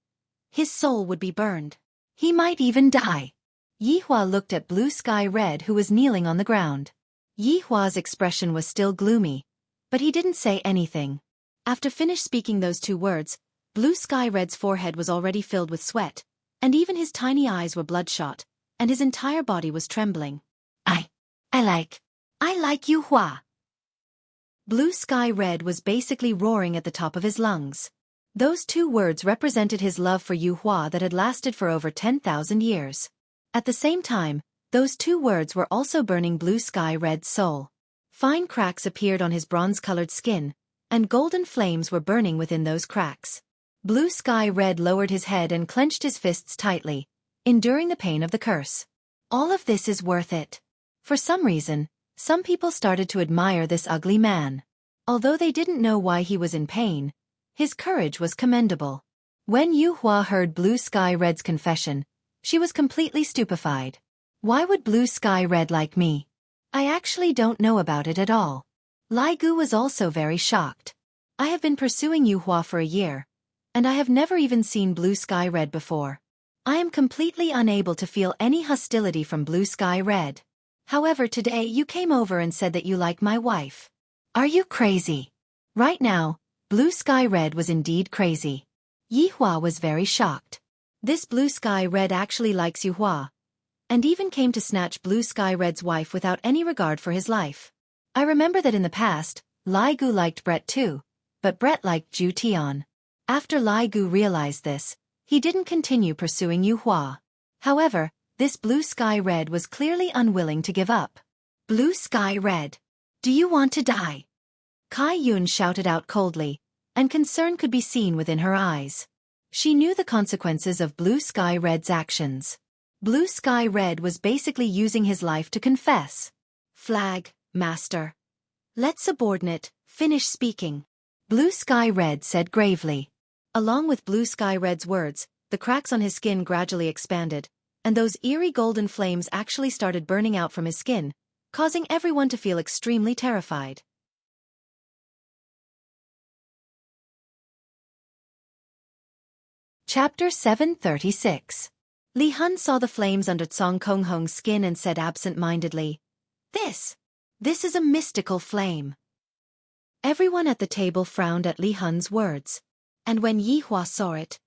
his soul would be burned. He might even die. Yi Hua looked at Blue Sky Red who was kneeling on the ground. Yi Hua's expression was still gloomy, but he didn't say anything. After finished speaking those 2 words, Blue Sky Red's forehead was already filled with sweat, and even his tiny eyes were bloodshot, and his entire body was trembling. I like Yu Hua. Blue Sky Red was basically roaring at the top of his lungs. Those 2 words represented his love for Yu Hua that had lasted for over 10,000 years. At the same time, those 2 words were also burning Blue Sky Red's soul. Fine cracks appeared on his bronze-colored skin, and golden flames were burning within those cracks. Blue Sky Red lowered his head and clenched his fists tightly, enduring the pain of the curse. All of this is worth it. For some reason, some people started to admire this ugly man. Although they didn't know why he was in pain, his courage was commendable. When Yu Hua heard Blue Sky Red's confession, she was completely stupefied. Why would Blue Sky Red like me? I actually don't know about it at all. Lai Gu was also very shocked. I have been pursuing Yu Hua for a year, and I have never even seen Blue Sky Red before. I am completely unable to feel any hostility from Blue Sky Red. However, today you came over and said that you like my wife. Are you crazy? Right now, Blue Sky Red was indeed crazy. Yi Hua was very shocked. This Blue Sky Red actually likes Yu Hua, and even came to snatch Blue Sky Red's wife without any regard for his life. I remember that in the past, Lai Gu liked Brett too, but Brett liked Ju Tian. After Lai Gu realized this, he didn't continue pursuing Yu Hua. However, this Blue Sky Red was clearly unwilling to give up. Blue Sky Red, do you want to die? Kai Yun shouted out coldly, and concern could be seen within her eyes. She knew the consequences of Blue Sky Red's actions. Blue Sky Red was basically using his life to confess. Flag, Master. Let subordinate finish speaking. Blue Sky Red said gravely. Along with Blue Sky Red's words, the cracks on his skin gradually expanded, and those eerie golden flames actually started burning out from his skin, causing everyone to feel extremely terrified. Chapter 736. Li Hun saw the flames under Song Konghong's skin and said absent-mindedly, This is a mystical flame. Everyone at the table frowned at Li Hun's words, and when Yi Hua saw it,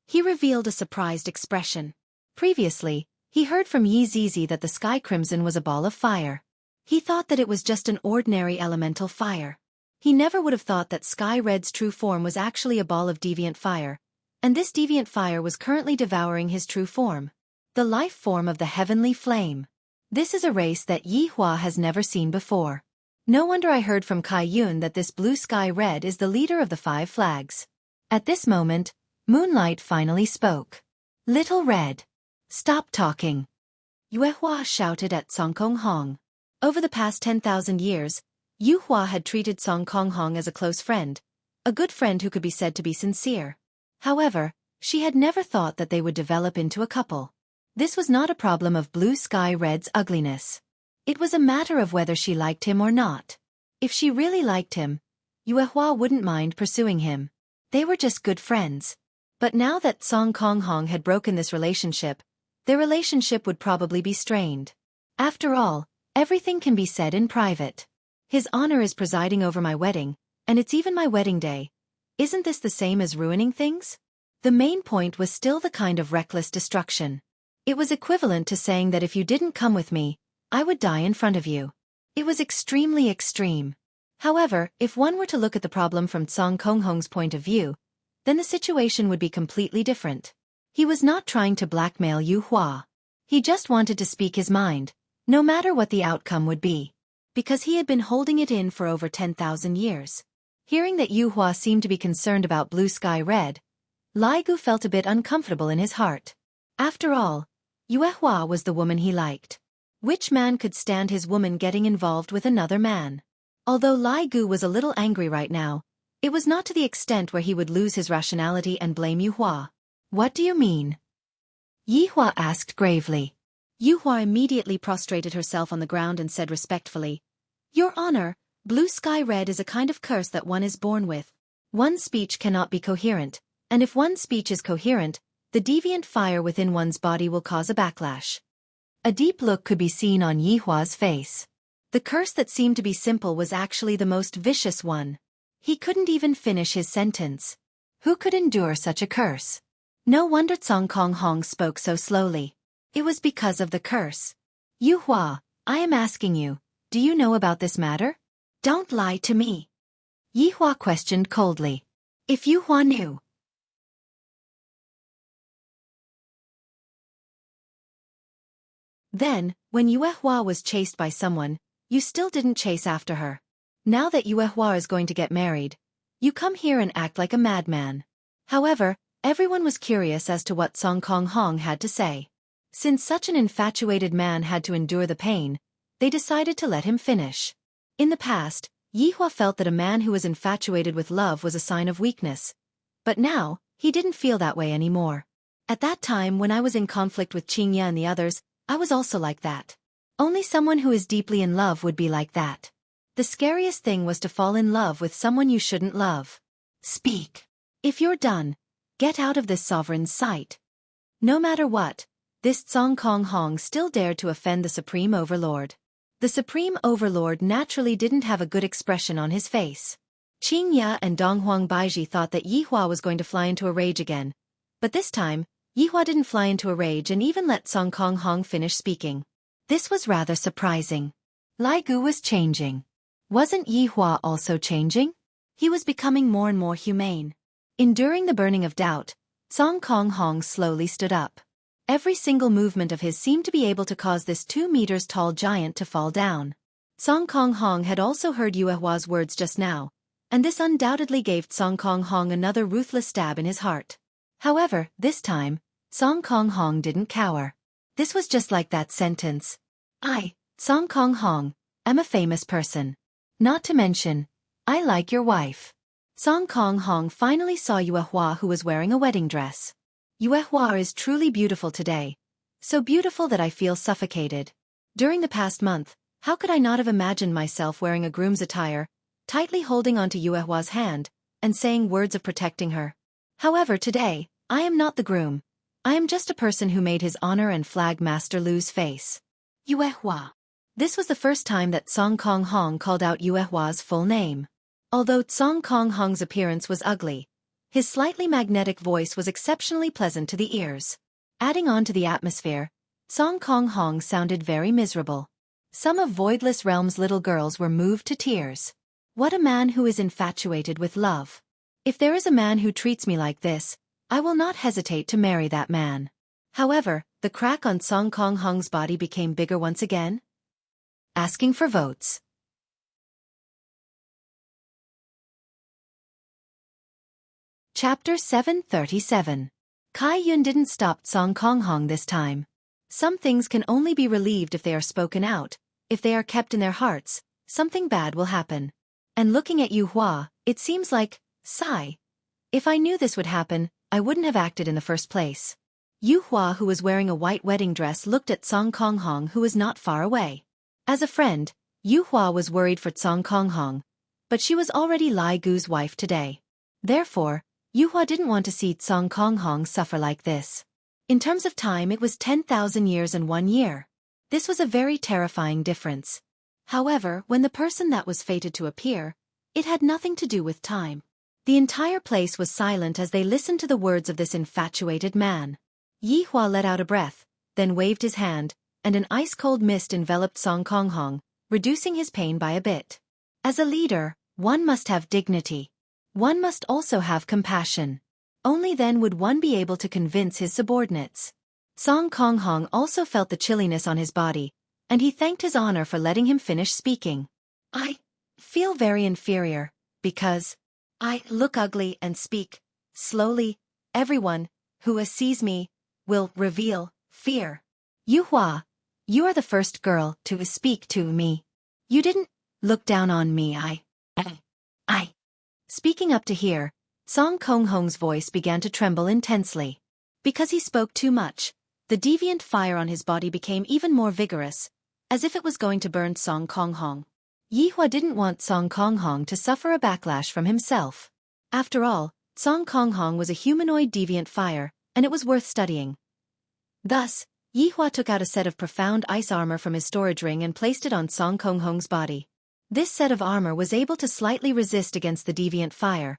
he revealed a surprised expression. Previously, he heard from Yi Zizi that the Sky Crimson was a ball of fire. He thought that it was just an ordinary elemental fire. He never would have thought that Sky Red's true form was actually a ball of deviant fire, and this deviant fire was currently devouring his true form, the life form of the heavenly flame. This is a race that Yi Hua has never seen before. No wonder I heard from Kai Yun that this Blue Sky Red is the leader of the 5 flags. At this moment, Moonlight finally spoke. Little Red, stop talking. Yue Hua shouted at Song Konghong. Over the past 10,000 years, Yu Hua had treated Song Konghong as a close friend, a good friend who could be said to be sincere. However, she had never thought that they would develop into a couple. This was not a problem of Blue Sky Red's ugliness. It was a matter of whether she liked him or not. If she really liked him, Yue Hua wouldn't mind pursuing him. They were just good friends. But now that Song Konghong had broken this relationship, their relationship would probably be strained. After all, everything can be said in private. His honor is presiding over my wedding, and it's even my wedding day. Isn't this the same as ruining things? The main point was still the kind of reckless destruction. It was equivalent to saying that if you didn't come with me, I would die in front of you. It was extremely extreme. However, if one were to look at the problem from Song Konghong's point of view, then the situation would be completely different. He was not trying to blackmail Yu Hua. He just wanted to speak his mind, no matter what the outcome would be. Because he had been holding it in for over 10,000 years. Hearing that Yu Hua seemed to be concerned about Blue Sky Red, Lai Gu felt a bit uncomfortable in his heart. After all, Yue Hua was the woman he liked. Which man could stand his woman getting involved with another man? Although Lai Gu was a little angry right now, it was not to the extent where he would lose his rationality and blame Yu Hua. What do you mean? Yi Hua asked gravely. Yu Hua immediately prostrated herself on the ground and said respectfully, Your Honor, Blue Sky Red is a kind of curse that one is born with. One's speech cannot be coherent, and if one's speech is coherent, the deviant fire within one's body will cause a backlash. A deep look could be seen on Yi Hua's face. The curse that seemed to be simple was actually the most vicious one. He couldn't even finish his sentence. Who could endure such a curse? No wonder Song Konghong spoke so slowly. It was because of the curse. Yu Hua, I am asking you, do you know about this matter? Don't lie to me. Yi Hua questioned coldly. If Yu Hua knew. Then, when Yue Hua was chased by someone, you still didn't chase after her. Now that Yue Hua is going to get married, you come here and act like a madman. However, everyone was curious as to what Song Konghong had to say. Since such an infatuated man had to endure the pain, they decided to let him finish. In the past, Yi Hua felt that a man who was infatuated with love was a sign of weakness. But now, he didn't feel that way anymore. At that time when I was in conflict with Qingya and the others, I was also like that. Only someone who is deeply in love would be like that. The scariest thing was to fall in love with someone you shouldn't love. Speak. If you're done, get out of this sovereign's sight. No matter what, this Song Konghong still dared to offend the Supreme Overlord. The Supreme Overlord naturally didn't have a good expression on his face. Qingya and Donghuang Baiji thought that Yi Hua was going to fly into a rage again. But this time, Yi Hua didn't fly into a rage and even let Song Konghong finish speaking. This was rather surprising. Lai Gu was changing. Wasn't Yi Hua also changing? He was becoming more and more humane. Enduring the burning of doubt, Song Konghong slowly stood up. Every single movement of his seemed to be able to cause this 2 meters tall giant to fall down. Song Konghong had also heard Yue Hua's words just now, and this undoubtedly gave Song Konghong another ruthless stab in his heart. However, this time, Song Konghong didn't cower. This was just like that sentence. I, Song Konghong, am a famous person. Not to mention, I like your wife. Song Kong Hong finally saw Yue Hua, who was wearing a wedding dress. Yue Hua is truly beautiful today. So beautiful that I feel suffocated. During the past month, how could I not have imagined myself wearing a groom's attire, tightly holding onto Yue Hua's hand, and saying words of protecting her? However, today, I am not the groom. I am just a person who made his honor and flag master lose face. Yue Hua. This was the first time that Song Kong Hong called out Yue Hua's full name. Although Song Kong Hong's appearance was ugly, his slightly magnetic voice was exceptionally pleasant to the ears. Adding on to the atmosphere, Song Kong Hong sounded very miserable. Some of Voidless Realm's little girls were moved to tears. What a man who is infatuated with love. If there is a man who treats me like this, I will not hesitate to marry that man. However, the crack on Song Kong Hong's body became bigger once again. Asking for votes. Chapter 737. Kai Yun didn't stop Song Kong Hong this time. Some things can only be relieved if they are spoken out. If they are kept in their hearts, something bad will happen. And looking at Yu Hua, it seems like, sigh. If I knew this would happen, I wouldn't have acted in the first place. Yu Hua, who was wearing a white wedding dress, looked at Song Kong Hong, who was not far away. As a friend, Yu Hua was worried for Song Kong Hong, but she was already Lai Gu's wife today. Therefore, Yu Hua didn't want to see Song Kong Hong suffer like this. In terms of time, it was 10,000 years and 1 year. This was a very terrifying difference. However, when the person that was fated to appear, it had nothing to do with time. The entire place was silent as they listened to the words of this infatuated man. Yi Hua let out a breath, then waved his hand, and an ice-cold mist enveloped Song Kong Hong, reducing his pain by a bit. As a leader, one must have dignity. One must also have compassion. Only then would one be able to convince his subordinates. Song Kong Hong also felt the chilliness on his body, and he thanked his honor for letting him finish speaking. I feel very inferior, because I look ugly and speak slowly. Everyone who sees me will reveal fear. Yu Hua, you are the first girl to speak to me. You didn't look down on me. I. Speaking up to hear, Song Kong Hong's voice began to tremble intensely. Because he spoke too much, the deviant fire on his body became even more vigorous, as if it was going to burn Song Kong Hong. Yi Hua didn't want Song Kong Hong to suffer a backlash from himself. After all, Song Kong Hong was a humanoid deviant fire, and it was worth studying. Thus, Yi Hua took out a set of profound ice armor from his storage ring and placed it on Song Kong Hong's body. This set of armor was able to slightly resist against the deviant fire,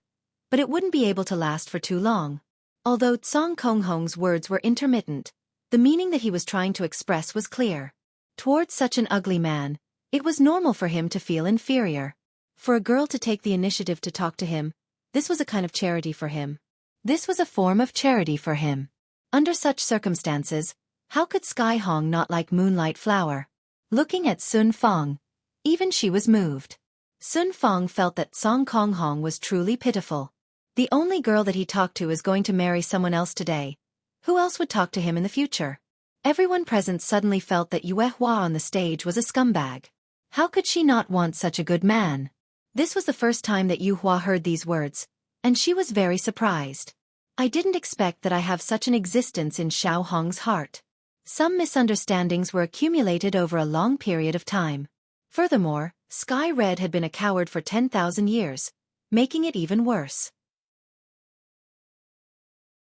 but it wouldn't be able to last for too long. Although Song Kong Hong's words were intermittent, the meaning that he was trying to express was clear. Towards such an ugly man, it was normal for him to feel inferior. For a girl to take the initiative to talk to him, this was a kind of charity for him. This was a form of charity for him. Under such circumstances, how could Sky Hong not like Moonlight Flower? Looking at Sun Fong, even she was moved. Sun Fong felt that Song Kong Hong was truly pitiful. The only girl that he talked to is going to marry someone else today. Who else would talk to him in the future? Everyone present suddenly felt that Yue Hua on the stage was a scumbag. How could she not want such a good man? This was the first time that Yu Hua heard these words, and she was very surprised. I didn't expect that I have such an existence in Xiao Hong's heart. Some misunderstandings were accumulated over a long period of time. Furthermore, Sky Red had been a coward for 10,000 years, making it even worse.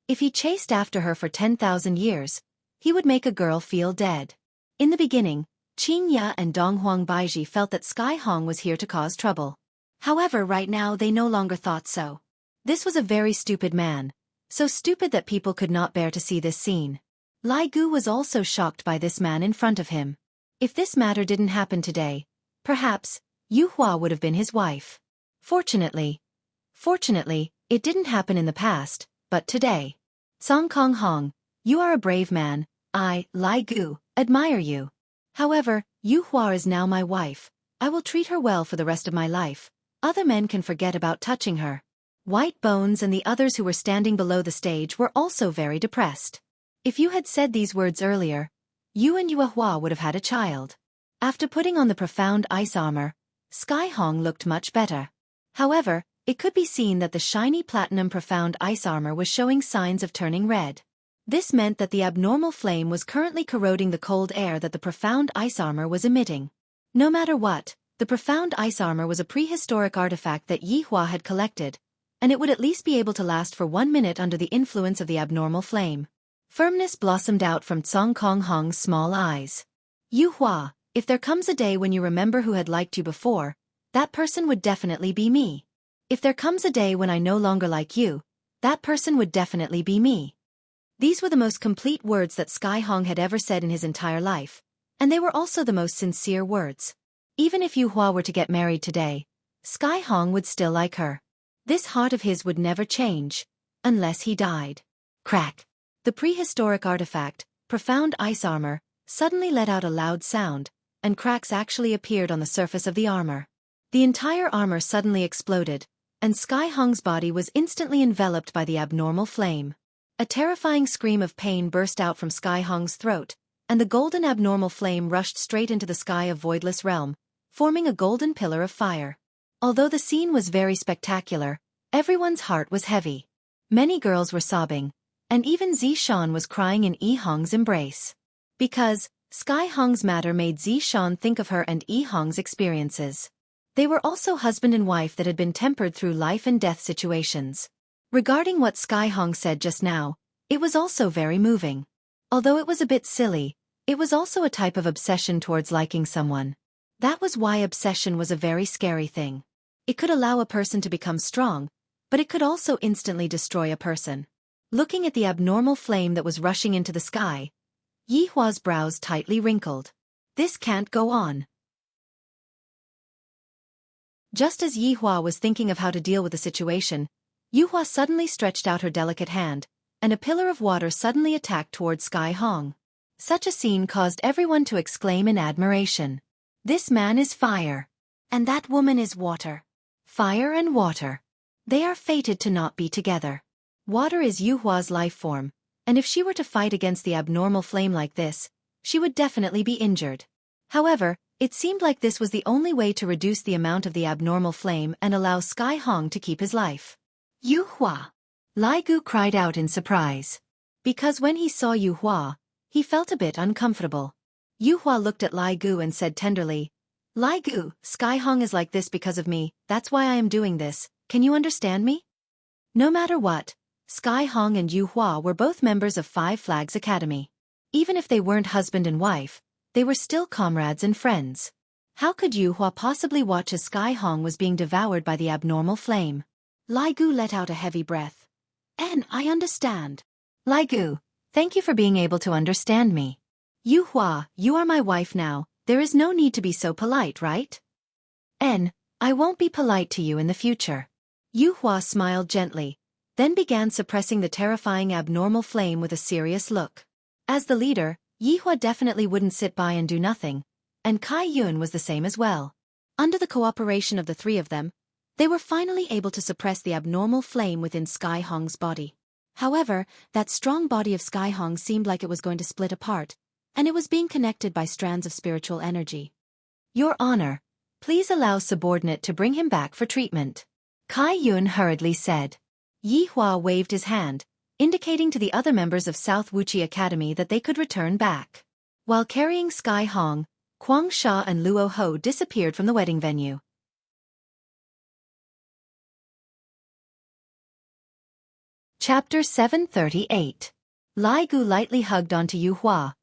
If he chased after her for 10,000 years, he would make a girl feel dead. In the beginning, Qing Ya and Dong Huang Baiji felt that Sky Hong was here to cause trouble. However, right now they no longer thought so. This was a very stupid man, so stupid that people could not bear to see this scene. Lai Gu was also shocked by this man in front of him. If this matter didn't happen today, perhaps Yu Hua would have been his wife. Fortunately, it didn't happen in the past, but today. Song Kong Hong, you are a brave man. I, Lai Gu, admire you. However, Yu Hua is now my wife. I will treat her well for the rest of my life. Other men can forget about touching her. White Bones and the others who were standing below the stage were also very depressed. If you had said these words earlier, you and Yue Hua would have had a child. After putting on the profound ice armor, Sky Hong looked much better. However, it could be seen that the shiny platinum profound ice armor was showing signs of turning red. This meant that the abnormal flame was currently corroding the cold air that the profound ice armor was emitting. No matter what, the profound ice armor was a prehistoric artifact that Yihua had collected, and it would at least be able to last for 1 minute under the influence of the abnormal flame. Firmness blossomed out from Tsong Kong Hong's small eyes. Yihua, if there comes a day when you remember who had liked you before, that person would definitely be me. If there comes a day when I no longer like you, that person would definitely be me. These were the most complete words that Sky Hong had ever said in his entire life, and they were also the most sincere words. Even if Yihua were to get married today, Sky Hong would still like her. This heart of his would never change, unless he died. Crack! The prehistoric artifact, profound ice armor, suddenly let out a loud sound, and cracks actually appeared on the surface of the armor. The entire armor suddenly exploded, and Sky Hong's body was instantly enveloped by the abnormal flame. A terrifying scream of pain burst out from Sky Hong's throat, and the golden abnormal flame rushed straight into the sky of Voidless Realm, forming a golden pillar of fire. Although the scene was very spectacular, everyone's heart was heavy. Many girls were sobbing, and even Zishan was crying in Yi Hong's embrace. Because Sky Hong's matter made Zishan think of her and Yi Hong's experiences. They were also husband and wife that had been tempered through life and death situations. Regarding what Sky Hong said just now, it was also very moving. Although it was a bit silly, it was also a type of obsession towards liking someone. That was why obsession was a very scary thing. It could allow a person to become strong, but it could also instantly destroy a person. Looking at the abnormal flame that was rushing into the sky, Yihua's brows tightly wrinkled. This can't go on. Just as Yihua was thinking of how to deal with the situation, Yihua suddenly stretched out her delicate hand, and a pillar of water suddenly attacked toward Sky Hong. Such a scene caused everyone to exclaim in admiration. This man is fire. And that woman is water. Fire and water. They are fated to not be together. Water is Yuhua's life form, and if she were to fight against the abnormal flame like this, she would definitely be injured. However, it seemed like this was the only way to reduce the amount of the abnormal flame and allow Sky Hong to keep his life. Yuhua! Lai Gu cried out in surprise. Because when he saw Yuhua, he felt a bit uncomfortable. Yuhua looked at Lai Gu and said tenderly, Lai Gu, Sky Hong is like this because of me, that's why I am doing this, can you understand me? No matter what, Sky Hong and Yuhua were both members of Five Flags Academy. Even if they weren't husband and wife, they were still comrades and friends. How could Yuhua possibly watch as Sky Hong was being devoured by the abnormal flame? Lai Gu let out a heavy breath. I understand. Lai Gu, thank you for being able to understand me. Yuhua, you are my wife now, there is no need to be so polite, right? I won't be polite to you in the future. Yuhua smiled gently, then began suppressing the terrifying abnormal flame with a serious look. As the leader, Yihua definitely wouldn't sit by and do nothing, and Kai Yun was the same as well. Under the cooperation of the three of them, they were finally able to suppress the abnormal flame within Sky Hong's body. However, that strong body of Sky Hong seemed like it was going to split apart, and it was being connected by strands of spiritual energy. Your Honor, please allow subordinate to bring him back for treatment. Kai Yun hurriedly said. Yihua waved his hand, indicating to the other members of South Wuxia Academy that they could return back. While carrying Sky Hong, Kwang Sha and Luo Ho disappeared from the wedding venue. Chapter 738. Lai Gu lightly hugged onto Yuhua,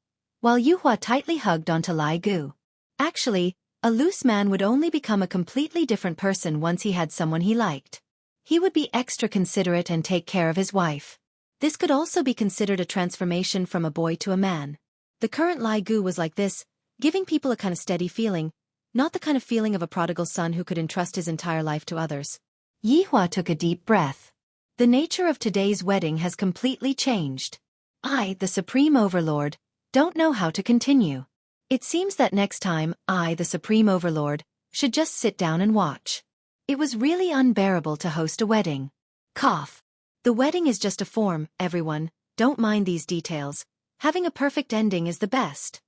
while Yuhua tightly hugged onto Lai Gu. Actually, a loose man would only become a completely different person once he had someone he liked. He would be extra considerate and take care of his wife. This could also be considered a transformation from a boy to a man. The current Lai Gu was like this, giving people a kind of steady feeling, not the kind of feeling of a prodigal son who could entrust his entire life to others. Yihua took a deep breath. The nature of today's wedding has completely changed. I, the Supreme Overlord, don't know how to continue. It seems that next time, I, the Supreme Overlord, should just sit down and watch. It was really unbearable to host a wedding. Cough. The wedding is just a form, everyone, don't mind these details. Having a perfect ending is the best.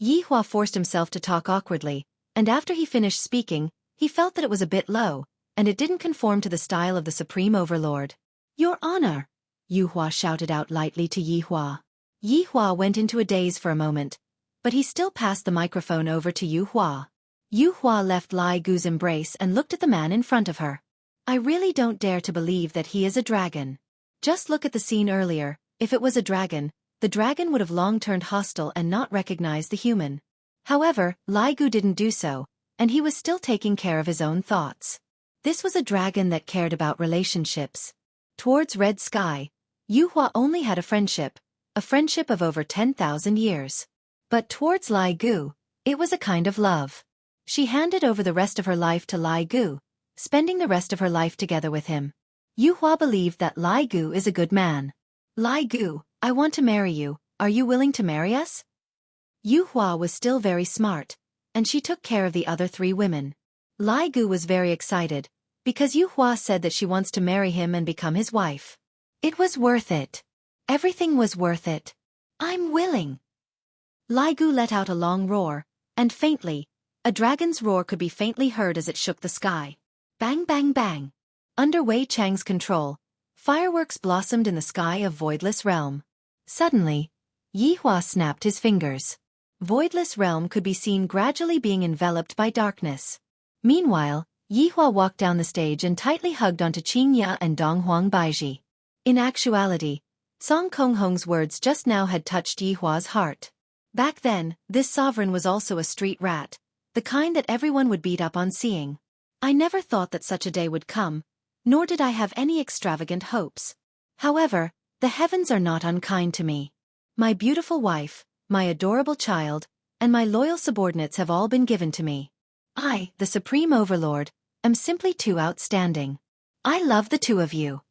Yihua forced himself to talk awkwardly, and after he finished speaking, he felt that it was a bit low, and it didn't conform to the style of the supreme overlord. "Your Honor!" Yu Hua shouted out lightly to Yi Hua. Yi Hua went into a daze for a moment, but he still passed the microphone over to Yu Hua. Yu Hua left Lai Gu's embrace and looked at the man in front of her. "I really don't dare to believe that he is a dragon. Just look at the scene earlier. If it was a dragon, the dragon would have long turned hostile and not recognized the human." However, Lai Gu didn't do so, and he was still taking care of his own thoughts. This was a dragon that cared about relationships. Towards Red Sky, Yu Hua only had a friendship of over 10,000 years. But towards Lai Gu, it was a kind of love. She handed over the rest of her life to Lai Gu, spending the rest of her life together with him. Yu Hua believed that Lai Gu is a good man. "Lai Gu, I want to marry you. Are you willing to marry us?" Yu Hua was still very smart, and she took care of the other 3 women. Lai Gu was very excited, because Yu Hua said that she wants to marry him and become his wife. It was worth it. Everything was worth it. "I'm willing." Lai Gu let out a long roar, and faintly, a dragon's roar could be faintly heard as it shook the sky. Bang bang bang. Under Wei Chang's control, fireworks blossomed in the sky of Voidless Realm. Suddenly, Yi Hua snapped his fingers. Voidless Realm could be seen gradually being enveloped by darkness. Meanwhile, Yi Hua walked down the stage and tightly hugged onto Qing Ya and Dong Huang Baiji. In actuality, Song Kong Hong's words just now had touched Yi Hua's heart. Back then, this sovereign was also a street rat, the kind that everyone would beat up on seeing. "I never thought that such a day would come, nor did I have any extravagant hopes. However, the heavens are not unkind to me. My beautiful wife, my adorable child, and my loyal subordinates have all been given to me. I, the Supreme Overlord, am simply too outstanding. I love the 2 of you."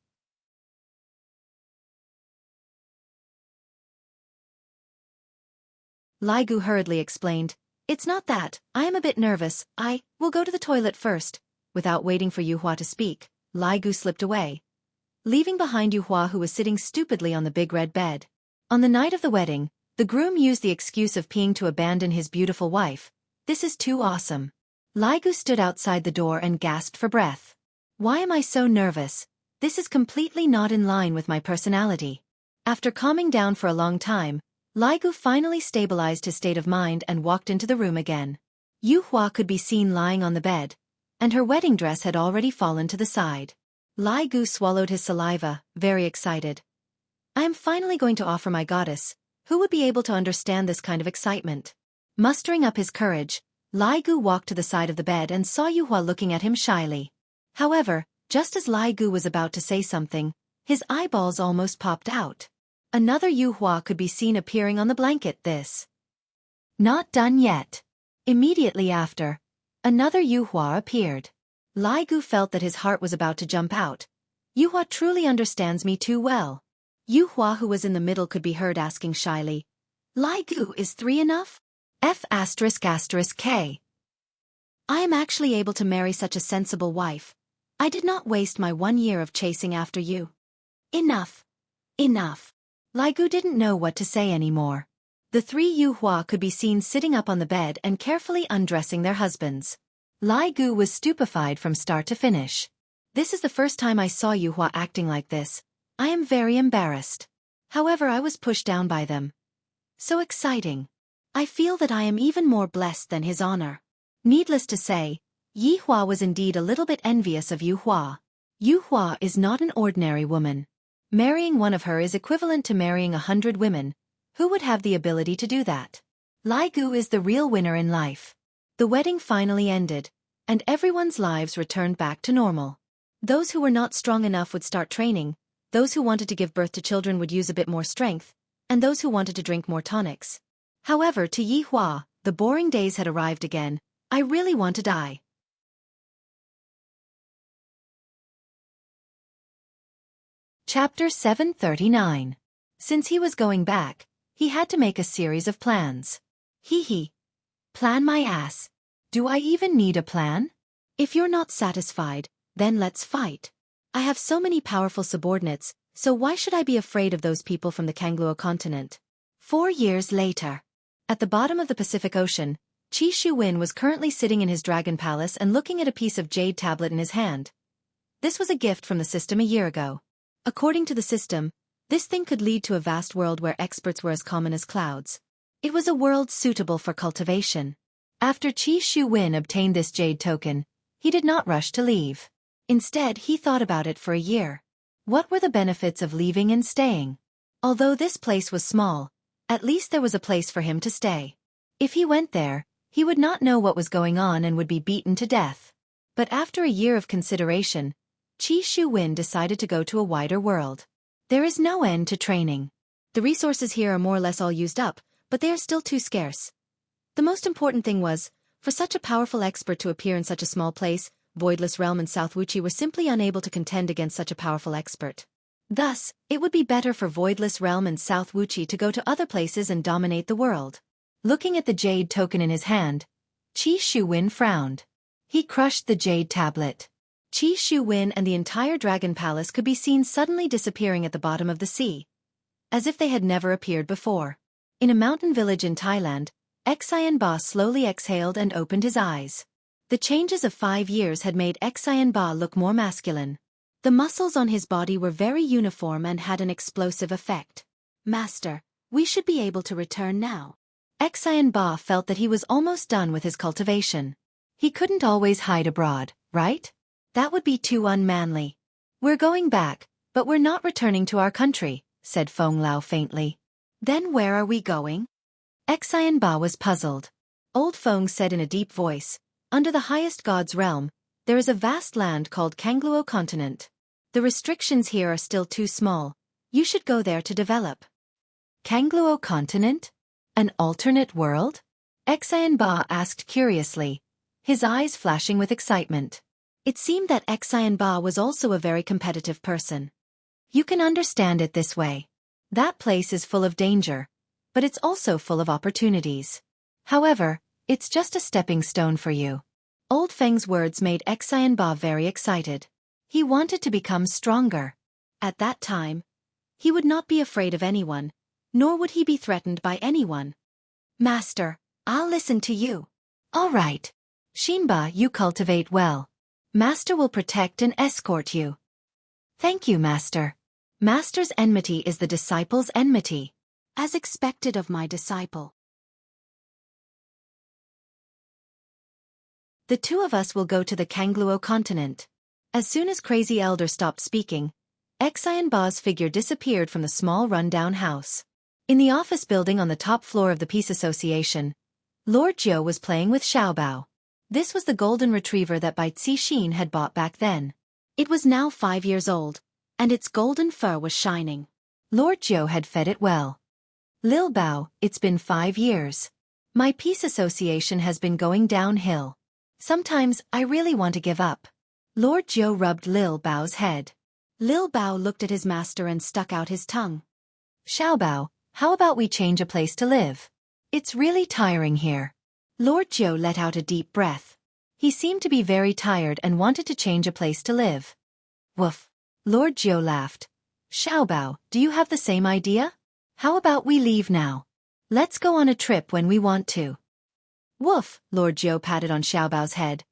Lai Gu hurriedly explained, "It's not that, I am a bit nervous, I will go to the toilet first." Without waiting for Yu Hua to speak, Lai Gu slipped away, leaving behind Yu Hua, who was sitting stupidly on the big red bed. On the night of the wedding, the groom used the excuse of peeing to abandon his beautiful wife. "This is too awesome." Lai Gu stood outside the door and gasped for breath. "Why am I so nervous? This is completely not in line with my personality." After calming down for a long time, Lai Gu finally stabilized his state of mind and walked into the room again. Yu Hua could be seen lying on the bed, and her wedding dress had already fallen to the side. Lai Gu swallowed his saliva, very excited. "I am finally going to offer my goddess. Who would be able to understand this kind of excitement?" Mustering up his courage, Lai Gu walked to the side of the bed and saw Yu Hua looking at him shyly. However, just as Lai Gu was about to say something, his eyeballs almost popped out. Another Yu Hua could be seen appearing on the blanket. "This not done yet." Immediately after, another Yu Hua appeared. Lai Gu felt that his heart was about to jump out. "Yu Hua truly understands me too well." Yu Hua, who was in the middle, could be heard asking shyly, "Lai Gu, is 3 enough? F***K. I am actually able to marry such a sensible wife. I did not waste my 1 year of chasing after you." "Enough. Enough." Lai Gu didn't know what to say anymore. The 3 Yu Hua could be seen sitting up on the bed and carefully undressing their husbands. Lai Gu was stupefied from start to finish. "This is the first time I saw Yu Hua acting like this. I am very embarrassed. However, I was pushed down by them. So exciting. I feel that I am even more blessed than His Honor." Needless to say, Yi Hua was indeed a little bit envious of Yu Hua. Yu Hua is not an ordinary woman. Marrying one of her is equivalent to marrying 100 women. Who would have the ability to do that? Lai Gu is the real winner in life. The wedding finally ended, and everyone's lives returned back to normal. Those who were not strong enough would start training, those who wanted to give birth to children would use a bit more strength, and those who wanted to drink more tonics. However, to Yi Hua, the boring days had arrived again. "I really want to die." Chapter 739. Since he was going back, he had to make a series of plans. Hee. Plan my ass. Do I even need a plan? If you're not satisfied, then let's fight. I have so many powerful subordinates, so why should I be afraid of those people from the Kangluo continent? 4 years later. At the bottom of the Pacific Ocean, Qi Shuwen was currently sitting in his dragon palace and looking at a piece of jade tablet in his hand. This was a gift from the system a year ago. According to the system, this thing could lead to a vast world where experts were as common as clouds. It was a world suitable for cultivation. After Qi Shuwen obtained this jade token, he did not rush to leave. Instead, he thought about it for a year. What were the benefits of leaving and staying? Although this place was small, at least there was a place for him to stay. If he went there, he would not know what was going on and would be beaten to death. But after a year of consideration, Qi Shuwen decided to go to a wider world. There is no end to training. The resources here are more or less all used up, but they are still too scarce. The most important thing was, for such a powerful expert to appear in such a small place, Voidless Realm and South Wuxia were simply unable to contend against such a powerful expert. Thus, it would be better for Voidless Realm and South Wuxia to go to other places and dominate the world. Looking at the jade token in his hand, Qi Shuwen frowned. He crushed the jade tablet. Qi Shuwen and the entire dragon palace could be seen suddenly disappearing at the bottom of the sea, as if they had never appeared before. In a mountain village in Thailand, Xiaofan slowly exhaled and opened his eyes. The changes of 5 years had made Xiaofan look more masculine. The muscles on his body were very uniform and had an explosive effect. Master, we should be able to return now. Xiaofan felt that he was almost done with his cultivation. He couldn't always hide abroad, right? That would be too unmanly. We're going back, but we're not returning to our country, said Feng Lao faintly. Then where are we going? Xiaofan was puzzled. Old Feng said in a deep voice, under the highest god's realm, there is a vast land called Kangluo Continent. The restrictions here are still too small. You should go there to develop. Kangluo Continent? An alternate world? Xiaofan asked curiously, his eyes flashing with excitement. It seemed that Xiaofan was also a very competitive person. You can understand it this way. That place is full of danger, but it's also full of opportunities. However, it's just a stepping stone for you. Old Feng's words made Xiaofan very excited. He wanted to become stronger. At that time, he would not be afraid of anyone, nor would he be threatened by anyone. Master, I'll listen to you. All right. Xinba, you cultivate well. Master will protect and escort you. Thank you, Master. Master's enmity is the disciple's enmity. As expected of my disciple. The two of us will go to the Kangluo continent. As soon as Crazy Elder stopped speaking, Xiaofan's figure disappeared from the small run-down house. In the office building on the top floor of the Peace Association, Lord Jiu was playing with Xiaobao. This was the golden retriever that Bai Cixin had bought back then. It was now 5 years old, and its golden fur was shining. Lord Jiu had fed it well. Lil Bao, it's been 5 years. My Peace Association has been going downhill. Sometimes I really want to give up. Lord Jiu rubbed Lil Bao's head. Lil Bao looked at his master and stuck out his tongue. Xiaobao, how about we change a place to live? It's really tiring here. Lord Jiu let out a deep breath. He seemed to be very tired and wanted to change a place to live. Woof. Lord Jiu laughed. Xiaobao, do you have the same idea? How about we leave now? Let's go on a trip when we want to. Woof, Lord Jiu patted on Xiaobao's head,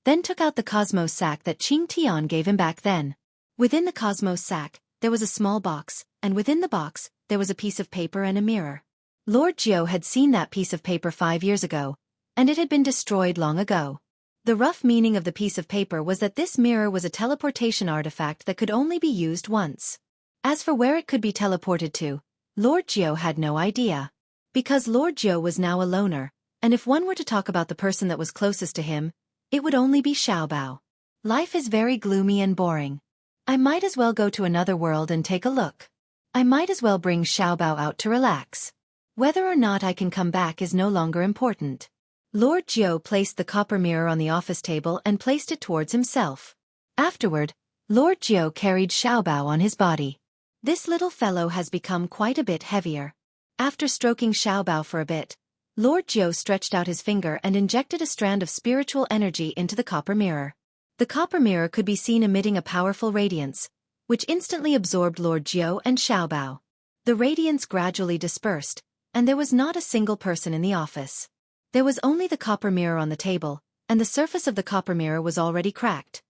then took out the Cosmos sack that Qing Tian gave him back then. Within the Cosmos sack, there was a small box, and within the box, there was a piece of paper and a mirror. Lord Jiu had seen that piece of paper 5 years ago, and it had been destroyed long ago. The rough meaning of the piece of paper was that this mirror was a teleportation artifact that could only be used once. As for where it could be teleported to, Lord Jiu had no idea. Because Lord Jiu was now a loner, and if one were to talk about the person that was closest to him, it would only be Xiaobao. Life is very gloomy and boring. I might as well go to another world and take a look. I might as well bring Xiaobao out to relax. Whether or not I can come back is no longer important. Lord Jiu placed the copper mirror on the office table and placed it towards himself. Afterward, Lord Jiu carried Xiaobao on his body. This little fellow has become quite a bit heavier. After stroking Xiaobao for a bit, Lord Jiu stretched out his finger and injected a strand of spiritual energy into the copper mirror. The copper mirror could be seen emitting a powerful radiance, which instantly absorbed Lord Jiu and Xiaobao. The radiance gradually dispersed, and there was not a single person in the office. There was only the copper mirror on the table, and the surface of the copper mirror was already cracked.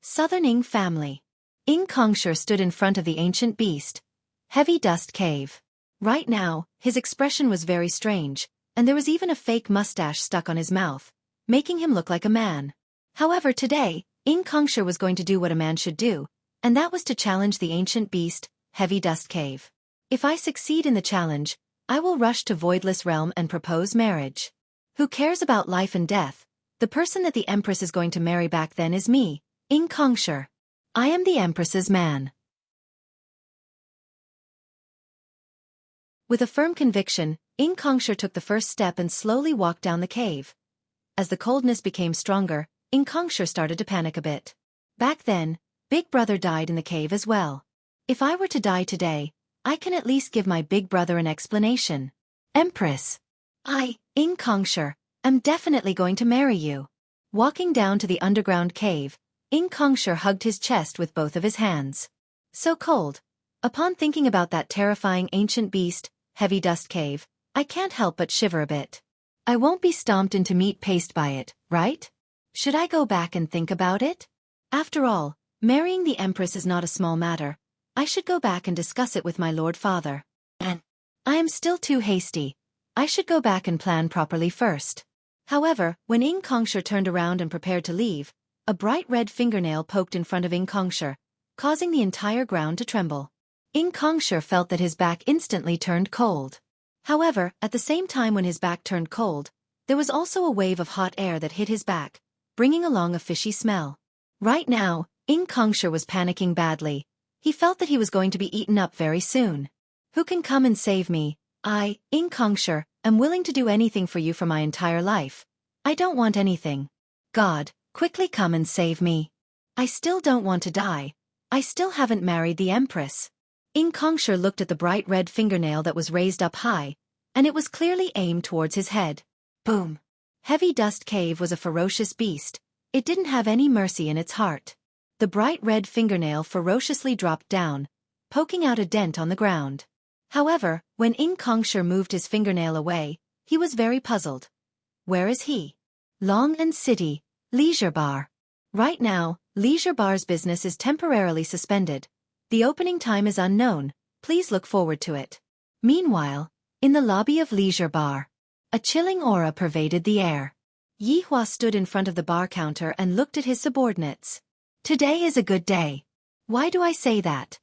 Southern Ing family. Ing Kongsher stood in front of the ancient beast, Heavy Dust Cave. Right now, his expression was very strange, and there was even a fake mustache stuck on his mouth, making him look like a man. However, today, Ing Kongsher was going to do what a man should do, and that was to challenge the ancient beast, Heavy Dust Cave. If I succeed in the challenge, I will rush to Voidless Realm and propose marriage. Who cares about life and death? The person that the Empress is going to marry back then is me, Ing Kongsher. I am the Empress's man. With a firm conviction, Ing Kongsher took the first step and slowly walked down the cave. As the coldness became stronger, Ing Kongsher started to panic a bit. Back then, Big Brother died in the cave as well. If I were to die today, I can at least give my big brother an explanation. Empress. I, Ing Kongsher, am definitely going to marry you. Walking down to the underground cave, Ing Kongsher hugged his chest with both of his hands. So cold. Upon thinking about that terrifying ancient beast, Heavy Dust Cave, I can't help but shiver a bit. I won't be stomped into meat paste by it, right? Should I go back and think about it? After all, marrying the Empress is not a small matter. I should go back and discuss it with my Lord Father. And I am still too hasty. I should go back and plan properly first. However, when Ing Kongsher turned around and prepared to leave, a bright red fingernail poked in front of Ing Kongsher, causing the entire ground to tremble. Ing Kongsher felt that his back instantly turned cold. However, at the same time when his back turned cold, there was also a wave of hot air that hit his back, bringing along a fishy smell. Right now, Ing Kongsher was panicking badly. He felt that he was going to be eaten up very soon. Who can come and save me? I, Ing Kongsher, am willing to do anything for you for my entire life. I don't want anything. God, quickly come and save me. I still don't want to die. I still haven't married the Empress. Ing Kongsher looked at the bright red fingernail that was raised up high, and it was clearly aimed towards his head. Boom! Heavy Dust Cave was a ferocious beast. It didn't have any mercy in its heart. The bright red fingernail ferociously dropped down, poking out a dent on the ground. However, when Ing Kongsher moved his fingernail away, he was very puzzled. Where is he? Long and City, Leisure Bar. Right now, Leisure Bar's business is temporarily suspended. The opening time is unknown, please look forward to it. Meanwhile, in the lobby of Leisure Bar, a chilling aura pervaded the air. Yi Hua stood in front of the bar counter and looked at his subordinates. Today is a good day. Why do I say that?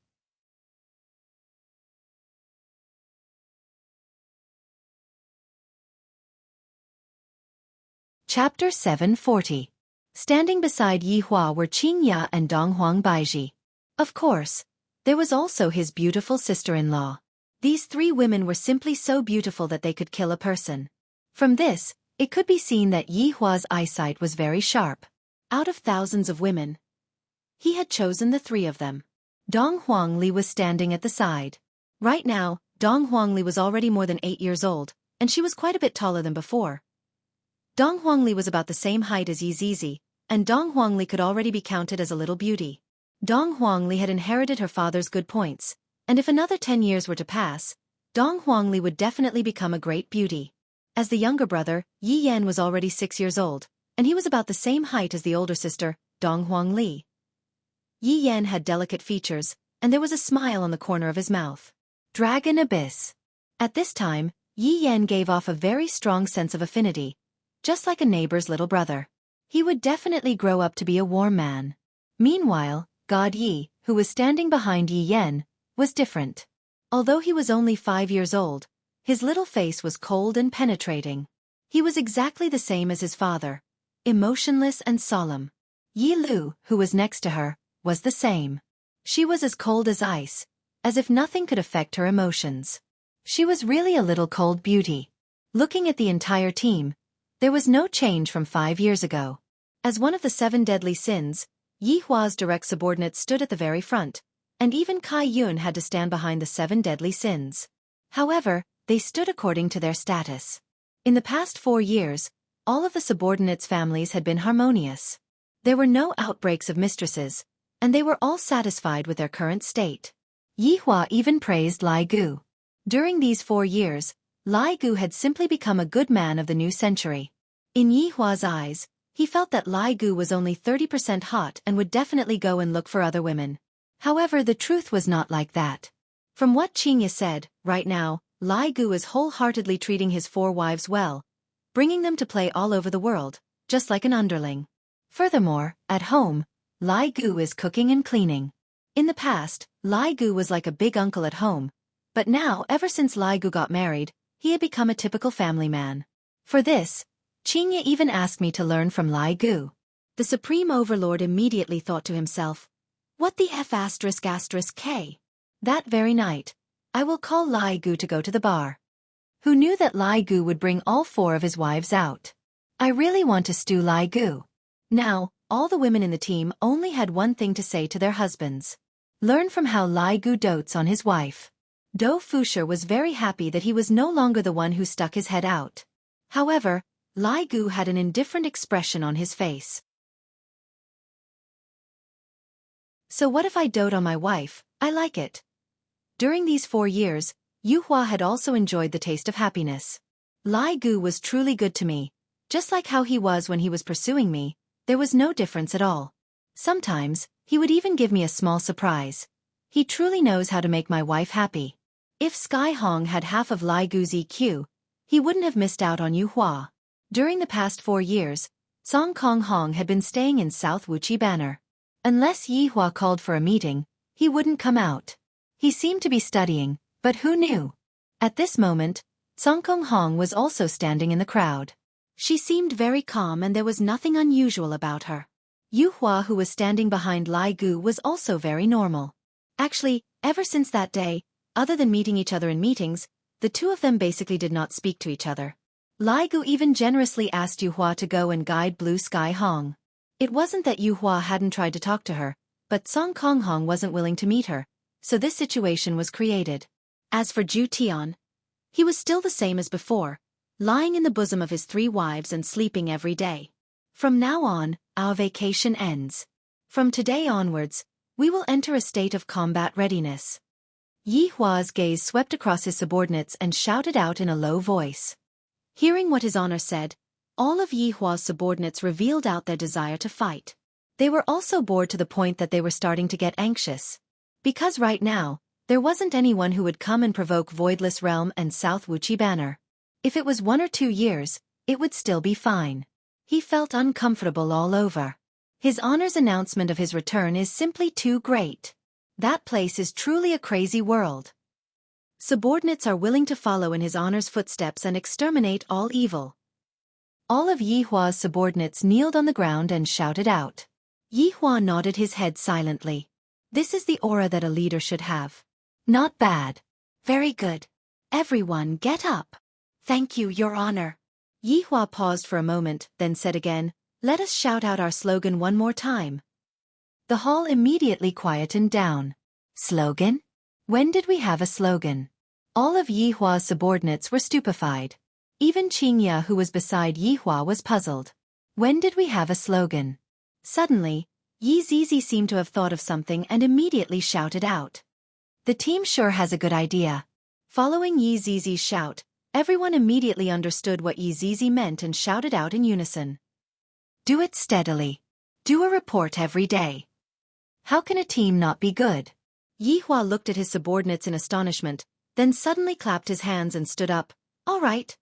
Chapter 740. Standing beside Yi Hua were Qing Ya and Dong Huang Baiji. Of course, there was also his beautiful sister-in-law. These three women were simply so beautiful that they could kill a person. From this, it could be seen that Yi Hua's eyesight was very sharp. Out of thousands of women, he had chosen the three of them. Dong Huangli was standing at the side. Right now, Dong Huangli was already more than 8 years old, and she was quite a bit taller than before. Dong Huangli was about the same height as Yi Zizi, and Dong Huangli could already be counted as a little beauty. Dong Huangli had inherited her father's good points, and if another 10 years were to pass, Dong Huangli would definitely become a great beauty. As the younger brother, Yi Yan was already 6 years old, and he was about the same height as the older sister, Dong Huangli. Yi Yan had delicate features, and there was a smile on the corner of his mouth. Dragon Abyss. At this time, Yi Yan gave off a very strong sense of affinity, just like a neighbor's little brother. He would definitely grow up to be a warm man. Meanwhile, God Yi, who was standing behind Yi Yan, was different. Although he was only 5 years old, his little face was cold and penetrating. He was exactly the same as his father, emotionless and solemn. Yi Lu, who was next to her, was the same. She was as cold as ice, as if nothing could affect her emotions. She was really a little cold beauty. Looking at the entire team, there was no change from 5 years ago. As one of the 7 deadly sins, Yi Hua's direct subordinates stood at the very front, and even Kai Yun had to stand behind the 7 deadly sins. However, they stood according to their status. In the past 4 years, all of the subordinates' families had been harmonious. There were no outbreaks of mistresses, and they were all satisfied with their current state. Yi Hua even praised Lai Gu. During these 4 years, Lai Gu had simply become a good man of the new century. In Yi Hua's eyes, he felt that Lai Gu was only 30% hot and would definitely go and look for other women. However, the truth was not like that. From what Qingye said, right now, Lai Gu is wholeheartedly treating his 4 wives well, bringing them to play all over the world, just like an underling. Furthermore, at home, Lai Gu is cooking and cleaning. In the past, Lai Gu was like a big uncle at home, but now, ever since Lai Gu got married, he had become a typical family man. For this, Qingye even asked me to learn from Lai Gu. The Supreme Overlord immediately thought to himself, what the F***K? That very night, I will call Lai Gu to go to the bar. Who knew that Lai Gu would bring all 4 of his wives out? I really want to stew Lai Gu. Now, all the women in the team only had one thing to say to their husbands. Learn from how Lai Gu dotes on his wife. Dou Fusher was very happy that he was no longer the one who stuck his head out. However, Lai Gu had an indifferent expression on his face. So what if I dote on my wife? I like it. During these 4 years, Yu Hua had also enjoyed the taste of happiness. Lai Gu was truly good to me. Just like how he was when he was pursuing me, there was no difference at all. Sometimes, he would even give me a small surprise. He truly knows how to make my wife happy. If Sky Hong had half of Lai Gu's EQ, he wouldn't have missed out on Yu Hua. During the past 4 years, Song Kong Hong had been staying in South Wuxia Banner. Unless Yi Hua called for a meeting, he wouldn't come out. He seemed to be studying, but who knew? At this moment, Song Kong Hong was also standing in the crowd. She seemed very calm and there was nothing unusual about her. Yu Hua, who was standing behind Lai Gu, was also very normal. Actually, ever since that day, other than meeting each other in meetings, the 2 of them basically did not speak to each other. Lai Gu even generously asked Yu Hua to go and guide Blue Sky Hong. It wasn't that Yu Hua hadn't tried to talk to her, but Song Kong Hong wasn't willing to meet her, so this situation was created. As for Zhu Tian, he was still the same as before, lying in the bosom of his 3 wives and sleeping every day. From now on, our vacation ends. From today onwards, we will enter a state of combat readiness. Yi Hua's gaze swept across his subordinates and shouted out in a low voice. Hearing what his honor said, all of Yi Hua's subordinates revealed out their desire to fight. They were also bored to the point that they were starting to get anxious. Because right now, there wasn't anyone who would come and provoke Voidless Realm and South Wuxia Banner. If it was 1 or 2 years, it would still be fine. He felt uncomfortable all over. His honor's announcement of his return is simply too great. That place is truly a crazy world. Subordinates are willing to follow in his honor's footsteps and exterminate all evil. All of Yi Hua's subordinates kneeled on the ground and shouted out. Yi Hua nodded his head silently. This is the aura that a leader should have. Not bad. Very good. Everyone get up. Thank you, Your Honor. Yi Hua paused for a moment, then said again, let us shout out our slogan one more time. The hall immediately quietened down. Slogan? When did we have a slogan? All of Yi Hua's subordinates were stupefied. Even Qingye, who was beside Yi Hua, was puzzled. When did we have a slogan? Suddenly, Yi Zizi seemed to have thought of something and immediately shouted out. The team sure has a good idea. Following Yi Zizi's shout, everyone immediately understood what Yi Zizi meant and shouted out in unison. Do it steadily. Do a report every day. How can a team not be good? Yi Hua looked at his subordinates in astonishment, then suddenly clapped his hands and stood up. All right.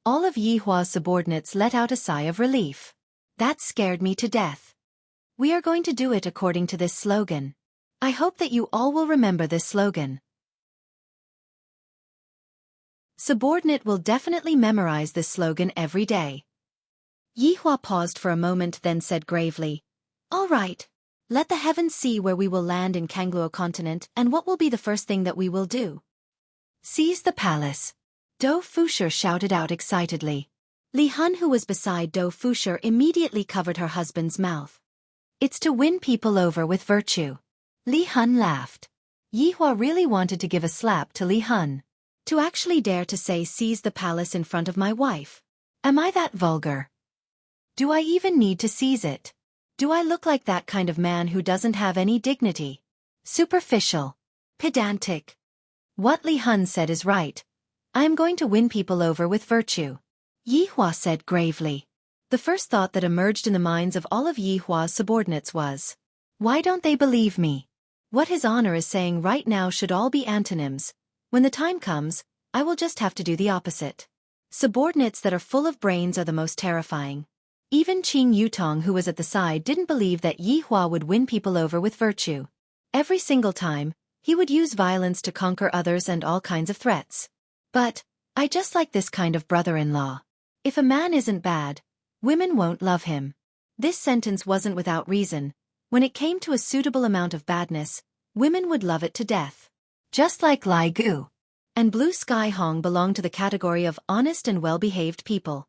All of Yi Hua's subordinates let out a sigh of relief. That scared me to death. We are going to do it according to this slogan. I hope that you all will remember this slogan. Subordinate will definitely memorize this slogan every day. Yi Hua paused for a moment, then said gravely, all right. Let the heavens see where we will land in Kangluo continent and what will be the first thing that we will do. Seize the palace. Dou Fusher shouted out excitedly. Li Hun, who was beside Dou Fusher, immediately covered her husband's mouth. It's to win people over with virtue. Li Hun laughed. Yi Hua really wanted to give a slap to Li Hun. To actually dare to say seize the palace in front of my wife. Am I that vulgar? Do I even need to seize it? Do I look like that kind of man who doesn't have any dignity? Superficial. Pedantic. What Li Hun said is right. I am going to win people over with virtue. Yi Hua said gravely. The first thought that emerged in the minds of all of Yi Hua's subordinates was, why don't they believe me? What his honor is saying right now should all be antonyms. When the time comes, I will just have to do the opposite. Subordinates that are full of brains are the most terrifying. Even Qing Yutong, who was at the side, didn't believe that Yi Hua would win people over with virtue. Every single time, he would use violence to conquer others and all kinds of threats. But, I just like this kind of brother-in-law. If a man isn't bad, women won't love him. This sentence wasn't without reason. When it came to a suitable amount of badness, women would love it to death. Just like Lai Gu. And Blue Sky Hong belonged to the category of honest and well-behaved people.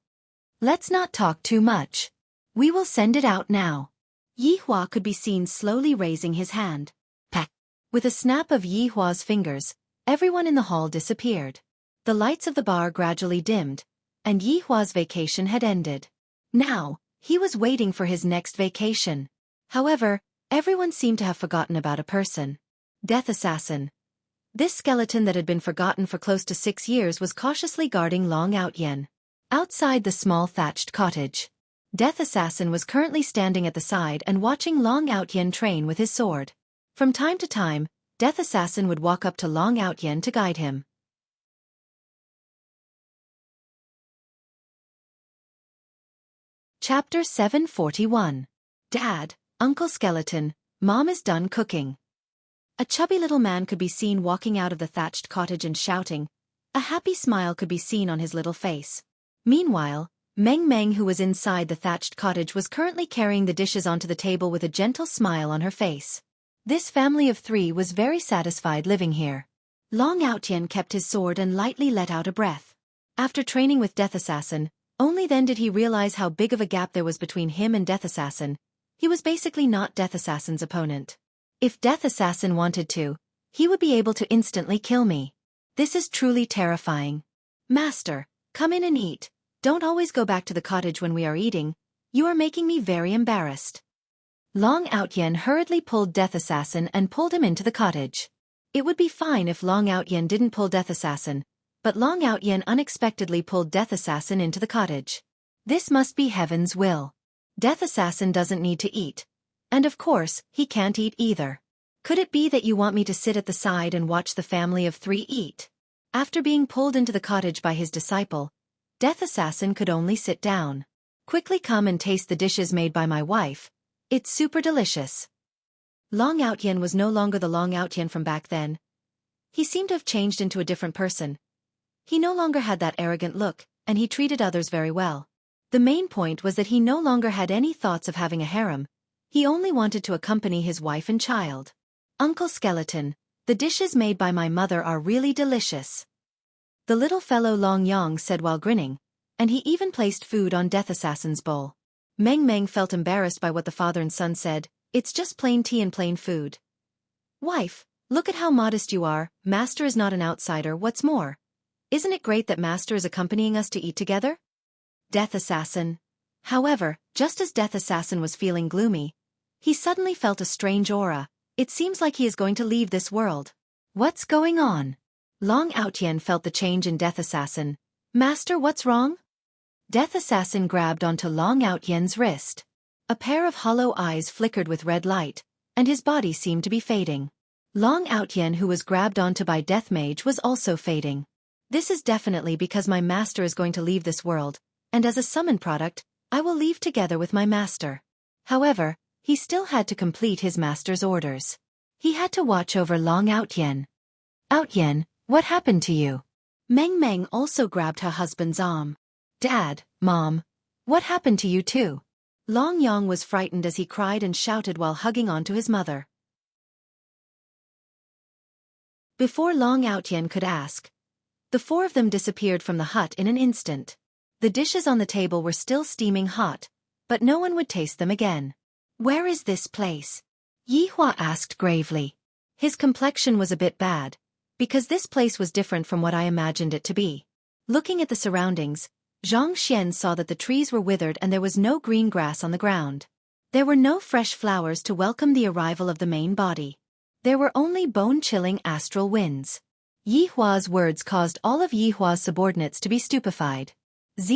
Let's not talk too much. We will send it out now. Yi Hua could be seen slowly raising his hand. Pack. With a snap of Yi Hua's fingers, everyone in the hall disappeared. The lights of the bar gradually dimmed, and Yi Hua's vacation had ended. Now, he was waiting for his next vacation. However, everyone seemed to have forgotten about a person. Death Assassin. This skeleton that had been forgotten for close to 6 years was cautiously guarding Long Outyen. Outside the small thatched cottage, Death Assassin was currently standing at the side and watching Long Outyen train with his sword. From time to time, Death Assassin would walk up to Long Outyen to guide him. Chapter 741. Dad, Uncle Skeleton, Mom is done cooking. A chubby little man could be seen walking out of the thatched cottage and shouting. A happy smile could be seen on his little face. Meanwhile, Meng Meng, who was inside the thatched cottage, was currently carrying the dishes onto the table with a gentle smile on her face. This family of 3 was very satisfied living here. Long Outyen kept his sword and lightly let out a breath. After training with Death Assassin, only then did he realize how big of a gap there was between him and Death Assassin. He was basically not Death Assassin's opponent. If Death Assassin wanted to, he would be able to instantly kill me. This is truly terrifying. Master, come in and eat. Don't always go back to the cottage when we are eating. You are making me very embarrassed. Long Outyen hurriedly pulled Death Assassin and pulled him into the cottage. It would be fine if Long Outyen didn't pull Death Assassin, but Long Outyen unexpectedly pulled Death Assassin into the cottage. This must be heaven's will. Death Assassin doesn't need to eat. And of course, he can't eat either. Could it be that you want me to sit at the side and watch the family of 3 eat? After being pulled into the cottage by his disciple, Death Assassin could only sit down. Quickly come and taste the dishes made by my wife. It's super delicious. Long Outyen was no longer the Long Outyen from back then. He seemed to have changed into a different person. He no longer had that arrogant look, and he treated others very well. The main point was that he no longer had any thoughts of having a harem. He only wanted to accompany his wife and child. Uncle Skeleton, the dishes made by my mother are really delicious. The little fellow Long Yang said while grinning, and he even placed food on Death Assassin's bowl. Meng Meng felt embarrassed by what the father and son said. It's just plain tea and plain food. Wife, look at how modest you are. Master is not an outsider. What's more, isn't it great that Master is accompanying us to eat together? Death Assassin. However, just as Death Assassin was feeling gloomy, he suddenly felt a strange aura. It seems like he is going to leave this world. What's going on? Long Outyen felt the change in Death Assassin. Master, what's wrong? Death Assassin grabbed onto Long Outyen's wrist. A pair of hollow eyes flickered with red light, and his body seemed to be fading. Long Outyen, who was grabbed onto by Death Mage, was also fading. This is definitely because my master is going to leave this world, and as a summon product, I will leave together with my master. However, he still had to complete his master's orders. He had to watch over Long Outyen. Outyen, what happened to you? Meng Meng also grabbed her husband's arm. Dad, Mom, what happened to you too? Long Yang was frightened as he cried and shouted while hugging onto his mother. Before Long Outyen could ask, the 4 of them disappeared from the hut in an instant. The dishes on the table were still steaming hot, but no one would taste them again. Where is this place? Yi Hua asked gravely. His complexion was a bit bad, because this place was different from what I imagined it to be. Looking at the surroundings, Zhang Xian saw that the trees were withered and there was no green grass on the ground. There were no fresh flowers to welcome the arrival of the main body. There were only bone-chilling astral winds. Yi Hua's words caused all of Yi Hua's subordinates to be stupefied.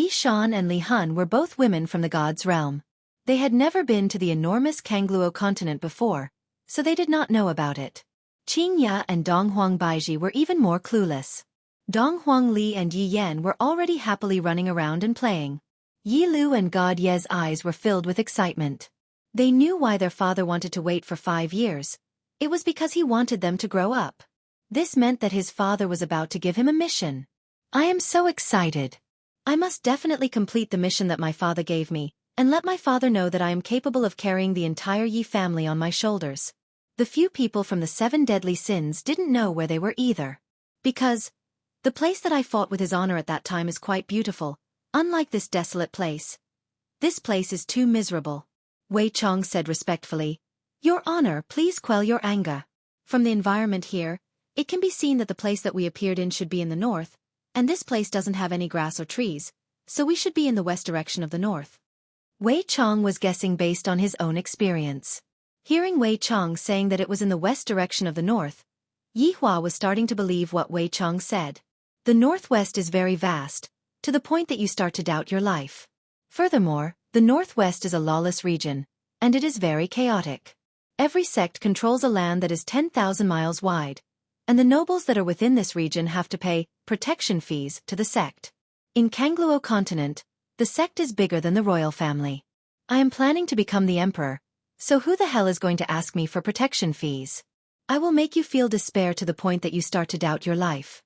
Shan and Li Hun were both women from the gods' realm. They had never been to the enormous Kangluo continent before, so they did not know about it. Qingya and Donghuang Baiji were even more clueless. Donghuang Li and Yi Yan were already happily running around and playing. Yi Lu and God Ye's eyes were filled with excitement. They knew why their father wanted to wait for 5 years. It was because he wanted them to grow up. This meant that his father was about to give him a mission. I am so excited. I must definitely complete the mission that my father gave me, and let my father know that I am capable of carrying the entire Yi family on my shoulders. The few people from the 7 deadly sins didn't know where they were either. Because the place that I fought with his honor at that time is quite beautiful, unlike this desolate place. This place is too miserable. Wei Chong said respectfully. Your honor, please quell your anger. From the environment here, it can be seen that the place that we appeared in should be in the north, and this place doesn't have any grass or trees, so we should be in the west direction of the north. Wei Chong was guessing based on his own experience. Hearing Wei Chong saying that it was in the west direction of the north, Yi Hua was starting to believe what Wei Chong said. The northwest is very vast, to the point that you start to doubt your life. Furthermore, the northwest is a lawless region, and it is very chaotic. Every sect controls a land that is 10,000 miles wide, and the nobles that are within this region have to pay protection fees to the sect. In Kangluo continent, the sect is bigger than the royal family. I am planning to become the emperor, so who the hell is going to ask me for protection fees? I will make you feel despair to the point that you start to doubt your life.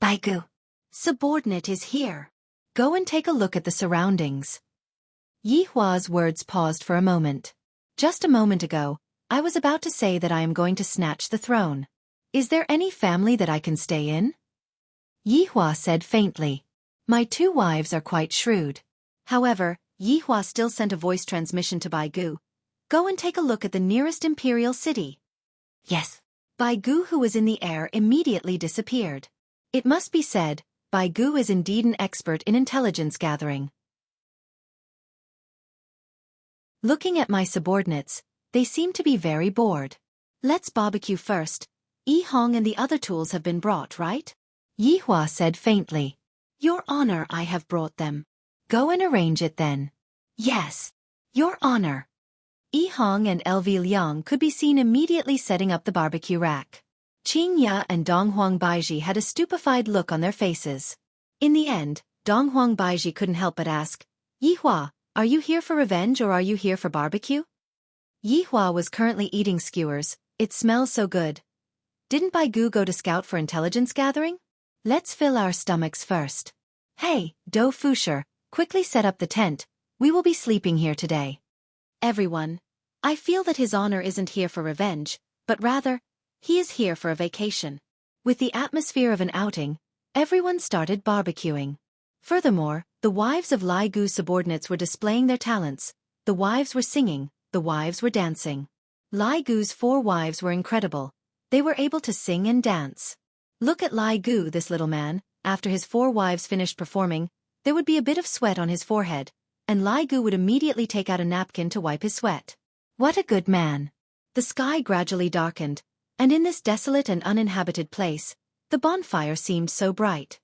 Baigu. Subordinate is here. Go and take a look at the surroundings. Yi Hua's words paused for a moment. Just a moment ago, I was about to say that I am going to snatch the throne. Is there any family that I can stay in? Yi Hua said faintly. My 2 wives are quite shrewd. However, Yi Hua still sent a voice transmission to Baigu. Go and take a look at the nearest imperial city. Yes. Baigu, who was in the air, immediately disappeared. It must be said, Baigu is indeed an expert in intelligence gathering. Looking at my subordinates, they seem to be very bored. Let's barbecue first. Yi Hong and the other tools have been brought, right? Yi Hua said faintly. Your honor, I have brought them. Go and arrange it then. Yes. Your honor. Yi Hong and LV Liang could be seen immediately setting up the barbecue rack. Qingya and Donghuang Baiji had a stupefied look on their faces. In the end, Donghuang Baiji couldn't help but ask, Yi Hua, are you here for revenge or are you here for barbecue? Yi Hua was currently eating skewers. It smells so good. Didn't Baigu go to scout for intelligence gathering? Let's fill our stomachs first. Hey, Do Fusher, quickly set up the tent. We will be sleeping here today. Everyone, I feel that his honor isn't here for revenge, but rather, he is here for a vacation. With the atmosphere of an outing, everyone started barbecuing. Furthermore, the wives of Lai Gu's subordinates were displaying their talents. The wives were singing, the wives were dancing. Lai Gu's 4 wives were incredible. They were able to sing and dance. Look at Lai Gu, this little man. After his 4 wives finished performing, there would be a bit of sweat on his forehead, and Lai Gu would immediately take out a napkin to wipe his sweat. What a good man. The sky gradually darkened, and in this desolate and uninhabited place, the bonfire seemed so bright.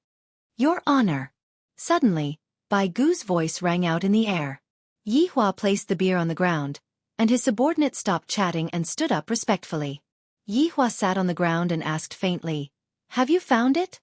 Your honor. Suddenly, Baigu's voice rang out in the air. Yi Hua placed the beer on the ground, and his subordinate stopped chatting and stood up respectfully. Yi Hua sat on the ground and asked faintly, Have you found it?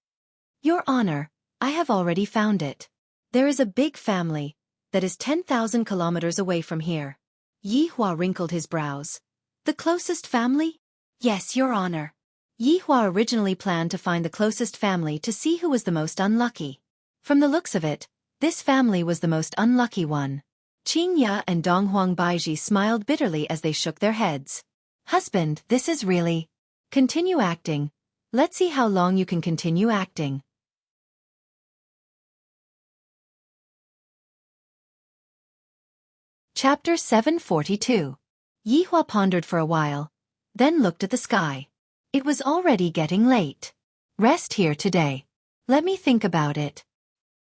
Your honor, I have already found it. There is a big family that is 10,000 kilometers away from here. Yi Hua wrinkled his brows. The closest family? Yes, your honor. Yi Hua originally planned to find the closest family to see who was the most unlucky. From the looks of it, this family was the most unlucky one. Qingya and Donghuang Baiji smiled bitterly as they shook their heads. Husband, this is really... Continue acting. Let's see how long you can continue acting. Chapter 742. Yi Hua pondered for a while, then looked at the sky. It was already getting late. Rest here today. Let me think about it.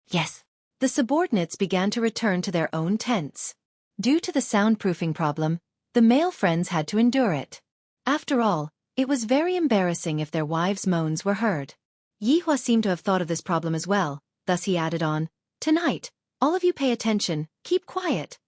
Yes. The subordinates began to return to their own tents. Due to the soundproofing problem, the male friends had to endure it. After all, it was very embarrassing if their wives' moans were heard. Yihua seemed to have thought of this problem as well, thus he added on, "Tonight, all of you pay attention, keep quiet."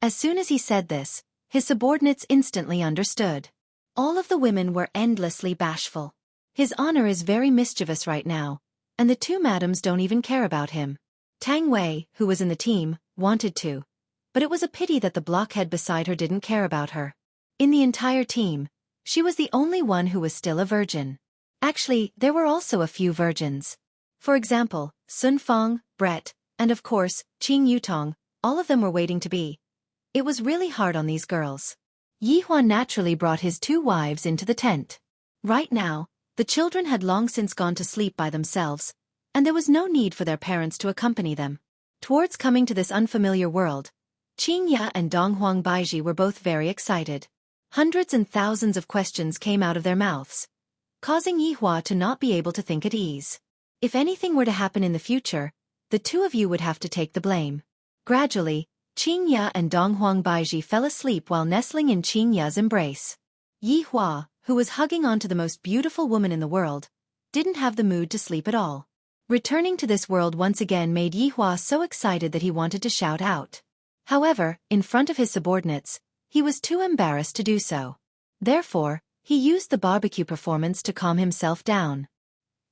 As soon as he said this, his subordinates instantly understood. All of the women were endlessly bashful. His honor is very mischievous right now, and the two madams don't even care about him. Tang Wei, who was in the team, wanted to, but it was a pity that the blockhead beside her didn't care about her. In the entire team, she was the only one who was still a virgin. Actually, there were also a few virgins. For example, Sun Fang, Brett, and of course, Qing Yutong, all of them were waiting to be. It was really hard on these girls. Yihua naturally brought his two wives into the tent. Right now, the children had long since gone to sleep by themselves, and there was no need for their parents to accompany them. Towards coming to this unfamiliar world, Qing Ya and Donghuang Baiji were both very excited. Hundreds and thousands of questions came out of their mouths, causing Yihua to not be able to think at ease. If anything were to happen in the future, the two of you would have to take the blame. Gradually, Qing Ya and Donghuang Baiji fell asleep while nestling in Qing Ya's embrace. Yihua, who was hugging onto the most beautiful woman in the world, didn't have the mood to sleep at all. Returning to this world once again made Yihua so excited that he wanted to shout out. However, in front of his subordinates, he was too embarrassed to do so. Therefore, he used the barbecue performance to calm himself down.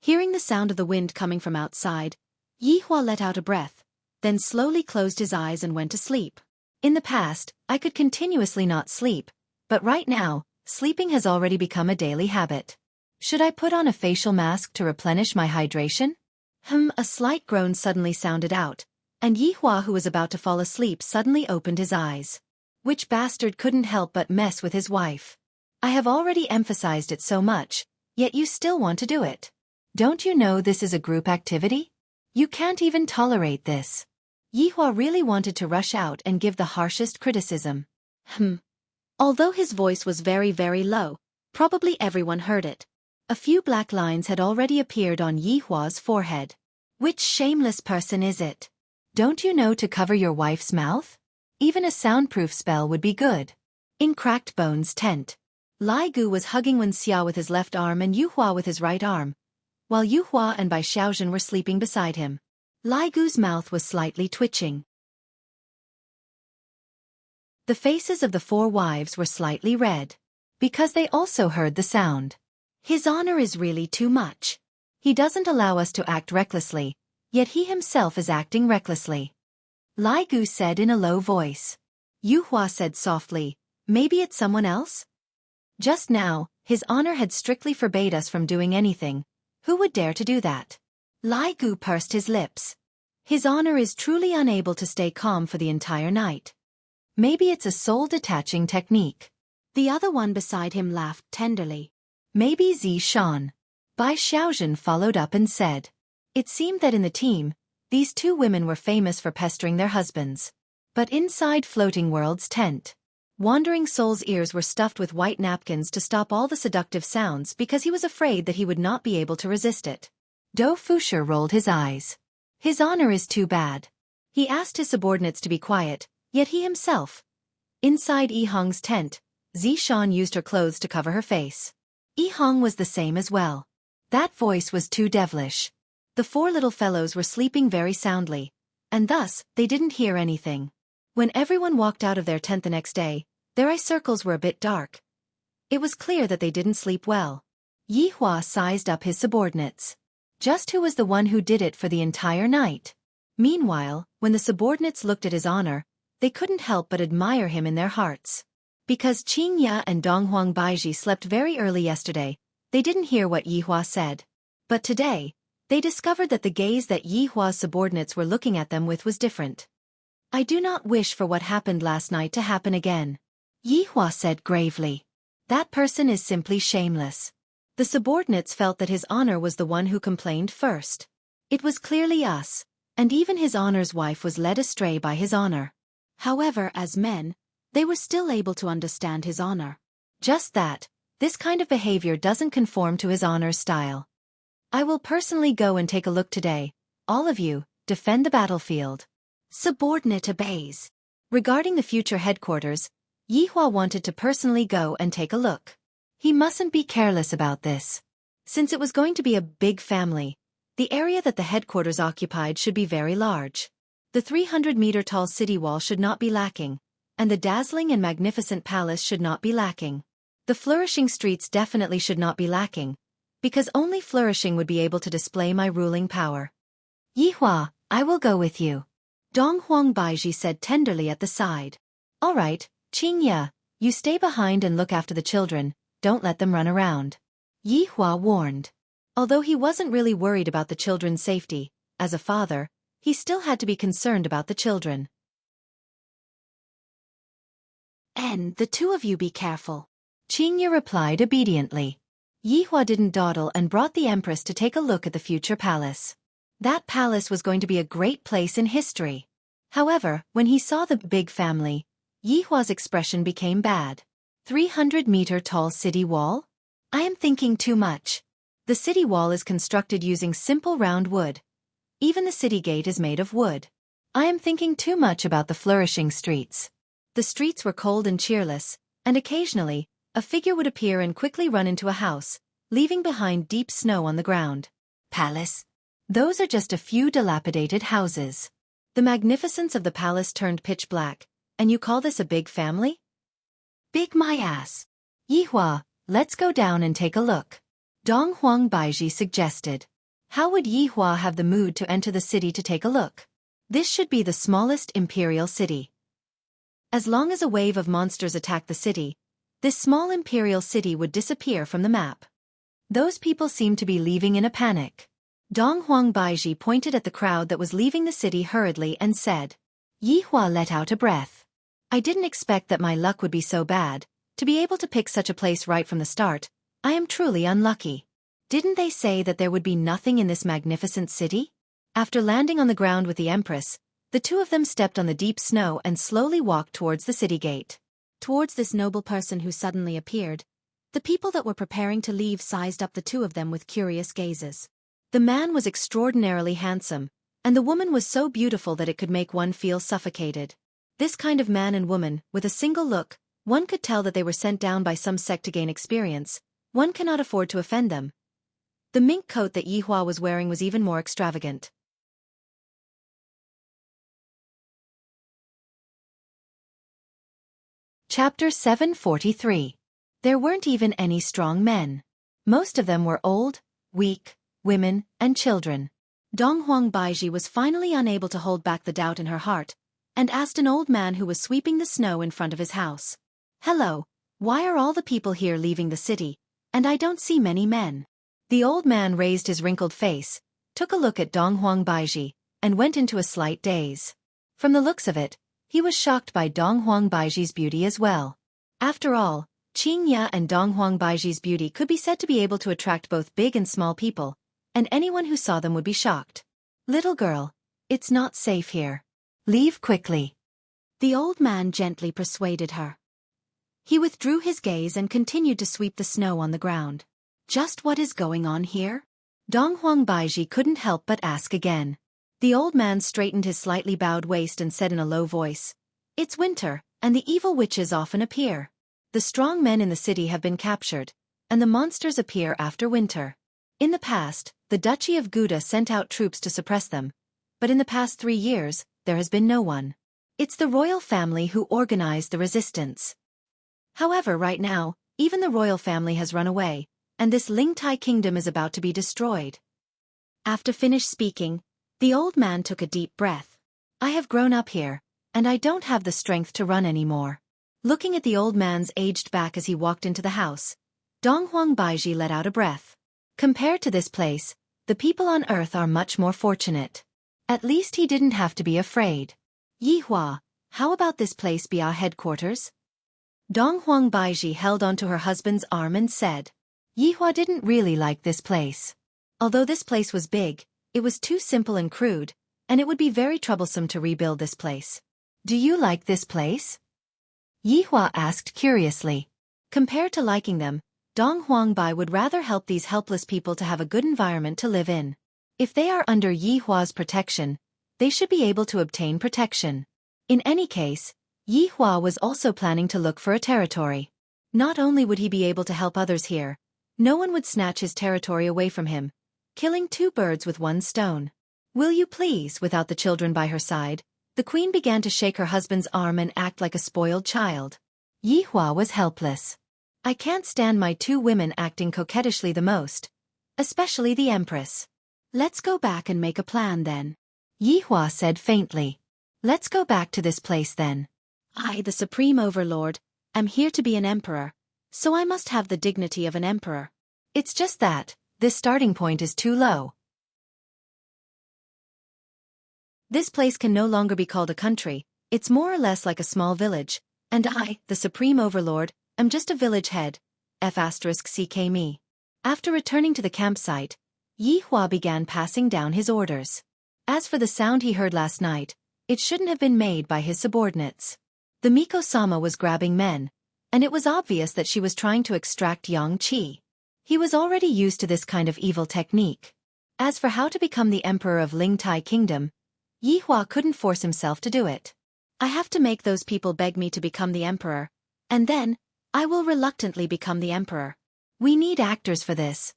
Hearing the sound of the wind coming from outside, Yihua let out a breath, then slowly closed his eyes and went to sleep. In the past, I could continuously not sleep, but right now, sleeping has already become a daily habit. Should I put on a facial mask to replenish my hydration? A slight groan suddenly sounded out, and Yihua, who was about to fall asleep, suddenly opened his eyes. Which bastard couldn't help but mess with his wife? I have already emphasized it so much, yet you still want to do it. Don't you know this is a group activity? You can't even tolerate this. Yihua really wanted to rush out and give the harshest criticism. Although his voice was very, very low, probably everyone heard it. A few black lines had already appeared on Yihua's forehead. Which shameless person is it? Don't you know to cover your wife's mouth? Even a soundproof spell would be good. In Cracked Bones' tent, Lai Gu was hugging Wen Xia with his left arm and Yuhua with his right arm, while Yuhua and Bai Xiaojun were sleeping beside him. Lai Gu's mouth was slightly twitching. The faces of the four wives were slightly red, because they also heard the sound. His honor is really too much. He doesn't allow us to act recklessly, yet he himself is acting recklessly. Lai Gu said in a low voice. Yuhua said softly, maybe it's someone else? Just now, his honor had strictly forbade us from doing anything. Who would dare to do that? Lai Gu pursed his lips. His honor is truly unable to stay calm for the entire night. Maybe it's a soul-detaching technique. The other one beside him laughed tenderly. Maybe Zishan. Bai Xiaojun followed up and said. It seemed that in the team, these two women were famous for pestering their husbands. But inside Floating World's tent, Wandering Soul's ears were stuffed with white napkins to stop all the seductive sounds because he was afraid that he would not be able to resist it. Do Fusher rolled his eyes. His honor is too bad. He asked his subordinates to be quiet, yet he himself. Inside Yihong's tent, Zishan used her clothes to cover her face. Yihong was the same as well. That voice was too devilish. The four little fellows were sleeping very soundly, and thus, they didn't hear anything. When everyone walked out of their tent the next day, their eye circles were a bit dark. It was clear that they didn't sleep well. Yihua sized up his subordinates. Just who was the one who did it for the entire night? Meanwhile, when the subordinates looked at his honor, they couldn't help but admire him in their hearts. Because Qing Ya and Donghuang Baiji slept very early yesterday, they didn't hear what Yihua said. But today, they discovered that the gaze that Yihua's subordinates were looking at them with was different. I do not wish for what happened last night to happen again. Yihua said gravely. That person is simply shameless. The subordinates felt that his honor was the one who complained first. It was clearly us, and even his honor's wife was led astray by his honor. However, as men, they were still able to understand his honor. Just that, this kind of behavior doesn't conform to his honor's style. I will personally go and take a look today. All of you, defend the battlefield. Subordinate obeys. Regarding the future headquarters, Yihua wanted to personally go and take a look. He mustn't be careless about this. Since it was going to be a big family, the area that the headquarters occupied should be very large. The 300-meter-tall city wall should not be lacking, and the dazzling and magnificent palace should not be lacking. The flourishing streets definitely should not be lacking, because only flourishing would be able to display my ruling power. Yihua, I will go with you, Dong Huang Baiji said tenderly at the side. All right, Qingya, you stay behind and look after the children, don't let them run around. Yihua warned. Although he wasn't really worried about the children's safety, as a father, he still had to be concerned about the children. And the two of you be careful, Qingya replied obediently. Yihua didn't dawdle and brought the empress to take a look at the future palace. That palace was going to be a great place in history. However, when he saw the big family, Yihua's expression became bad. 300-meter-tall city wall? I am thinking too much. The city wall is constructed using simple round wood. Even the city gate is made of wood. I am thinking too much about the flourishing streets. The streets were cold and cheerless, and occasionally, a figure would appear and quickly run into a house, leaving behind deep snow on the ground. Palace? Those are just a few dilapidated houses. The magnificence of the palace turned pitch black, and you call this a big family? Big my ass. Yihua, let's go down and take a look, Dong Huang Baiji suggested. How would Yihua have the mood to enter the city to take a look? This should be the smallest imperial city. As long as a wave of monsters attacked the city, this small imperial city would disappear from the map. Those people seemed to be leaving in a panic. Dong Huang Baiji pointed at the crowd that was leaving the city hurriedly and said. Yihua let out a breath. I didn't expect that my luck would be so bad. To be able to pick such a place right from the start, I am truly unlucky. Didn't they say that there would be nothing in this magnificent city? After landing on the ground with the Empress, the two of them stepped on the deep snow and slowly walked towards the city gate. Towards this noble person who suddenly appeared, the people that were preparing to leave sized up the two of them with curious gazes. The man was extraordinarily handsome, and the woman was so beautiful that it could make one feel suffocated. This kind of man and woman, with a single look, one could tell that they were sent down by some sect to gain experience. One cannot afford to offend them. The mink coat that Yihua was wearing was even more extravagant. Chapter 743. There weren't even any strong men. Most of them were old, weak, women, and children. Dong Huang Baiji was finally unable to hold back the doubt in her heart, and asked an old man who was sweeping the snow in front of his house. Hello, why are all the people here leaving the city, and I don't see many men? The old man raised his wrinkled face, took a look at Dong Huang Baiji, and went into a slight daze. From the looks of it, he was shocked by Dong Huang Baiji's beauty as well. After all, Qingya and Dong Huang Baiji's beauty could be said to be able to attract both big and small people, and anyone who saw them would be shocked. Little girl, it's not safe here. Leave quickly. The old man gently persuaded her. He withdrew his gaze and continued to sweep the snow on the ground. Just what is going on here? Dong Huang Baiji couldn't help but ask again. The old man straightened his slightly bowed waist and said in a low voice, It's winter, and the evil witches often appear. The strong men in the city have been captured, and the monsters appear after winter. In the past, the Duchy of Gouda sent out troops to suppress them, but in the past 3 years, there has been no one. It's the royal family who organized the resistance. However, right now, even the royal family has run away, and this Lingtai kingdom is about to be destroyed. After finished speaking, the old man took a deep breath. I have grown up here, and I don't have the strength to run anymore. Looking at the old man's aged back as he walked into the house, Dong Huang Baiji let out a breath. Compared to this place, the people on earth are much more fortunate. At least he didn't have to be afraid. Yihua, how about this place be our headquarters? Dong Huang Baiji held onto her husband's arm and said. Yihua didn't really like this place. Although this place was big, it was too simple and crude, and it would be very troublesome to rebuild this place. Do you like this place? Yihua asked curiously. Compared to liking them, Dong Huang Bai would rather help these helpless people to have a good environment to live in. If they are under Yihua's protection, they should be able to obtain protection. In any case, Yihua was also planning to look for a territory. Not only would he be able to help others here, No one would snatch his territory away from him, killing two birds with one stone. Will you please? Without the children by her side, the queen began to shake her husband's arm and act like a spoiled child. Yihua was helpless. I can't stand my two women acting coquettishly the most, especially the empress. Let's go back and make a plan then. Yihua said faintly. Let's go back to this place then. I, the supreme overlord, am here to be an emperor, so I must have the dignity of an emperor. It's just that, this starting point is too low. This place can no longer be called a country, it's more or less like a small village, and I, the supreme overlord, am just a village head. F*ck me. After returning to the campsite, Yihua began passing down his orders. As for the sound he heard last night, it shouldn't have been made by his subordinates. The Miko-sama was grabbing men, and it was obvious that she was trying to extract yang qi. He was already used to this kind of evil technique. As for how to become the emperor of Lingtai Kingdom, Yihua couldn't force himself to do it. I have to make those people beg me to become the emperor, and then, I will reluctantly become the emperor. We need actors for this.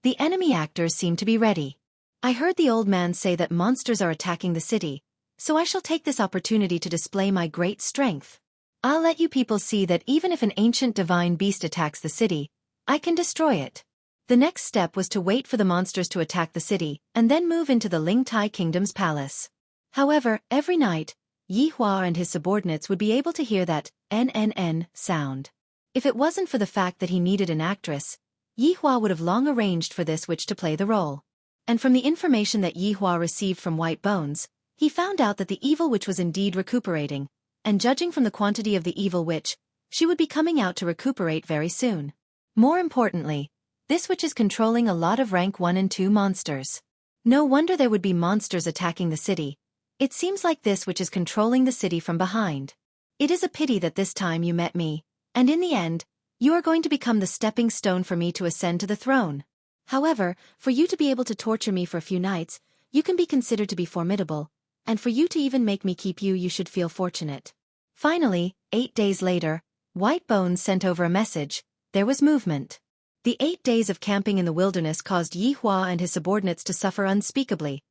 The enemy actors seem to be ready. I heard the old man say that monsters are attacking the city, so I shall take this opportunity to display my great strength. I'll let you people see that even if an ancient divine beast attacks the city, I can destroy it. The next step was to wait for the monsters to attack the city and then move into the Lingtai Kingdom's palace. However, every night, Yihua and his subordinates would be able to hear that NNN sound. If it wasn't for the fact that he needed an actress, Yihua would have long arranged for this witch to play the role. And from the information that Yihua received from White Bones, he found out that the evil witch was indeed recuperating, and judging from the quantity of the evil witch, she would be coming out to recuperate very soon. More importantly, this witch is controlling a lot of rank 1 and 2 monsters. No wonder there would be monsters attacking the city. It seems like this witch is controlling the city from behind. It is a pity that this time you met me, and in the end, you are going to become the stepping stone for me to ascend to the throne. However, for you to be able to torture me for a few nights, you can be considered to be formidable, and for you to even make me keep you, you should feel fortunate. Finally, 8 days later, White Bones sent over a message. There was movement. The 8 days of camping in the wilderness caused Yihua and his subordinates to suffer unspeakably.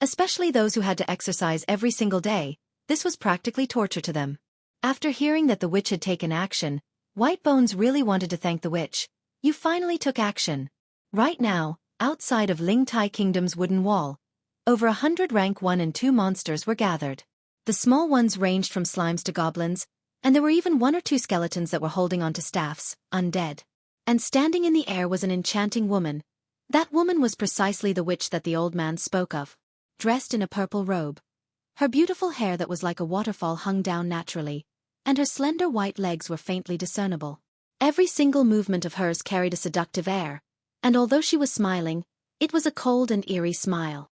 Especially those who had to exercise every single day, this was practically torture to them. After hearing that the witch had taken action, White Bones really wanted to thank the witch. You finally took action. Right now, outside of Lingtai Kingdom's wooden wall, over 100 rank 1 and 2 monsters were gathered. The small ones ranged from slimes to goblins, and there were even 1 or 2 skeletons that were holding onto staffs, undead. And standing in the air was an enchanting woman. That woman was precisely the witch that the old man spoke of. Dressed in a purple robe. Her beautiful hair that was like a waterfall hung down naturally, and her slender white legs were faintly discernible. Every single movement of hers carried a seductive air, and although she was smiling, it was a cold and eerie smile.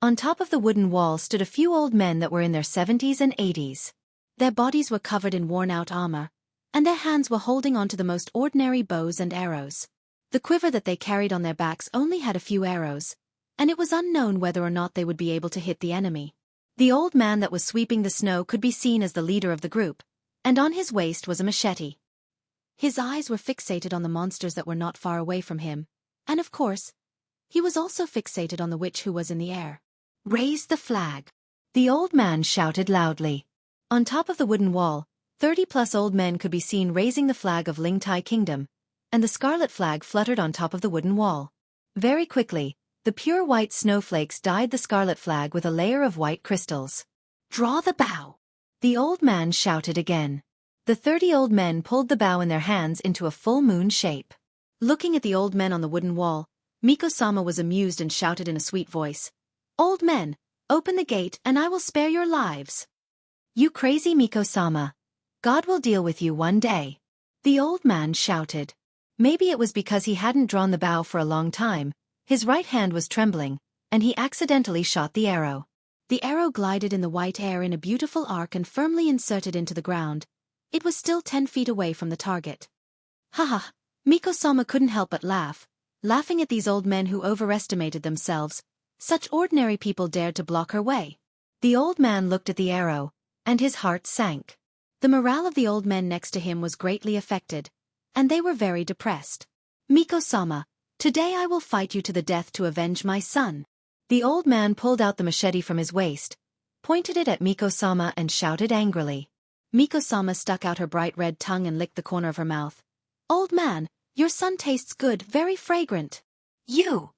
On top of the wooden wall stood a few old men that were in their 70s and 80s. Their bodies were covered in worn-out armor, and their hands were holding onto the most ordinary bows and arrows. The quiver that they carried on their backs only had a few arrows, and it was unknown whether or not they would be able to hit the enemy. The old man that was sweeping the snow could be seen as the leader of the group, and on his waist was a machete. His eyes were fixated on the monsters that were not far away from him, and of course, he was also fixated on the witch who was in the air. Raise the flag! The old man shouted loudly. On top of the wooden wall, 30+ old men could be seen raising the flag of Lingtai Kingdom, and the scarlet flag fluttered on top of the wooden wall. Very quickly, the pure white snowflakes dyed the scarlet flag with a layer of white crystals. Draw the bow! The old man shouted again. The 30 old men pulled the bow in their hands into a full moon shape. Looking at the old men on the wooden wall, Miko-sama was amused and shouted in a sweet voice, "Old men, open the gate and I will spare your lives." You crazy Miko-sama. God will deal with you one day. The old man shouted. Maybe it was because he hadn't drawn the bow for a long time. His right hand was trembling, and he accidentally shot the arrow. The arrow glided in the white air in a beautiful arc and firmly inserted into the ground. It was still 10 feet away from the target. Haha, Miko-sama couldn't help but laugh, laughing at these old men who overestimated themselves. Such ordinary people dared to block her way. The old man looked at the arrow, and his heart sank. The morale of the old men next to him was greatly affected, and they were very depressed. "Miko-sama, today I will fight you to the death to avenge my son." The old man pulled out the machete from his waist, pointed it at Miko-sama and shouted angrily. Miko-sama stuck out her bright red tongue and licked the corner of her mouth. "Old man, your son tastes good, very fragrant." "You!"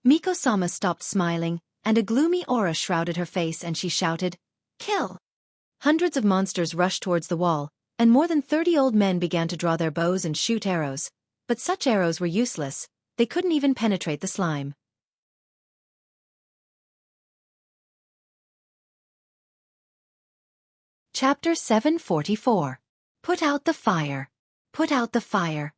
Miko-sama stopped smiling, and a gloomy aura shrouded her face and she shouted, "Kill!" Hundreds of monsters rushed towards the wall, and more than 30 old men began to draw their bows and shoot arrows, but such arrows were useless, they couldn't even penetrate the slime. Chapter 744. Put out the fire. Put out the fire.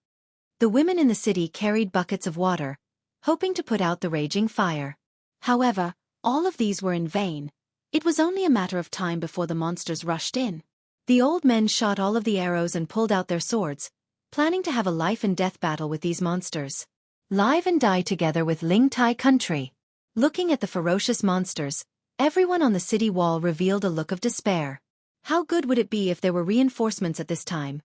The women in the city carried buckets of water, hoping to put out the raging fire. However, all of these were in vain. It was only a matter of time before the monsters rushed in. The old men shot all of the arrows and pulled out their swords, planning to have a life-and-death battle with these monsters. Live and die together with Ling Tai country. Looking at the ferocious monsters, everyone on the city wall revealed a look of despair. How good would it be if there were reinforcements at this time?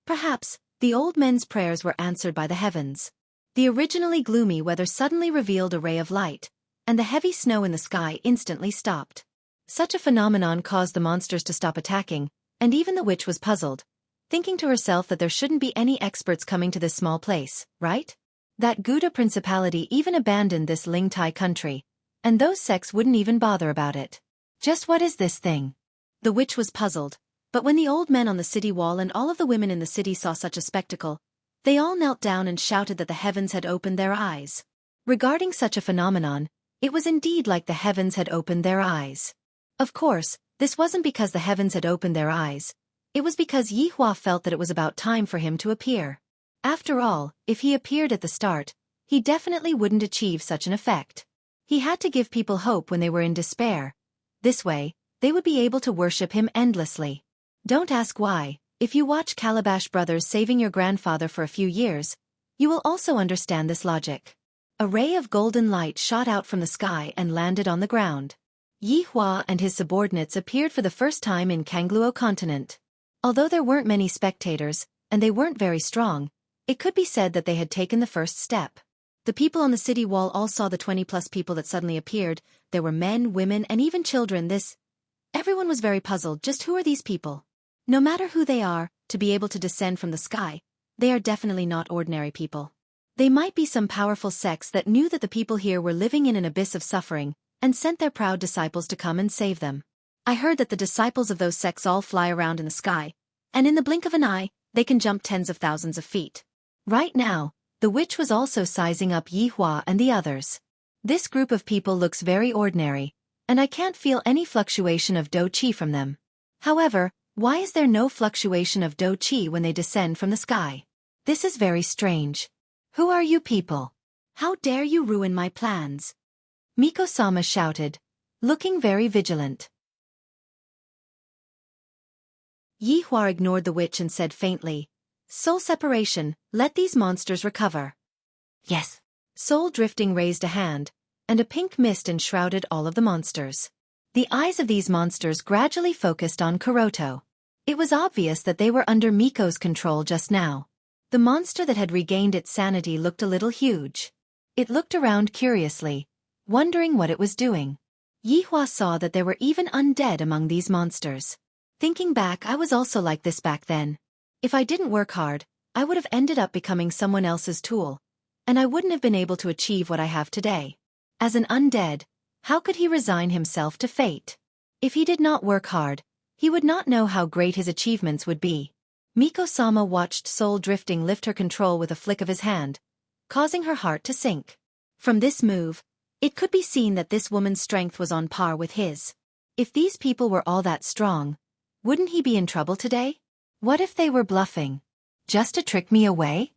Perhaps, the old men's prayers were answered by the heavens. The originally gloomy weather suddenly revealed a ray of light, and the heavy snow in the sky instantly stopped. Such a phenomenon caused the monsters to stop attacking, and even the witch was puzzled, thinking to herself that there shouldn't be any experts coming to this small place, right? That Gouda principality even abandoned this Ling Tai country, and those sects wouldn't even bother about it. Just what is this thing? The witch was puzzled, but when the old men on the city wall and all of the women in the city saw such a spectacle, they all knelt down and shouted that the heavens had opened their eyes. Regarding such a phenomenon, it was indeed like the heavens had opened their eyes. Of course, this wasn't because the heavens had opened their eyes. It was because Yi Hua felt that it was about time for him to appear. After all, if he appeared at the start, he definitely wouldn't achieve such an effect. He had to give people hope when they were in despair. This way, they would be able to worship him endlessly. Don't ask why. If you watch Calabash Brothers saving your grandfather for a few years, you will also understand this logic. A ray of golden light shot out from the sky and landed on the ground. Yi Hua and his subordinates appeared for the first time in Kangluo continent. Although there weren't many spectators, and they weren't very strong, it could be said that they had taken the first step. The people on the city wall all saw the 20+ people that suddenly appeared. There were men, women, and even children. Everyone was very puzzled. Just who are these people? No matter who they are, to be able to descend from the sky, they are definitely not ordinary people. They might be some powerful sects that knew that the people here were living in an abyss of suffering, and sent their proud disciples to come and save them. I heard that the disciples of those sects all fly around in the sky, and in the blink of an eye, they can jump tens of thousands of feet. Right now, the witch was also sizing up Yi Hua and the others. This group of people looks very ordinary, and I can't feel any fluctuation of Do Chi from them. However, why is there no fluctuation of Do Chi when they descend from the sky? This is very strange. Who are you people? How dare you ruin my plans? Miko-sama shouted, looking very vigilant. Yi Hua ignored the witch and said faintly, "Soul separation, let these monsters recover." Yes. Soul drifting raised a hand, and a pink mist enshrouded all of the monsters. The eyes of these monsters gradually focused on Kuroto. It was obvious that they were under Miko's control just now. The monster that had regained its sanity looked a little huge. It looked around curiously, wondering what it was doing. Yi Hua saw that there were even undead among these monsters. Thinking back, I was also like this back then. If I didn't work hard, I would have ended up becoming someone else's tool, and I wouldn't have been able to achieve what I have today. As an undead, how could he resign himself to fate? If he did not work hard, he would not know how great his achievements would be. Miko-sama watched Soul Drifting lift her control with a flick of his hand, causing her heart to sink. From this move, it could be seen that this woman's strength was on par with his. If these people were all that strong, wouldn't he be in trouble today? What if they were bluffing? Just to trick me away?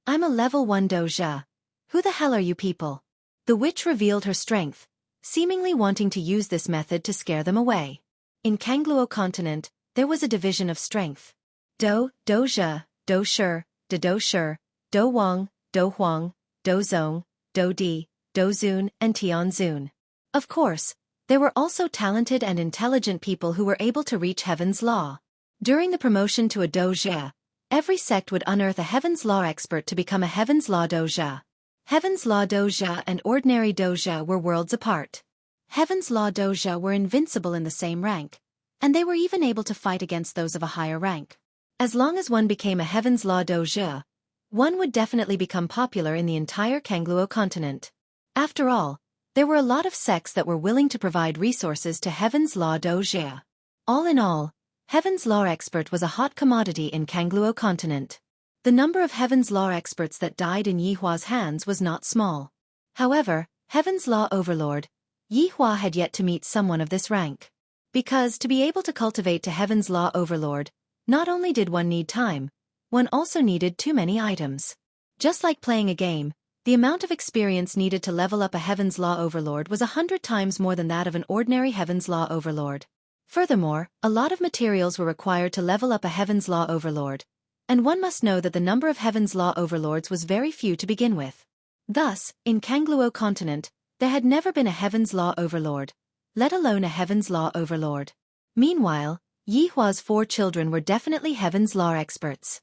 I'm a level 1 doja. Who the hell are you people? The witch revealed her strength, seemingly wanting to use this method to scare them away. In Kangluo continent, there was a division of strength. Doja, Do-shur, Do-shur, Do-wang, Do-huang, Do-zong, Do-di, Do-zun, and Tian-zun. Of course, there were also talented and intelligent people who were able to reach heaven's law. During the promotion to a doja, Every sect would unearth a Heaven's Law expert to become a Heaven's Law Doja. Heaven's Law Doja and ordinary Doja were worlds apart. Heaven's Law Doja were invincible in the same rank, and they were even able to fight against those of a higher rank. As long as one became a Heaven's Law Doja, one would definitely become popular in the entire Kangluo continent. After all, there were a lot of sects that were willing to provide resources to Heaven's Law Doja. All in all, Heaven's Law expert was a hot commodity in Kangluo continent. The number of Heaven's Law experts that died in Yihua's hands was not small. However, Heaven's Law Overlord, Yihua had yet to meet someone of this rank. Because to be able to cultivate to Heaven's Law Overlord, not only did one need time, one also needed too many items. Just like playing a game, the amount of experience needed to level up a Heaven's Law Overlord was 100 times more than that of an ordinary Heaven's Law Overlord. Furthermore, a lot of materials were required to level up a Heaven's Law Overlord, and one must know that the number of Heaven's Law Overlords was very few to begin with. Thus, in Kangluo continent, there had never been a Heaven's Law Overlord, let alone a Heaven's Law Overlord. Meanwhile, Yihua's 4 children were definitely Heaven's Law experts.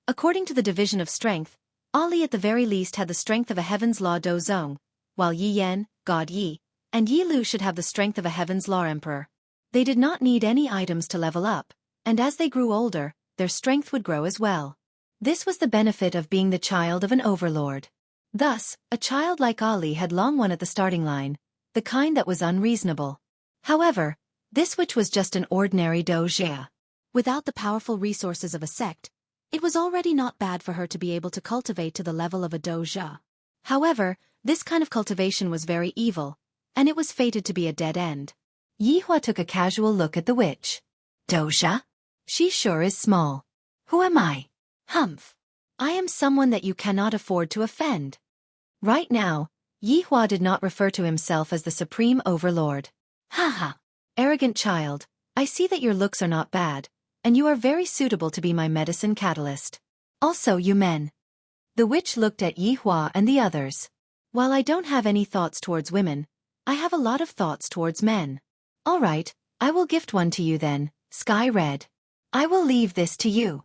According to the division of strength, Ali at the very least had the strength of a Heaven's Law Dozong, while Yi Yan, God Yi, and Yi Lu should have the strength of a Heaven's Law Emperor. They did not need any items to level up, and as they grew older, their strength would grow as well. This was the benefit of being the child of an overlord. Thus, a child like Ali had long won at the starting line, the kind that was unreasonable. However, this which was just an ordinary doja. Without the powerful resources of a sect, it was already not bad for her to be able to cultivate to the level of a doja. However, this kind of cultivation was very evil, and it was fated to be a dead end. Yihua took a casual look at the witch. Doja? She sure is small. Who am I? Humph. I am someone that you cannot afford to offend. Right now, Yihua did not refer to himself as the Supreme Overlord. Haha. Arrogant child, I see that your looks are not bad, and you are very suitable to be my medicine catalyst. Also you men. The witch looked at Yihua and the others. While I don't have any thoughts towards women, I have a lot of thoughts towards men. Alright, I will gift one to you then, Sky Red. I will leave this to you.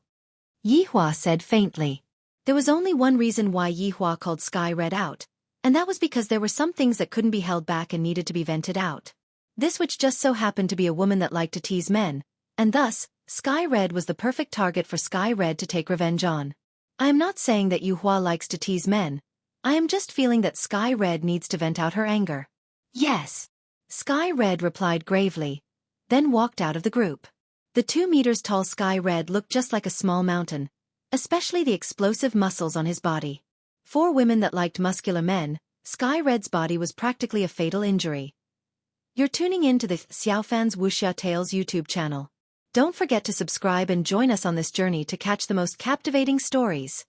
Yihua said faintly. There was only one reason why Yihua called Sky Red out, and that was because there were some things that couldn't be held back and needed to be vented out. This which just so happened to be a woman that liked to tease men, and thus, Sky Red was the perfect target for Sky Red to take revenge on. I am not saying that Yihua likes to tease men, I am just feeling that Sky Red needs to vent out her anger. Yes. Sky Red replied gravely, then walked out of the group. The 2 meters tall Sky Red looked just like a small mountain, especially the explosive muscles on his body. For women that liked muscular men, Sky Red's body was practically a fatal injury. You're tuning in to the Xiaofan's Wuxia Tales YouTube channel. Don't forget to subscribe and join us on this journey to catch the most captivating stories.